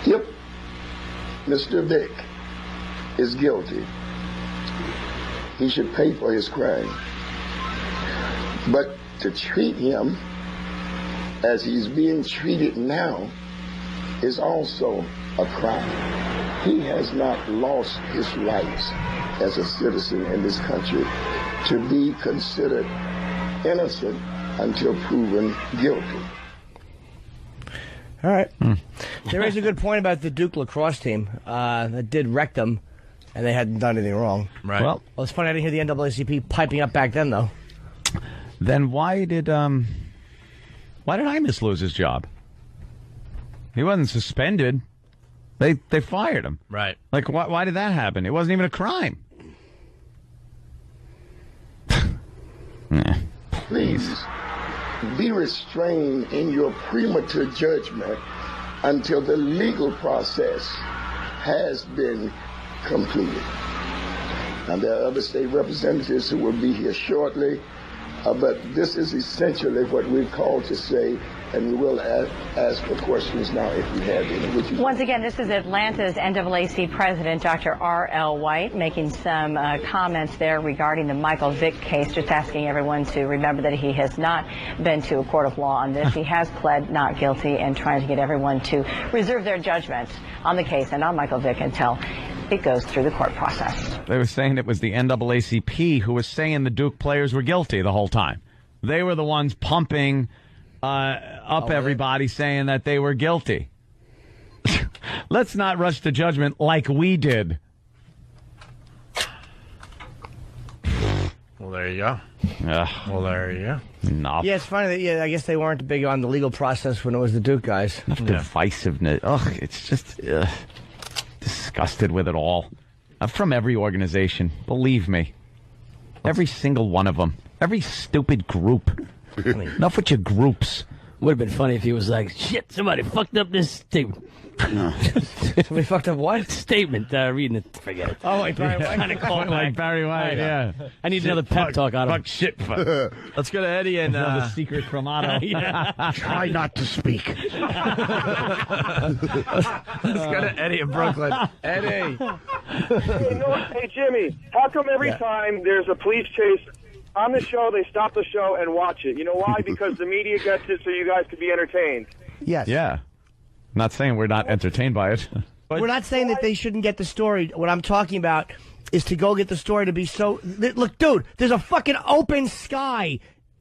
If Mr. Vick is guilty, he should pay for his crime. But to treat him as he's being treated now is also a crime. He has not lost his rights as a citizen in this country to be considered innocent until proven guilty. All right. There is a good point about the Duke lacrosse team that did wreck them, and they hadn't done anything wrong. Right. Well, it's funny I didn't hear the NAACP piping up back then, though. Then why did Imus lose his job? He wasn't suspended. They fired him. Right. Like, why did that happen? It wasn't even a crime. Please be restrained in your premature judgment until the legal process has been completed. And there are other state representatives who will be here shortly, but this is essentially what we're called to say, and we will ask for questions now if you have any. Once again, this is Atlanta's NAACP president, Dr. R.L. White, making some comments there regarding the Michael Vick case, just asking everyone to remember that he has not been to a court of law on this. He has pled not guilty and trying to get everyone to reserve their judgment on the case and on Michael Vick until it goes through the court process. They were saying it was the NAACP who was saying the Duke players were guilty the whole time. They were the ones pumping up everybody, saying that they were guilty. Let's not rush to judgment like we did. Well, there you go. Well, there you go. No. Yeah, it's funny that, I guess they weren't big on the legal process when it was the Duke guys. Enough divisiveness. Ugh, it's just disgusted with it all. I'm from every organization, believe me. Every single one of them. Every stupid group. Enough with your groups. Would have been funny if he was like, shit, somebody fucked up this statement. Somebody fucked up what? Statement. Reading it. Forget it. Oh, like Barry White. Kind of call like Barry White, yeah. I need another pep talk out of him. Fuck shit. Let's go to Eddie and... Another secret from Otto. Try not to speak. Let's go to Eddie in Brooklyn. Eddie. Hey, Jimmy, how come every time there's a police chase on the show, they stop the show and watch it? You know why? Because the media gets it so you guys can be entertained. Yes. Yeah. Not saying we're not entertained by it. We're not saying that they shouldn't get the story. What I'm talking about is to go get the story to be so... Look, dude, there's a fucking open sky.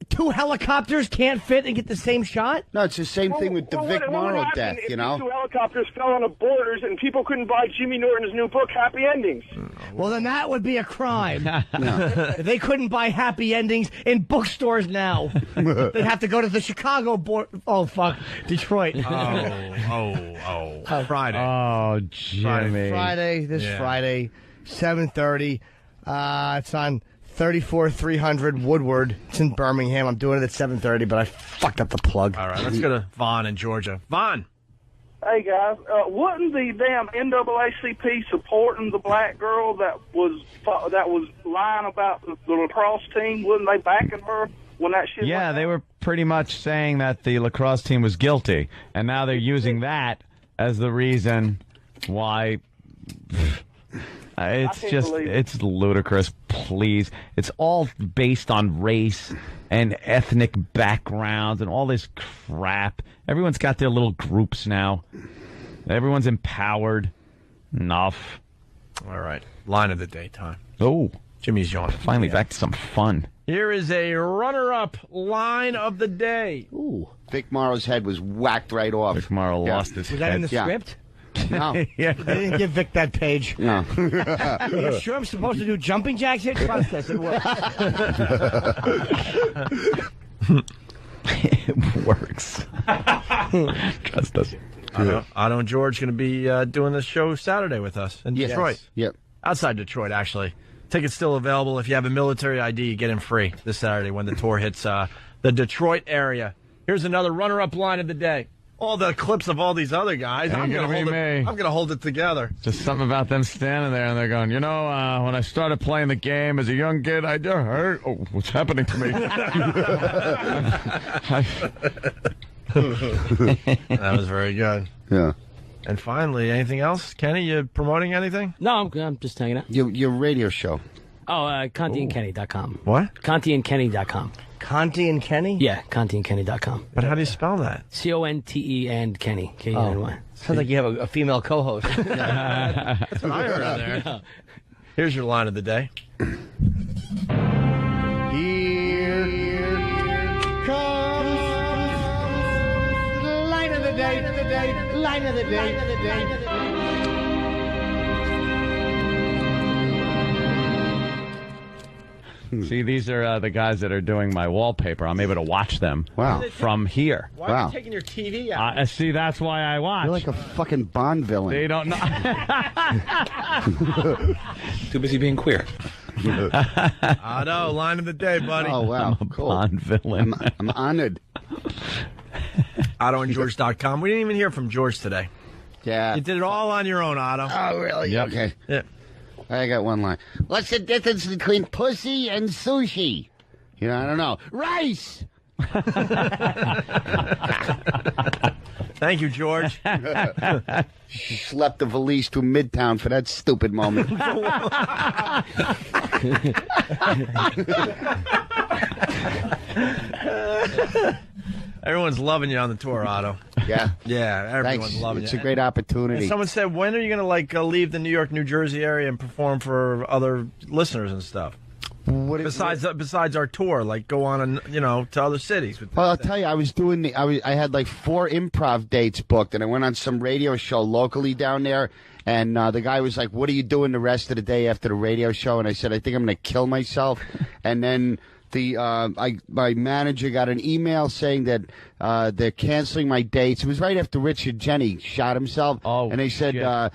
2 helicopters can't fit and get the same shot? No, it's the same thing with the Vic Morrow death, you know? 2 helicopters fell on the borders and people couldn't buy Jimmy Norton's new book, Happy Endings. Well, then that would be a crime. If they couldn't buy happy endings in bookstores now. They'd have to go to the Chicago board. Oh, fuck. Detroit. Friday. Oh, Jimmy. Friday, Friday, 7:30. It's on 34-300 Woodward. It's in Birmingham. I'm doing it at 7:30, but I fucked up the plug. All right, let's go to Vaughn in Georgia. Vaughn. Hey, guys, wasn't the damn NAACP supporting the black girl that was lying about the lacrosse team? Wasn't they backing her when that shit Yeah, went they down? were pretty much saying that the lacrosse team was guilty, and now they're using that as the reason why... it's ludicrous, please. It's all based on race and ethnic backgrounds and all this crap. Everyone's got their little groups now. Everyone's empowered. Enough. All right. Line of the day time. Oh. Jimmy's yawning. Finally back to some fun. Here is a runner-up line of the day. Ooh. Vic Morrow's head was whacked right off. Vic Morrow lost his Was head. that in the script? No. They didn't give Vic that page. No. Are you sure I'm supposed to do jumping jacks here? Trust us, it works. It works. Trust us. Otto and George going to be doing this show Saturday with us in Detroit. Yep. Outside Detroit, actually. Tickets still available. If you have a military ID, you get in free this Saturday when the tour hits the Detroit area. Here's another runner-up line of the day. All the clips of all these other guys. I'm going to hold it together. Just something about them standing there and they're going, when I started playing the game as a young kid, I just heard, what's happening to me? That was very good. Yeah. And finally, anything else? Kenny, you promoting anything? No, I'm just hanging out. Your radio show. Oh, ContiandKenny.com. What? ContiandKenny.com. Conti and Kenny? Yeah, ContiandKenny.com. But how do you spell that? CONTE and Kenny. K-E-N-Y. Sounds like you have a female co-host. That's what I heard on there. Here's your line of the day. Here comes the line of the day, line of the day. See, these are the guys that are doing my wallpaper. I'm able to watch them from here. Why are you taking your TV out? See, that's why I watch. You're like a fucking Bond villain. They don't know. Too busy being queer. Otto, line of the day, buddy. Oh, wow. I'm a cool. Bond villain. I'm honored. OttoandGeorge.com. We didn't even hear from George today. Yeah. You did it all on your own, Otto. Oh, really? Yep. Okay. Yeah. I got one line. What's the difference between pussy and sushi? You know, I don't know. Rice! Thank you, George. Slept the valise to Midtown for that stupid moment. Everyone's loving you on the tour, Otto. Yeah. Yeah, everyone's Thanks. loving It's you. a great opportunity. And someone said, when are you going to leave the New York, New Jersey area and perform for other listeners and stuff? Besides our tour, like go on and to other cities. Well, I'll tell you, I was doing I had like 4 improv dates booked, and I went on some radio show locally down there. And the guy was like, "What are you doing the rest of the day after the radio show?" And I said, "I think I'm going to kill myself." And then my manager got an email saying that they're canceling my dates. It was right after Richard Jenny shot himself. Oh, and they said,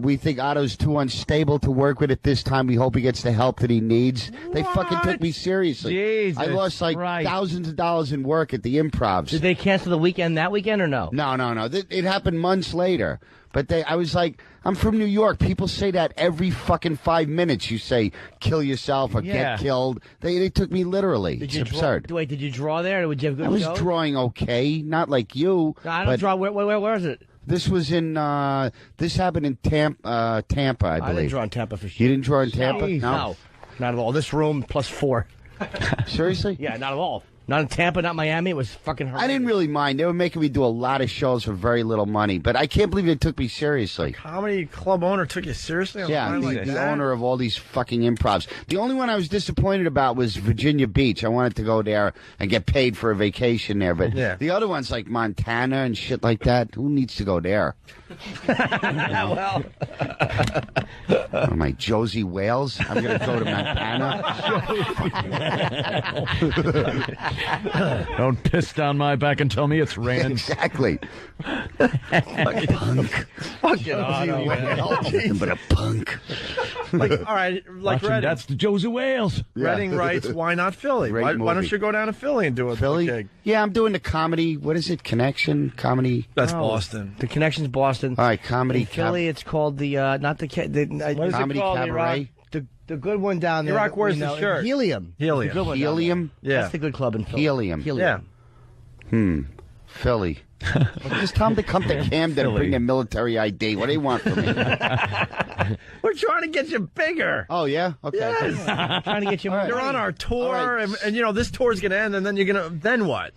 we think Otto's too unstable to work with at this time. We hope he gets the help that he needs. They fucking took me seriously. Jesus I lost thousands of dollars in work at the Improvs. Did they cancel the weekend that weekend or no? No. It happened months later. But I was like, I'm from New York. People say that every fucking 5 minutes. You say, kill yourself or get killed. They took me literally. It's absurd. Wait, did you draw there? Or did you have a good I was show? drawing okay, not like you. No, I don't draw. Where is it? This was in. This happened in Tampa, I believe. I didn't draw in Tampa for sure. You didn't draw in Tampa? No, not at all. This room plus 4. Seriously? Yeah, not at all. Not in Tampa, not Miami. It was fucking horrendous. I didn't really mind. They were making me do a lot of shows for very little money, but I can't believe they took me seriously. Comedy club owner took you seriously? Yeah, the owner of all these fucking improvs. The only one I was disappointed about was Virginia Beach. I wanted to go there and get paid for a vacation there, but the other ones like Montana and shit like that, who needs to go there? Well, what am I, Josie Wales? I'm going to go to Montana. Don't piss down my back and tell me it's raining. Exactly. Punk. Fucking Otto. Nothing but a punk. All right, like Watching, Redding. that's the Josie Wales. Redding writes, why not Philly? Great Why movie. don't you go down to Philly and do a Philly? gig? Yeah, I'm doing the comedy. What is it? Connection? Comedy? That's Boston. The Connection's Boston. All right, comedy. In Philly, it's called the not the What is Comedy it called? Cabaret? the good one down there. Iraq wears the shirt. Helium. Helium. The good one down Helium? there. Yeah. That's the good club in Philly. Helium. Yeah. Philly. Well, just tell them to come to Camden and bring their military ID. What do they want from me? We're trying to get you bigger. Oh, yeah? Okay. Yes. Trying to get you more. You're on our tour, and this tour's going to end, and then then what?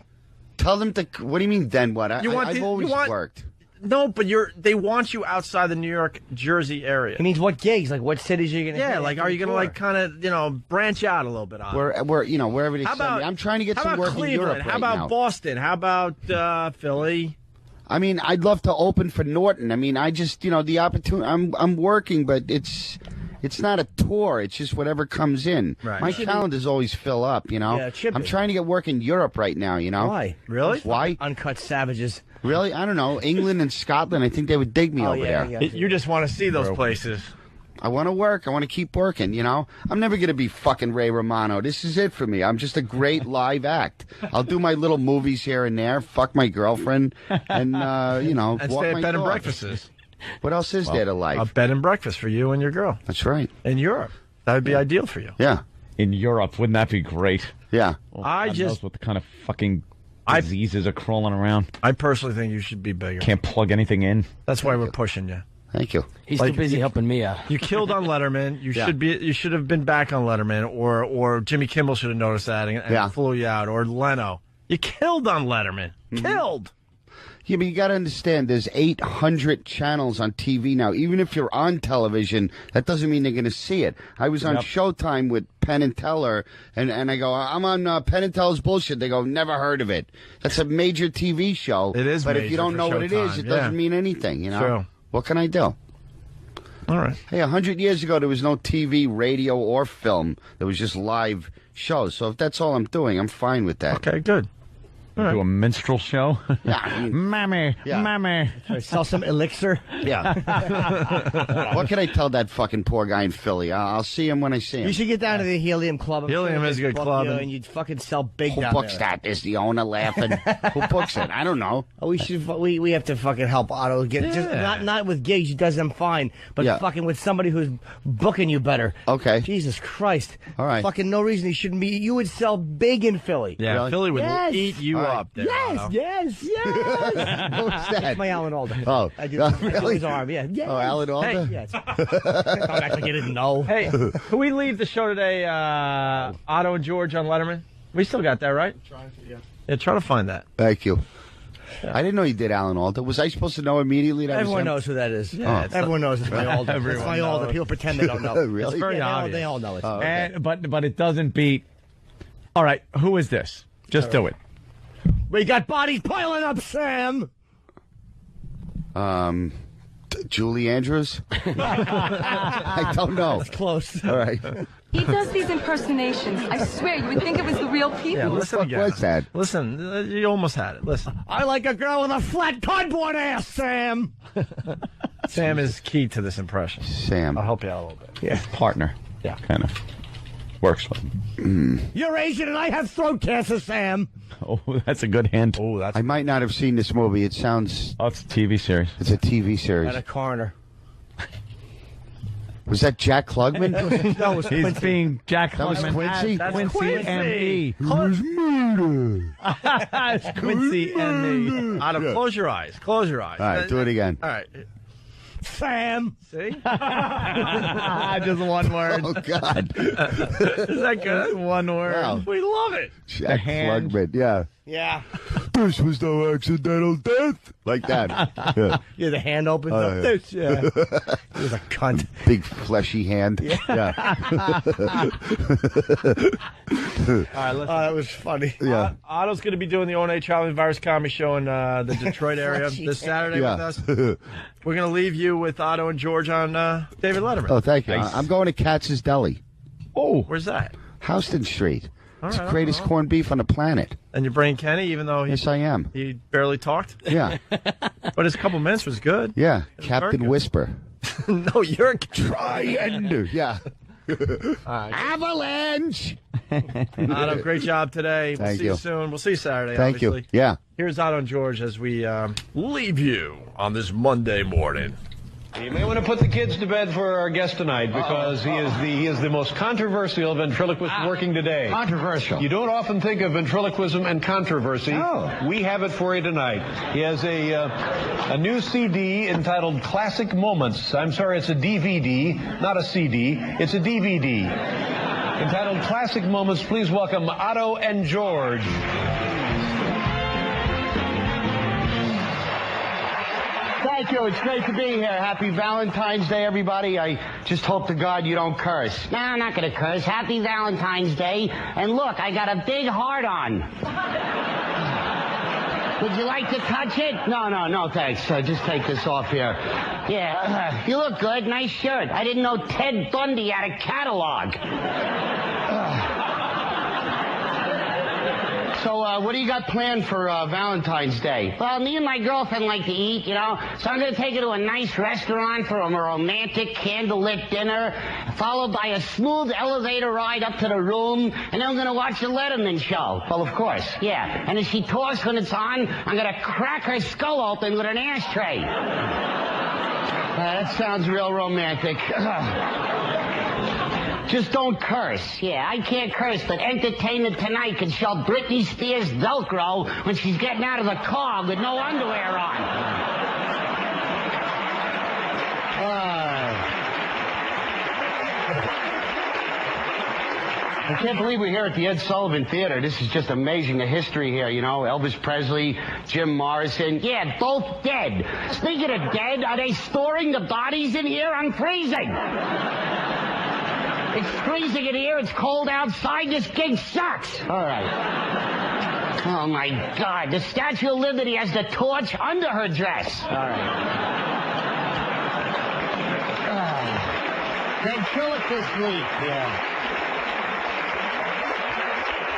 Tell them to. What do you mean, then what? I've you always want- worked. No, but they want you outside the New York, Jersey area. It means what gigs? Like what cities are you going to Yeah, hit like after are you the going to tour? like kind of branch out a little bit on? Wherever they How send me. about- I'm trying to get How some about work Cleveland? in Europe How right about now. Boston? How about Philly? I mean, I'd love to open for Norton. I mean, I just, the opportunity. I'm working, but it's not a tour. It's just whatever comes in. Right. My calendars always fill up. Yeah, it should I'm be. trying to get work in Europe right now. Why? Really? Why? Uncut Savages. Really? I don't know. England and Scotland. I think they would dig me over there. Yeah. You just want to see those places. I want to work. I want to keep working, I'm never going to be fucking Ray Romano. This is it for me. I'm just a great live act. I'll do my little movies here and there, fuck my girlfriend, and, And walk stay my at bed and dog. breakfasts. What else is there to life? A bed and breakfast for you and your girl. That's right. In Europe. That would be ideal for you. Yeah. In Europe, wouldn't that be great? Yeah. Well, I God just- knows what the kind of fucking diseases are crawling around. I personally think you should be bigger. Can't plug anything in. That's why we're pushing you. Thank you. He's Like, too busy helping me out. You killed on Letterman. You Yeah. You should have been back on Letterman, or Jimmy Kimmel should have noticed that and flew you out, or Leno. You killed on Letterman. Killed. Yeah, but you got to understand, there's 800 channels on TV now. Even if you're on television, that doesn't mean they're going to see it. I was on Showtime with Penn and Teller, and I go, I'm on Penn and Teller's Bullshit. They go, never heard of it. That's a major TV show. It is But if major you don't for know what it is, Showtime, it yeah. doesn't mean anything, True. What can I do? All right. Hey, 100 years ago, there was no TV, radio, or film. There was just live shows. So if that's all I'm doing, I'm fine with that. Okay, good. Do a minstrel show? Yeah, Mammy, mammy. Sell some elixir. Yeah. What can I tell that fucking poor guy in Philly? I'll see him when I see him. You should get down to the Helium Club. Helium is a good club. And you'd fucking sell big Who down books there. that? Is the owner laughing? Who books it? I don't know. Oh, we have to fucking help Otto get just not with gigs. He does them fine, but fucking with somebody who's booking you better. Okay. Jesus Christ. All right. Fucking no reason he shouldn't be. You would sell big in Philly. Yeah, Really? Philly would eat you up there. Yes. Who's that? That's my Alan Alda. Oh, I do really? his arm. Yeah. Yes. Oh, Alan Alda? Hey, yes. Don't act like you didn't know. Hey, can we leave the show today, Otto and George on Letterman? We still got that, right? Yeah, try to find that. Thank you. I didn't know you did Alan Alda. Was I supposed to know immediately that Everyone was him? knows who that is. Yeah, Everyone knows it's my Alda. It's Everyone my Alda. knows. People pretend they don't know. Really? It's very obvious. They all know it. Oh, okay. But it doesn't beat. All right, who is this? Just do it. We got bodies piling up, Sam. Julie Andrews? I don't know. That's close. All right. He does these impersonations. I swear, you would think it was the real people. Yeah, listen What again. was that? Listen, you almost had it. Listen. I like a girl with a flat cardboard ass, Sam. Sam is key to this impression. Sam. I'll help you out a little bit. Yeah. Partner. Yeah. Kind of. Works for him. You're Asian and I have throat cancer, Sam. Oh, that's a good hint. Oh, that's. I might not have seen this movie. It sounds... Oh, it's a TV series. It's a TV series. At a coroner. Was that Jack Klugman? No, it was He's Quincy. being Jack That was Klugman. Quincy? That's Quincy Quincy. M.E. It's Quincy M.E. Otto, close your eyes. Close your eyes. All right, do it again. All right. Sam. See? Just one word. Oh, God. Is that good? One word. Wow. We love it. Jack hand. Klugman, yeah. Yeah. This was no accidental death. Like that. Yeah. Yeah, the hand opens up. yeah. This, yeah. He was a cunt. Big fleshy hand. Yeah. All right, listen. That was funny. Yeah. Otto's going to be doing the O&A Traveling Virus Comedy Show in the Detroit area this Saturday Yeah. with us. We're going to leave you with Otto and George on David Letterman. Oh, thank you. Nice. I'm going to Katz's Deli. Oh, where's that? Houston Street. It's the right, greatest all right. corned beef on the planet. And you're bringing Kenny, even though Yes, I am. he barely talked? Yeah. But his couple minutes was good. Yeah. It was very Captain good. Whisper. No, you're a Try yeah. Avalanche. Otto, great job today. We'll Thank see you you. soon. We'll see you Saturday, Thank obviously. you. Yeah. Here's Otto and George as we leave you on this Monday morning. You may want to put the kids to bed for our guest tonight because he is the most controversial ventriloquist working today. Controversial. You don't often think of ventriloquism and controversy. Oh. We have it for you tonight. He has a new CD entitled Classic Moments. I'm sorry, it's a DVD, not a CD. It's a DVD entitled Classic Moments. Please welcome Otto and George. Thank you. It's great to be here. Happy Valentine's Day, everybody. I just hope to God you don't curse. No, I'm not going to curse. Happy Valentine's Day. And look, I got a big heart on. Would you like to touch it? No, thanks. Just take this off here. Yeah. You look good. Nice shirt. I didn't know Ted Bundy had a catalog. So, what do you got planned for Valentine's Day? Well, me and my girlfriend like to eat, you know, so I'm going to take her to a nice restaurant for a romantic candlelit dinner, followed by a smooth elevator ride up to the room, and then I'm going to watch the Letterman show. Well, of course. Yeah, and if she talks when it's on, I'm going to crack her skull open with an ashtray. That sounds real romantic. Just don't curse. Yeah, I can't curse, but Entertainment Tonight can show Britney Spears Velcro when she's getting out of the car with no underwear on. I can't believe we're here at the Ed Sullivan Theater. This is just amazing, the history here, you know. Elvis Presley, Jim Morrison. Yeah, both dead. Speaking of dead, are they storing the bodies in here? I'm freezing. It's freezing in here. It's cold outside. This gig sucks. All right. Oh, my God. The Statue of Liberty has the torch under her dress. All right. Ventriloquist week. Yeah.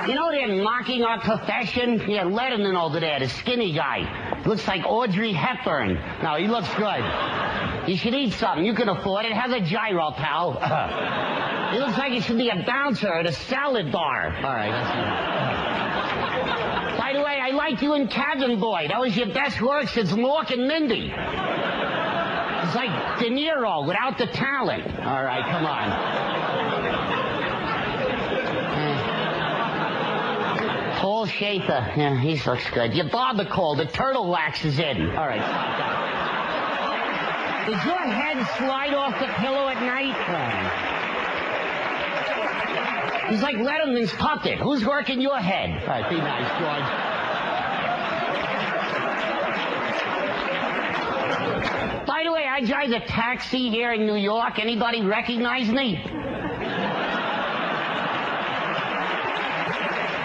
You know they're mocking our profession? Yeah, Letterman over there, the skinny guy. Looks like Audrey Hepburn. No, he looks good. You should eat something. You can afford it. Have a gyro, pal. He looks like he should be a bouncer at a salad bar. All right, that's enough. By the way, I liked you in Cabin Boy. That was your best work since Mork and Mindy. It's like De Niro without the talent. All right, come on. Paul Schaefer. Yeah, he looks good. Your barber called. The turtle wax is in. All right, stop that. Does your head slide off the pillow at night? He's like Letterman's puppet. Who's working your head? All right, be nice, George. By the way, I drive a taxi here in New York. Anybody recognize me?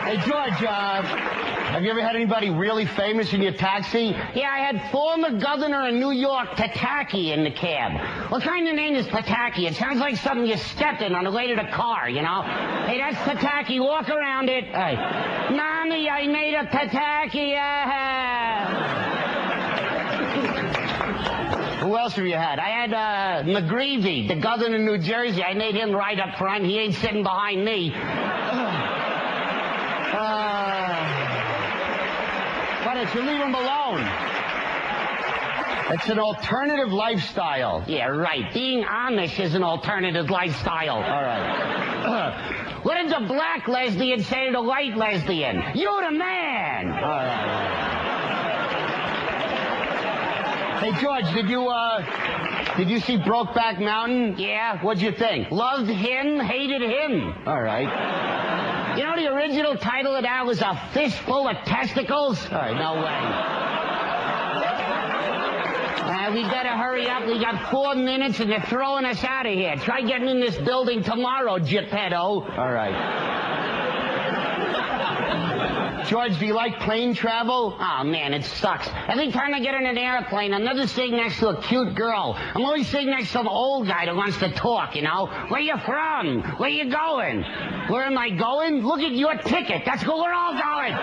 Hey, George, have you ever had anybody really famous in your taxi? Yeah, I had former governor of New York, Pataki, in the cab. What kind of name is Pataki? It sounds like something you step in on the way to the car, you know? Hey, that's Pataki. Walk around it. Hey, Mommy, I made a Pataki. Who else have you had? I had McGreevy, the governor of New Jersey. I made him right up front. He ain't sitting behind me. Why don't you leave him alone? It's an alternative lifestyle. Yeah, right. Being Amish is an alternative lifestyle. All right. What did the black lesbian say to the white lesbian? You're the man. All right. Hey, George, did you see Brokeback Mountain? Yeah. What'd you think? Loved him, hated him. All right. You know the original title of that was A Fistful of Testicles? All right, no way. We gotta hurry up. We got 4 minutes and they're throwing us out of here. Try getting in this building tomorrow, Geppetto. All right. George, do you like plane travel? Oh, man, it sucks. Every time I get in an airplane, I'm never sitting next to a cute girl. I'm always sitting next to some old guy that wants to talk, you know? Where you from? Where you going? Where am I going? Look at your ticket. That's where we're all going.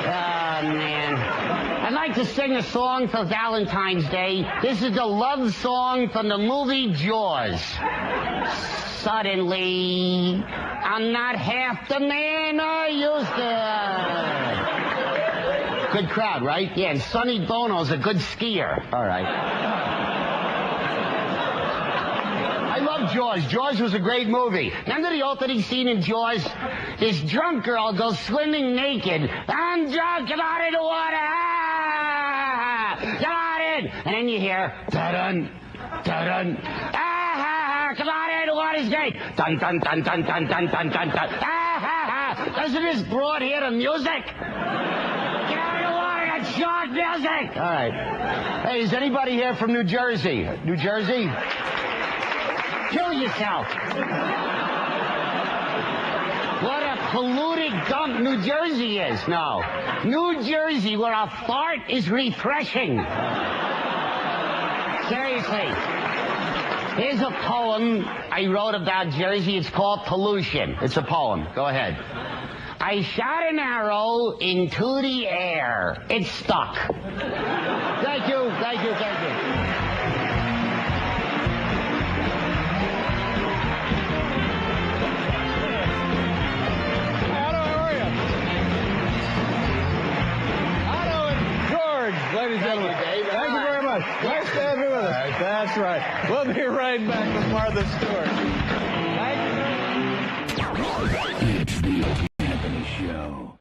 Oh, man. I'd like to sing a song for Valentine's Day. This is the love song from the movie Jaws. Suddenly, I'm not half the man I used to. Good crowd, right? Yeah, and Sonny Bono's a good skier. All right. I love Jaws. Jaws was a great movie. Remember the opening scene in Jaws? This drunk girl goes swimming naked. I'm drunk, get out of the water. Ah, get out in. And then you hear, da-dun, da-dun, come on in, the water's great. Dun, dun, dun, dun, dun, dun, dun, dun, dun. Doesn't this broad hear the music? Get out of the water, that's short music. All right. Hey, is anybody here from New Jersey? New Jersey? Kill yourself. What a polluted dump New Jersey is. No. New Jersey, where a fart is refreshing. Seriously. Here's a poem I wrote about Jersey. It's called Pollution. It's a poem. Go ahead. I shot an arrow into the air. It stuck. Thank you, thank you, thank you. Otto, how are you? Otto and George, ladies and gentlemen. Thank you very much. Nice to have you with us. That's right. We'll be right back with Martha Stewart. Thank you. It's the Opie Anthony Show.